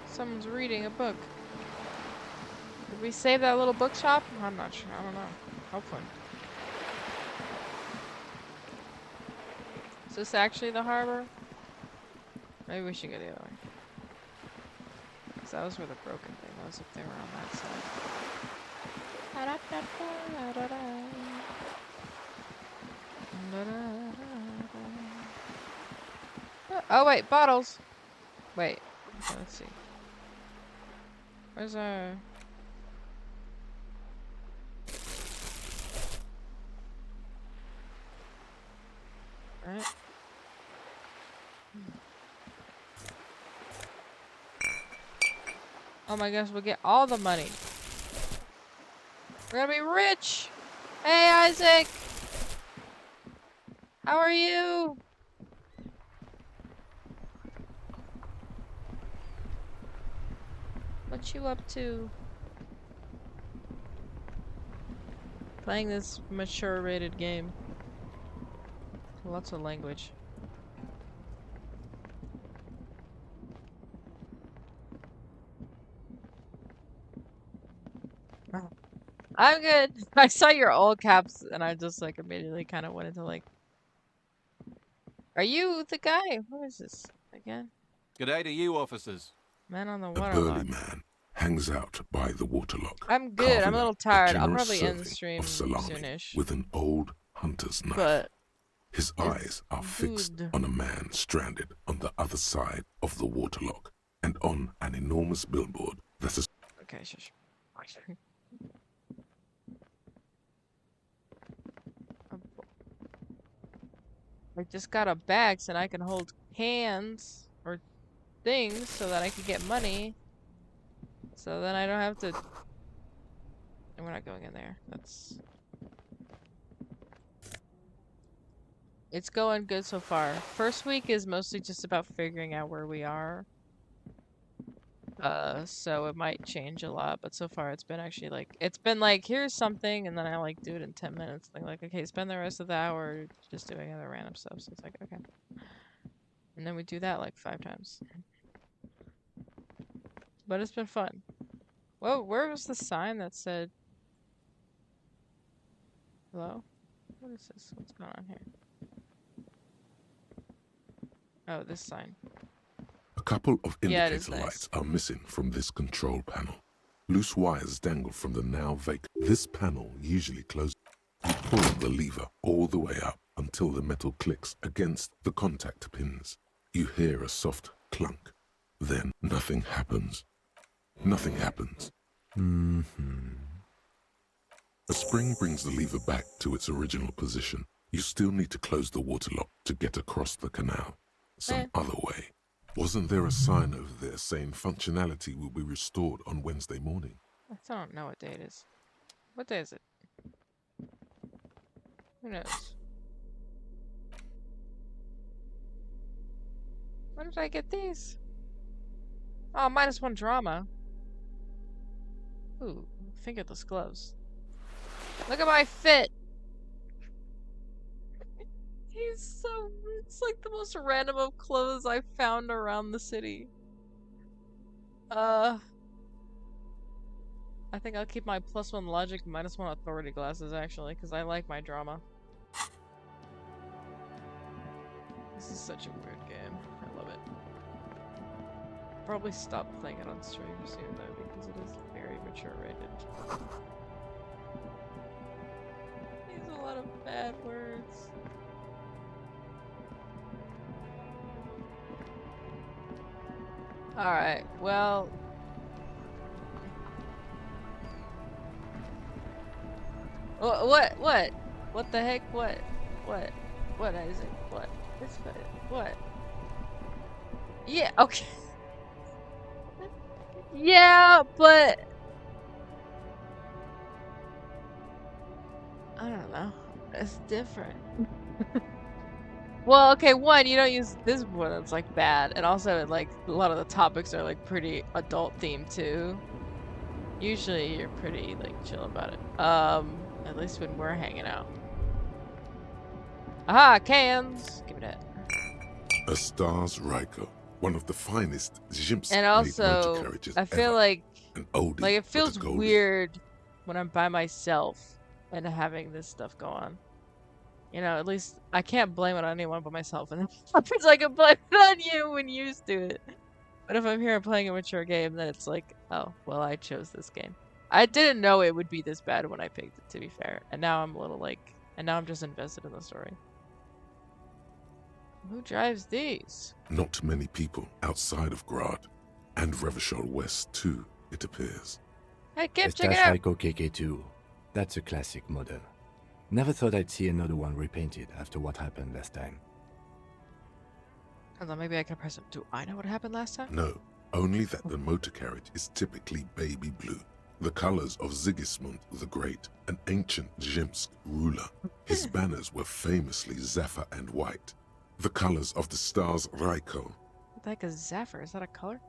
Someone's reading a book. Did we save that little bookshop? I'm not sure. I don't know. Hopefully. Is this actually the harbor? Maybe we should go the other way. Because that was where the broken thing was, if they were on that side. Oh wait, bottles! Wait, okay, let's see. Where's our... Alright. Oh my gosh, we'll get all the money. We're gonna be rich! Hey, Isaac! How are you? What you up to? Playing this mature rated game. Lots of language. I'm good. I saw your all caps and I just like immediately kind of wanted to like... Are you the guy? Who is this again? Good day to you, officers. Man on the A waterlock. burly man hangs out by the waterlock. I'm good. I'm a little tired. I'll generous probably end the serving stream of salami soonish. with an old hunter's knife. But his eyes are fixed good. on a man stranded on the other side of the waterlock and on an enormous billboard that is... Okay, shush. I just got a bag so I can hold cans or things so that I could get money. So then I don't have to... And we're not going in there. That's... It's going good so far. First week is mostly just about figuring out where we are. So it might change a lot, but so far it's been actually like, it's been like, here's something, and then I like do it in 10 minutes. Like, okay, spend the rest of the hour just doing other random stuff. So it's like, okay. And then we do that like 5 times. But it's been fun. Whoa, where was the sign that said... Hello? What is this? What's going on here? Oh, this sign. A couple of Yeah, indicator it is nice. lights are missing from this control panel. Loose wires dangle from the now vacant. This panel usually closes. You pull the lever all the way up until the metal clicks against the contact pins. You hear a soft clunk. Then nothing happens. Nothing happens. A spring brings the lever back to its original position. You still need to close the water lock to get across the canal. Some other way. Wasn't there a sign over there saying functionality will be restored on Wednesday morning? I still don't know what day it is. What day is it? Who knows? When did I get these? Oh, -1 drama. Ooh, fingerless gloves. Look at my fit! It's like the most random of clothes I found around the city. I think I'll keep my +1 logic, -1 authority glasses actually, because I like my drama. This is such a weird game. I love it. Probably stop playing it on stream soon though, because it is very mature rated. There's a lot of bad words. Alright, well... What? What the heck? What? What is it? What? What? Yeah, okay. Yeah, but... I don't know. It's different. Well, okay, one, you don't use this one, it's like bad, and also like a lot of the topics are like pretty adult themed too. Usually you're pretty like chill about it. At least when we're hanging out. Aha, cans! Give me that. A Stars Ryko, one of the finest Zhimsk And also, I feel like it feels weird when I'm by myself and having this stuff go on. You know, at least I can't blame it on anyone but myself, and it's like I can blame it on you when you used to it. But if I'm here playing a mature game, then it's like, oh, well, I chose this game. I didn't know it would be this bad when I picked it, to be fair. And now I'm a little like, and now I'm just invested in the story. Who drives these? Not many people outside of Grad, and Revachol West too, it appears. Hey, Kim, check it out! Ryko KK2. That's a classic model. Never thought I'd see another one repainted after what happened last time. Hold on, maybe I can press it. Do I know what happened last time? No, only that the motor carriage is typically baby blue, the colors of Sigismund the Great, an ancient Zhimsk ruler. His banners were famously Zephyr and white, the colors of the Stars Ryko. What the heck is Zephyr? Is that a color?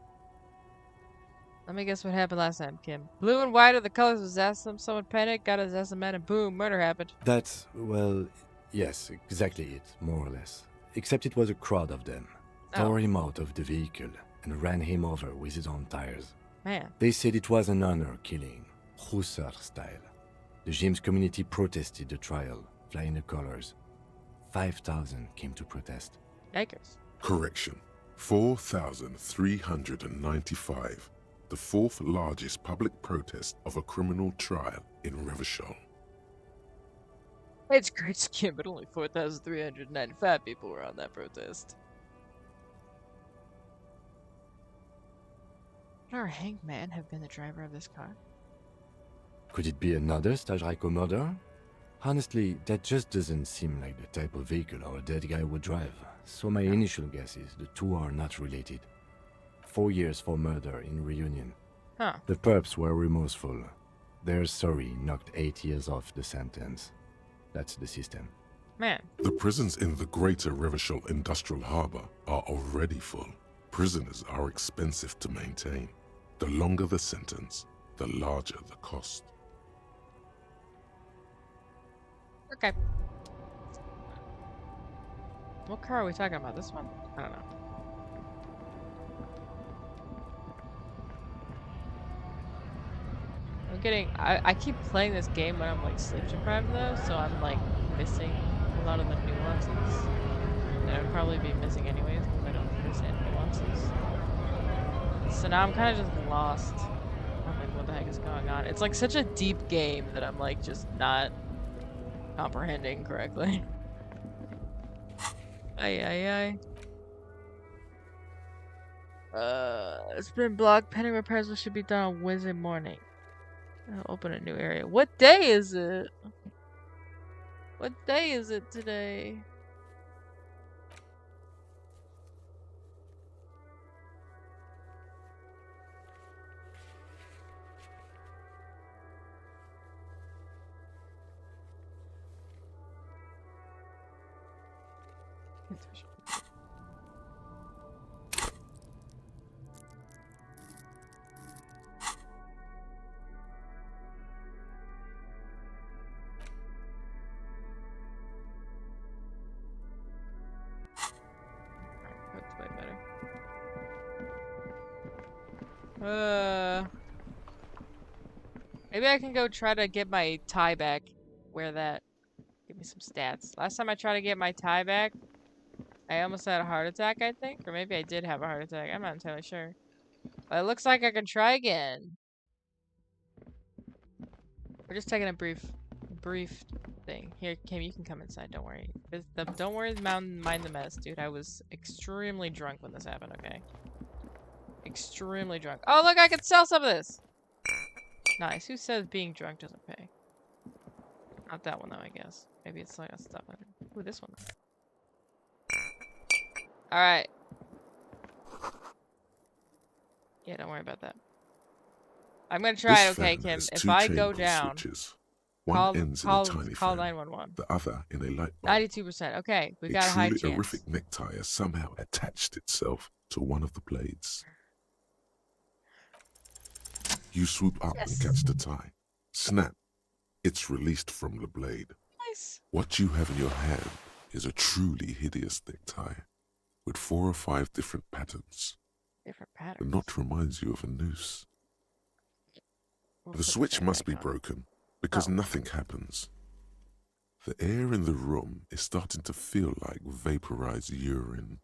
Let me guess what happened last time, Kim. Blue and white are the colors of Zassim. Someone panicked, got a Zassim man, and boom, murder happened. That's, well, yes, exactly it, more or less. Except it was a crowd of them. Tore him out of the vehicle and ran him over with his own tires. Man. They said it was an honor killing, Hussar style. The Zhimsk community protested the trial, flying the colors. 5,000 came to protest. Yikers. Correction, 4,395. The fourth largest public protest of a criminal trial in Revachol. It's great skin, but only 4,395 people were on that protest. Would our hanged man have been the driver of this car? Could it be another Stars Ryko murder? Honestly, that just doesn't seem like the type of vehicle our dead guy would drive, so my initial guess is the two are not related. 4 years for murder in Reunion. Huh. The perps were remorseful. Their sorry knocked 8 years off the sentence. That's the system. Man. The prisons in the greater Revachol Industrial Harbor are already full. Prisoners are expensive to maintain. The longer the sentence, the larger the cost. Okay. What car are we talking about? This one? I don't know. I'm getting... I keep playing this game when I'm like sleep deprived though, so I'm like missing a lot of the nuances that I'd probably be missing anyways because I don't understand nuances. So now I'm kind of just lost. I'm like, what the heck is going on? It's like such a deep game that I'm like just not comprehending correctly. Aye. It's been blocked. Pending repairs should be done on Wednesday morning. I'll open a new area. What day is it? What day is it today? That's way better. Maybe I can go try to get my tie back. Wear that. Give me some stats. Last time I tried to get my tie back, I almost had a heart attack, I think. Or maybe I did have a heart attack. I'm not entirely sure. But it looks like I can try again. We're just taking a brief thing. Here, Kim, you can come inside. Don't worry. Don't worry, mind the mess, dude. I was extremely drunk when this happened, okay? Extremely drunk. Oh, look, I can sell some of this! Nice. Who says being drunk doesn't pay? Not that one, though, I guess. Maybe it's like a stuff. Ooh, this one, though. Alright. Yeah, don't worry about that. I'm gonna try, okay, Kim. If I go down, switches. One ends in a tiny call fan, 911. the other in a light bulb. 92%. Okay, we A got a high truly chance. horrific necktie has somehow attached itself to one of the blades. You swoop up and catch the tie. Snap. It's released from the blade. Nice. What you have in your hand is a truly hideous necktie with 4 or 5 different patterns. Different The patterns. knot reminds you of a noose. We'll The put switch that must back be on. broken because nothing happens. The air in the room is starting to feel like vaporized urine.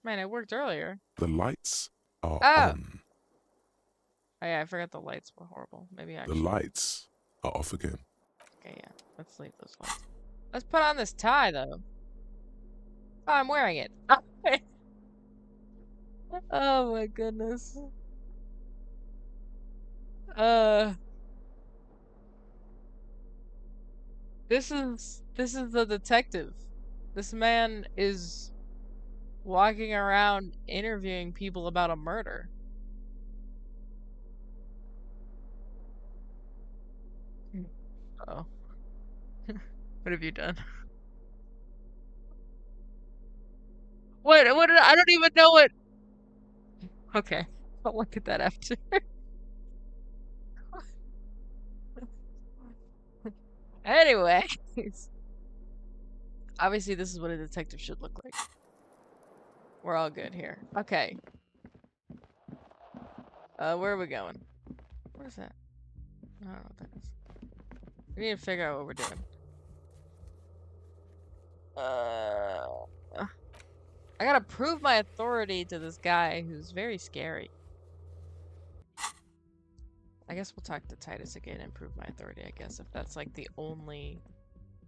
Man, it worked earlier. The lights are Oh. on. Oh yeah, I forgot the lights were horrible. Maybe The actually. lights are off again. Okay, yeah. Let's leave those lights. Let's put on this tie, though. Oh, I'm wearing it. Oh my goodness. This is the detective. This man is walking around interviewing people about a murder. Oh. What have you done? What did I don't even know what. Okay. I'll look at that after. Anyway, obviously this is what a detective should look like. We're all good here. Okay. Where are we going? Where's that? I don't know what that is. We need to figure out what we're doing. I gotta prove my authority to this guy who's very scary. I guess we'll talk to Titus again and prove my authority, I guess, if that's like the only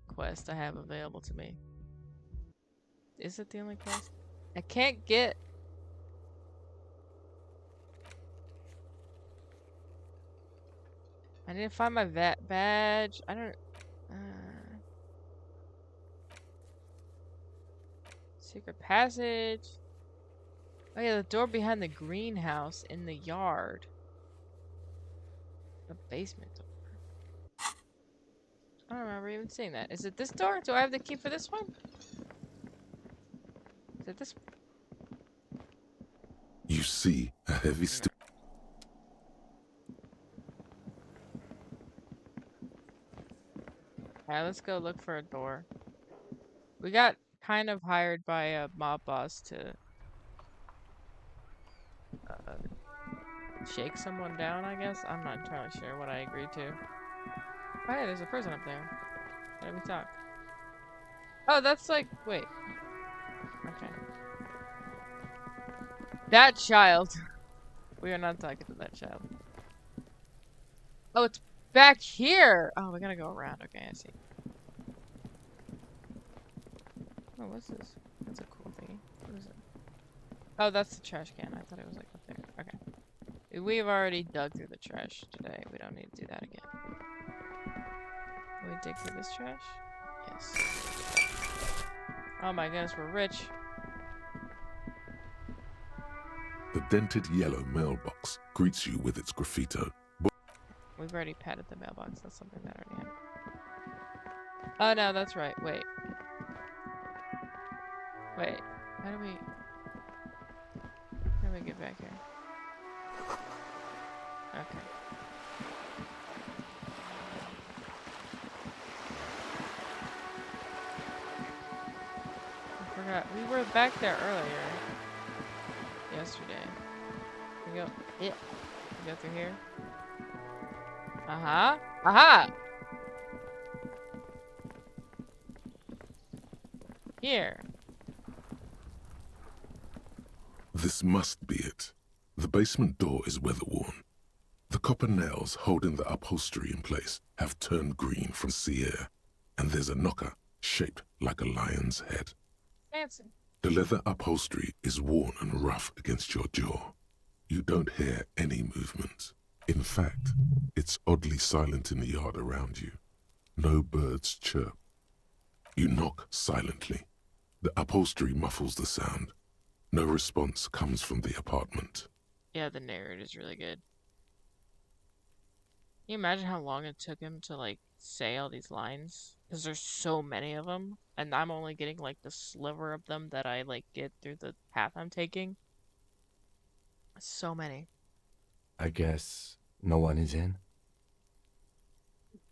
quest I have available to me. Is it the only quest? I can't get... I need to find my badge. I don't... Secret passage. Oh yeah, the door behind the greenhouse in the yard. The basement door. I don't remember even seeing that. Is it this door? Do I have the key for this one? Is it this? You see a heavy steel. Alright, let's go look for a door. We got kind of hired by a mob boss to shake someone down, I guess. I'm not entirely sure what I agreed to. Oh yeah, there's a person up there. Why did we talk? Oh, that's like, wait. Okay. That child. We are not talking to that child. Oh, it's back here! Oh, we gotta go around. Okay, I see. Oh, what's this? That's a cool thing. What is it? Oh, that's the trash can. I thought it was like up there. Okay. We've already dug through the trash today. We don't need to do that again. Can we dig through this trash? Yes. Oh my goodness, we're rich. The dented yellow mailbox greets you with its graffito. We've already padded the mailbox. That's something that already happened. Oh no, that's right. Wait. Wait. How do we get back here? Okay. I forgot. We were back there earlier. Yesterday. We go. Yeah. We go through here. Uh-huh. Aha! Here. This must be it. The basement door is weather-worn. The copper nails holding the upholstery in place have turned green from sea air, and there's a knocker shaped like a lion's head. Fancy. The leather upholstery is worn and rough against your jaw. You don't hear any movement. In fact, it's oddly silent in the yard around you. No birds chirp. You knock silently. The upholstery muffles the sound. No response comes from the apartment. Yeah, the narrative is really good. Can you imagine how long it took him to, like, say all these lines? Because there's so many of them, and I'm only getting, like, the sliver of them that I, like, get through the path I'm taking. So many. I guess no one is in?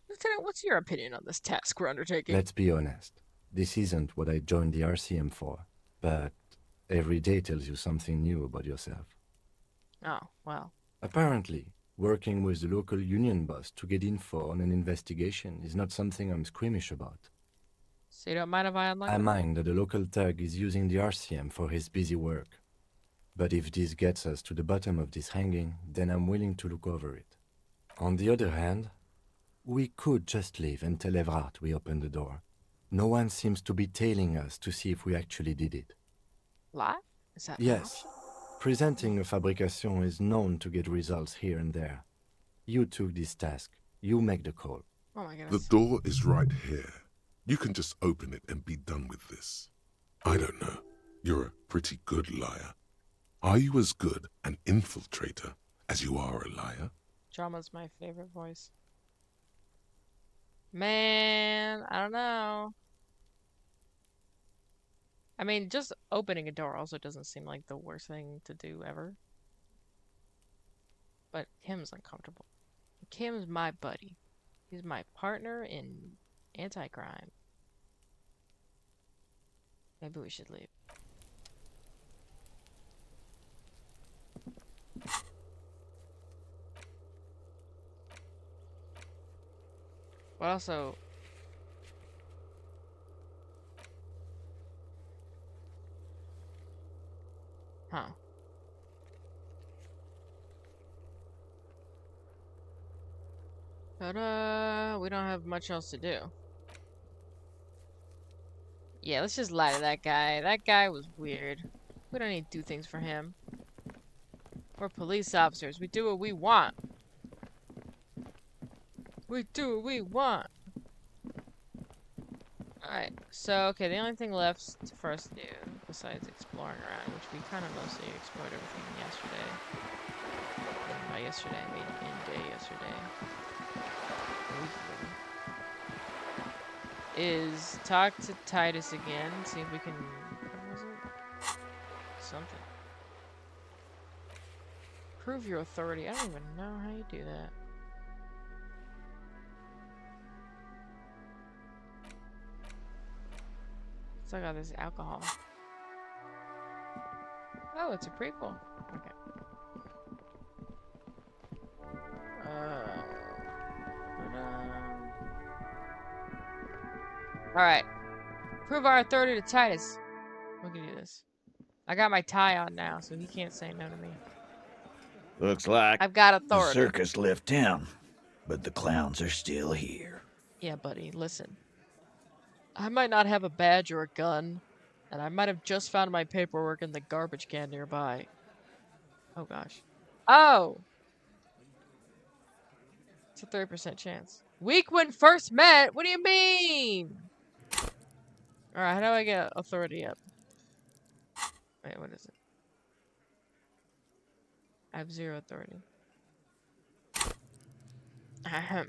Lieutenant, what's your opinion on this task we're undertaking? Let's be honest. This isn't what I joined the RCM for, but every day tells you something new about yourself. Oh, well. Apparently, working with the local union boss to get info on an investigation is not something I'm squeamish about. So you don't mind if I unlock I it? mind that the local thug is using the RCM for his busy work. But if this gets us to the bottom of this hanging, then I'm willing to look over it. On the other hand, we could just leave and tell Evrart we opened the door. No one seems to be tailing us to see if we actually did it. Lie? Is that Yes. Presenting a fabrication is known to get results here and there. You took this task. You make the call. Oh my goodness. The door is right here. You can just open it and be done with this. I don't know. You're a pretty good liar. Are you as good an infiltrator as you are a liar? Drama's my favorite voice. Man, I don't know. I mean, just opening a door also doesn't seem like the worst thing to do ever. But Kim's uncomfortable. Kim's my buddy. He's my partner in anti-crime. Maybe we should leave. But also... Huh. But, we don't have much else to do. Yeah, let's just lie to that guy. That guy was weird. We don't need to do things for him. We're police officers. We do what we want. We do what we want. Alright, so, okay, the only thing left for us to do, besides exploring around, which we kind of mostly explored everything yesterday. And by yesterday, I mean in-day yesterday. A week ago. Is talk to Titus again, see if we can... What was it? Something. Prove your authority. I don't even know how you do that. Still got this alcohol. Oh, it's a prequel. Okay. Alright. Prove our authority to Titus. We can do this. I got my tie on now, so he can't say no to me. Looks like I've got the authority. circus left town, but the clowns are still here. Yeah, buddy, listen. I might not have a badge or a gun, and I might have just found my paperwork in the garbage can nearby. Oh, gosh. Oh! It's a 30% chance. Week when first met? What do you mean? Alright, how do I get authority up? Wait, what is it? I have 0 authority. Ahem.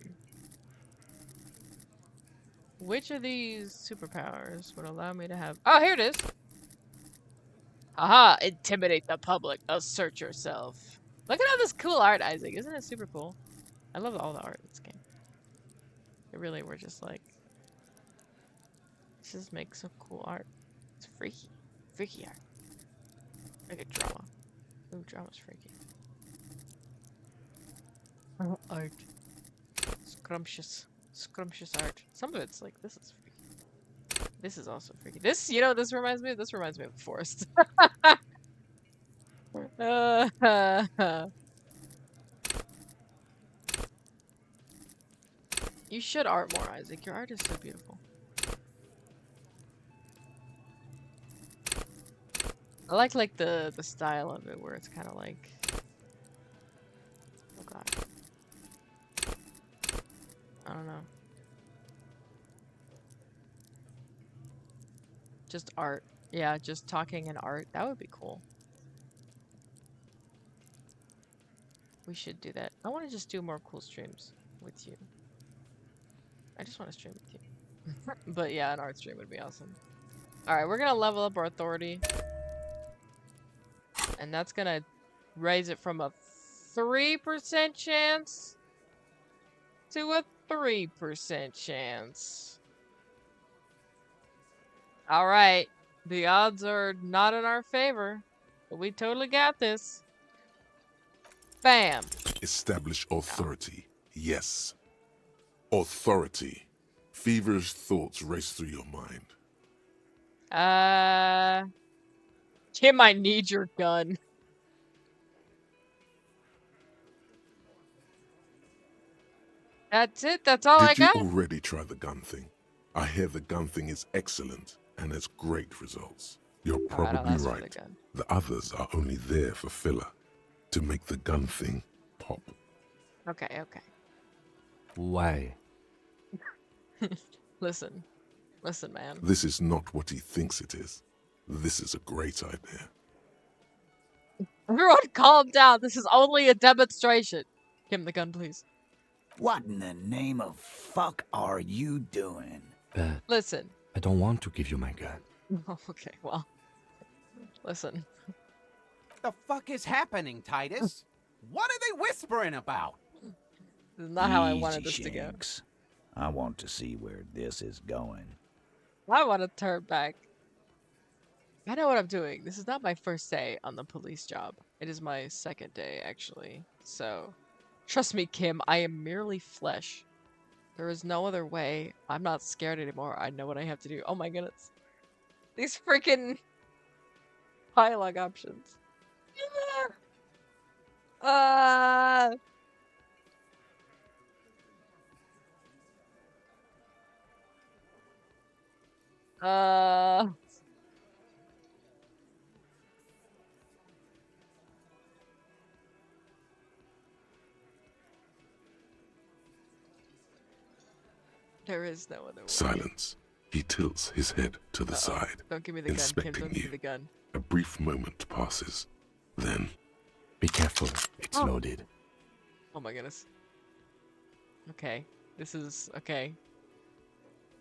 Which of these superpowers would allow me to have... Oh, here it is! Haha! Intimidate the public. Assert yourself. Look at all this cool art, Isaac. Isn't it super cool? I love all the art in this game. It really, we're just like... Let's just make some cool art. It's freaky. Freaky art. Like a drama. Ooh, drama's freaky. Art. Scrumptious. Scrumptious art. Some of it's like, this is freaky. This is also freaky. This, you know, this reminds me of a forest. You should art more, Isaac. Your art is so beautiful. I like the style of it, where it's kind of like, oh god, I don't know, just art. Yeah, just talking and art. That would be cool. We should do that. I want to just do more cool streams with you. I just want to stream with you. But yeah, an art stream would be awesome. Alright, we're gonna level up our authority. And that's gonna raise it from a 3% chance to a 3% chance. Alright, the odds are not in our favor, but we totally got this. Bam! Establish authority. Yes. Authority. Feverish thoughts race through your mind. Kim, I need your gun. That's it. That's all I got. Did you already try the gun thing? I hear the gun thing is excellent and has great results. You're probably right. The others are only there for filler, to make the gun thing pop. Okay, okay. Why? Listen, man. This is not what he thinks it is. This is a great idea. Everyone calm down. This is only a demonstration. Give him the gun, please. What in the name of fuck are you doing? Listen. I don't want to give you my gun. Okay, well. Listen. The fuck is happening, Titus? What are they whispering about? This is not how I wanted this to go. I want to see where this is going. I want to turn back. I know what I'm doing. This is not my first day on the police job. It is my second day, actually. So, trust me, Kim, I am merely flesh. There is no other way. I'm not scared anymore. I know what I have to do. Oh my goodness. These freaking dialogue options. There is no other way. Silence. He tilts his head to the side, Don't give me the gun, Kim. inspecting Don't give me you. the gun. A brief moment passes. Then, Be careful, it's Oh. loaded. Oh my goodness. Okay. This is okay.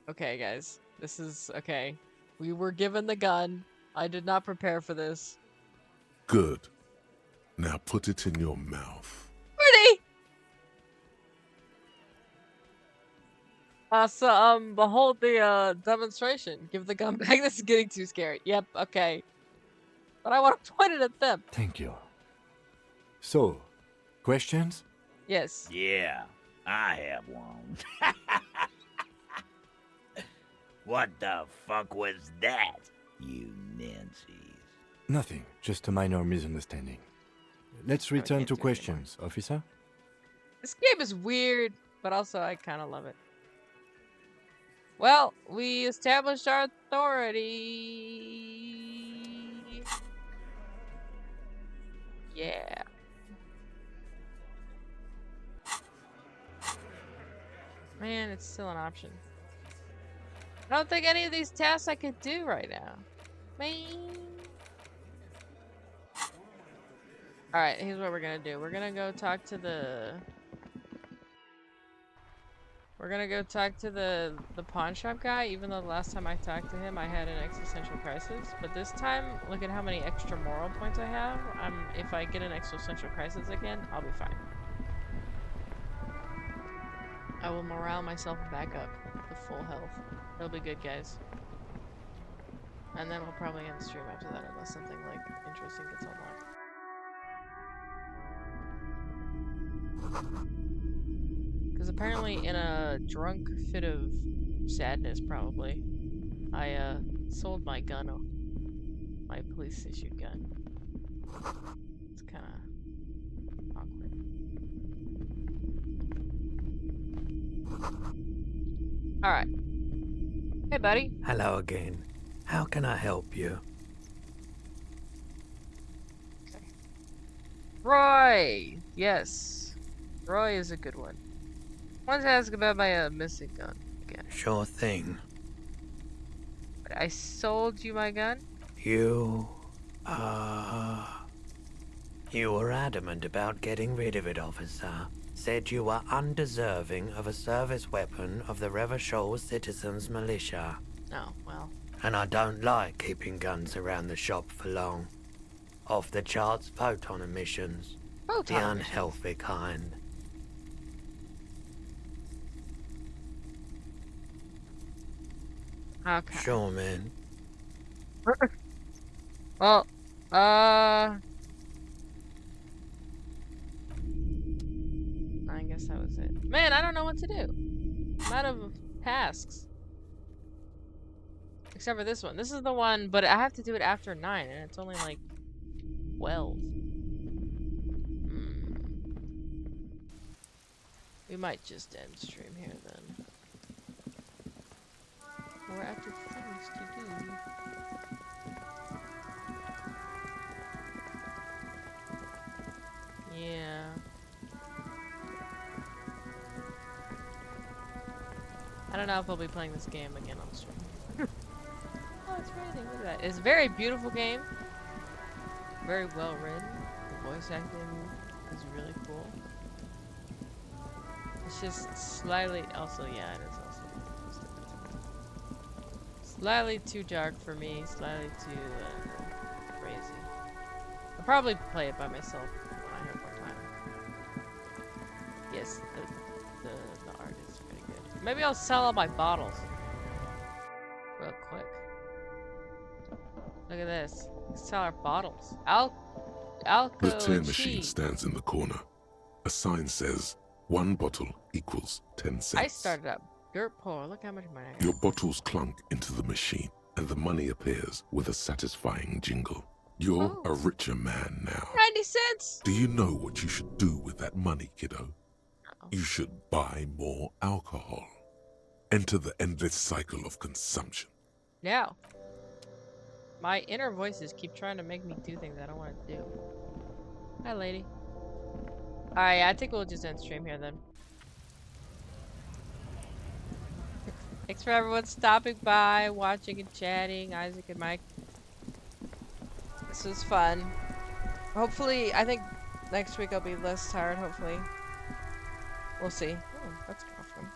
Okay, guys. This is okay. We were given the gun. I did not prepare for this. good. Now put it in your mouth. Pretty. Behold the demonstration. Give the gun back. This is getting too scary. Yep. Okay. But I want to point it at them. Thank you. So, questions? Yes. Yeah, I have one. What the fuck was that, you Nancy's? Nothing, just a minor misunderstanding. Let's return to questions, officer. This game is weird, but also I kind of love it. Well, we established our authority. Yeah. Man, it's still an option. I don't think any of these tasks I could do right now. Man. Alright, here's what we're gonna do. We're gonna go talk to the... We're gonna go talk to the pawn shop guy, even though the last time I talked to him I had an existential crisis. But this time, look at how many extra moral points I have. If I get an existential crisis again, I'll be fine. I will morale myself back up to full health. It'll be good, guys. And then we'll probably end the stream after that, unless something like interesting gets unlocked. Because apparently in a drunk fit of sadness, probably, I sold my gun, my police issued gun. It's kind of awkward. Alright. Hey, buddy. Hello again. How can I help you? Roy! Yes. Roy is a good one. I wanted to ask about my missing gun again. Sure thing. But I sold you my gun? You were adamant about getting rid of it, officer. Said you were undeserving of a service weapon of the Revachol Citizens Militia. Oh, well. And I don't like keeping guns around the shop for long. Off the charts photon emissions. Photon the unhealthy kind. Okay. Sure, man. Well, I guess that was it. Man, I don't know what to do. I'm out of tasks. Except for this one. This is the one, but I have to do it after 9, and it's only like 12. We might just end stream here then. We're after things to do. Yeah. I don't know if I'll be playing this game again on stream. Oh, it's raining. Look at that. It's a very beautiful game. Very well written. The voice acting is really cool. It's just slightly, also, yeah, it is also slightly too dark for me, slightly too crazy. I'll probably play it by myself when I have more time. Yes, the art is pretty good. Maybe I'll sell all my bottles real quick. Look at this. Let's sell our bottles. Alco The tin and machine cheese. stands in the corner. A sign says, 1 bottle equals 10 cents. I started up dirt poor. Look how much money I got. Your bottles clunk into the machine, and the money appears with a satisfying jingle. You're a richer man now. 90 cents! Do you know what you should do with that money, kiddo? You should buy more alcohol. Enter the endless cycle of consumption. Now, my inner voices keep trying to make me do things I don't want to do. Hi, lady. Alright, I think we'll just end stream here then. Thanks for everyone stopping by, watching and chatting. Isaac and Mike. This was fun. Hopefully, I think next week I'll be less tired, hopefully. We'll see. Oh, that's awesome.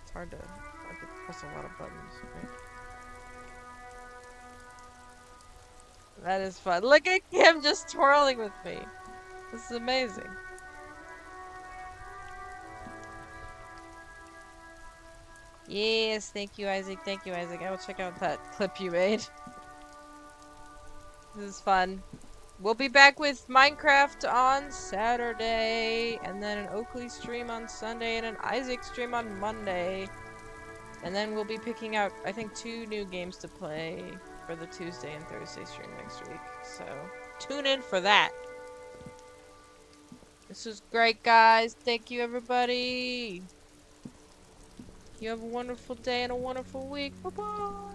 It's hard to press a lot of buttons, right? That is fun. Look at him just twirling with me. This is amazing. Yes, thank you, Isaac. Thank you, Isaac. I will check out that clip you made. This is fun. We'll be back with Minecraft on Saturday, and then an Oakley stream on Sunday, and an Isaac stream on Monday. And then we'll be picking out, I think, 2 new games to play for the Tuesday and Thursday stream next week. So, tune in for that. This was great, guys. Thank you, everybody. You have a wonderful day and a wonderful week. Bye-bye.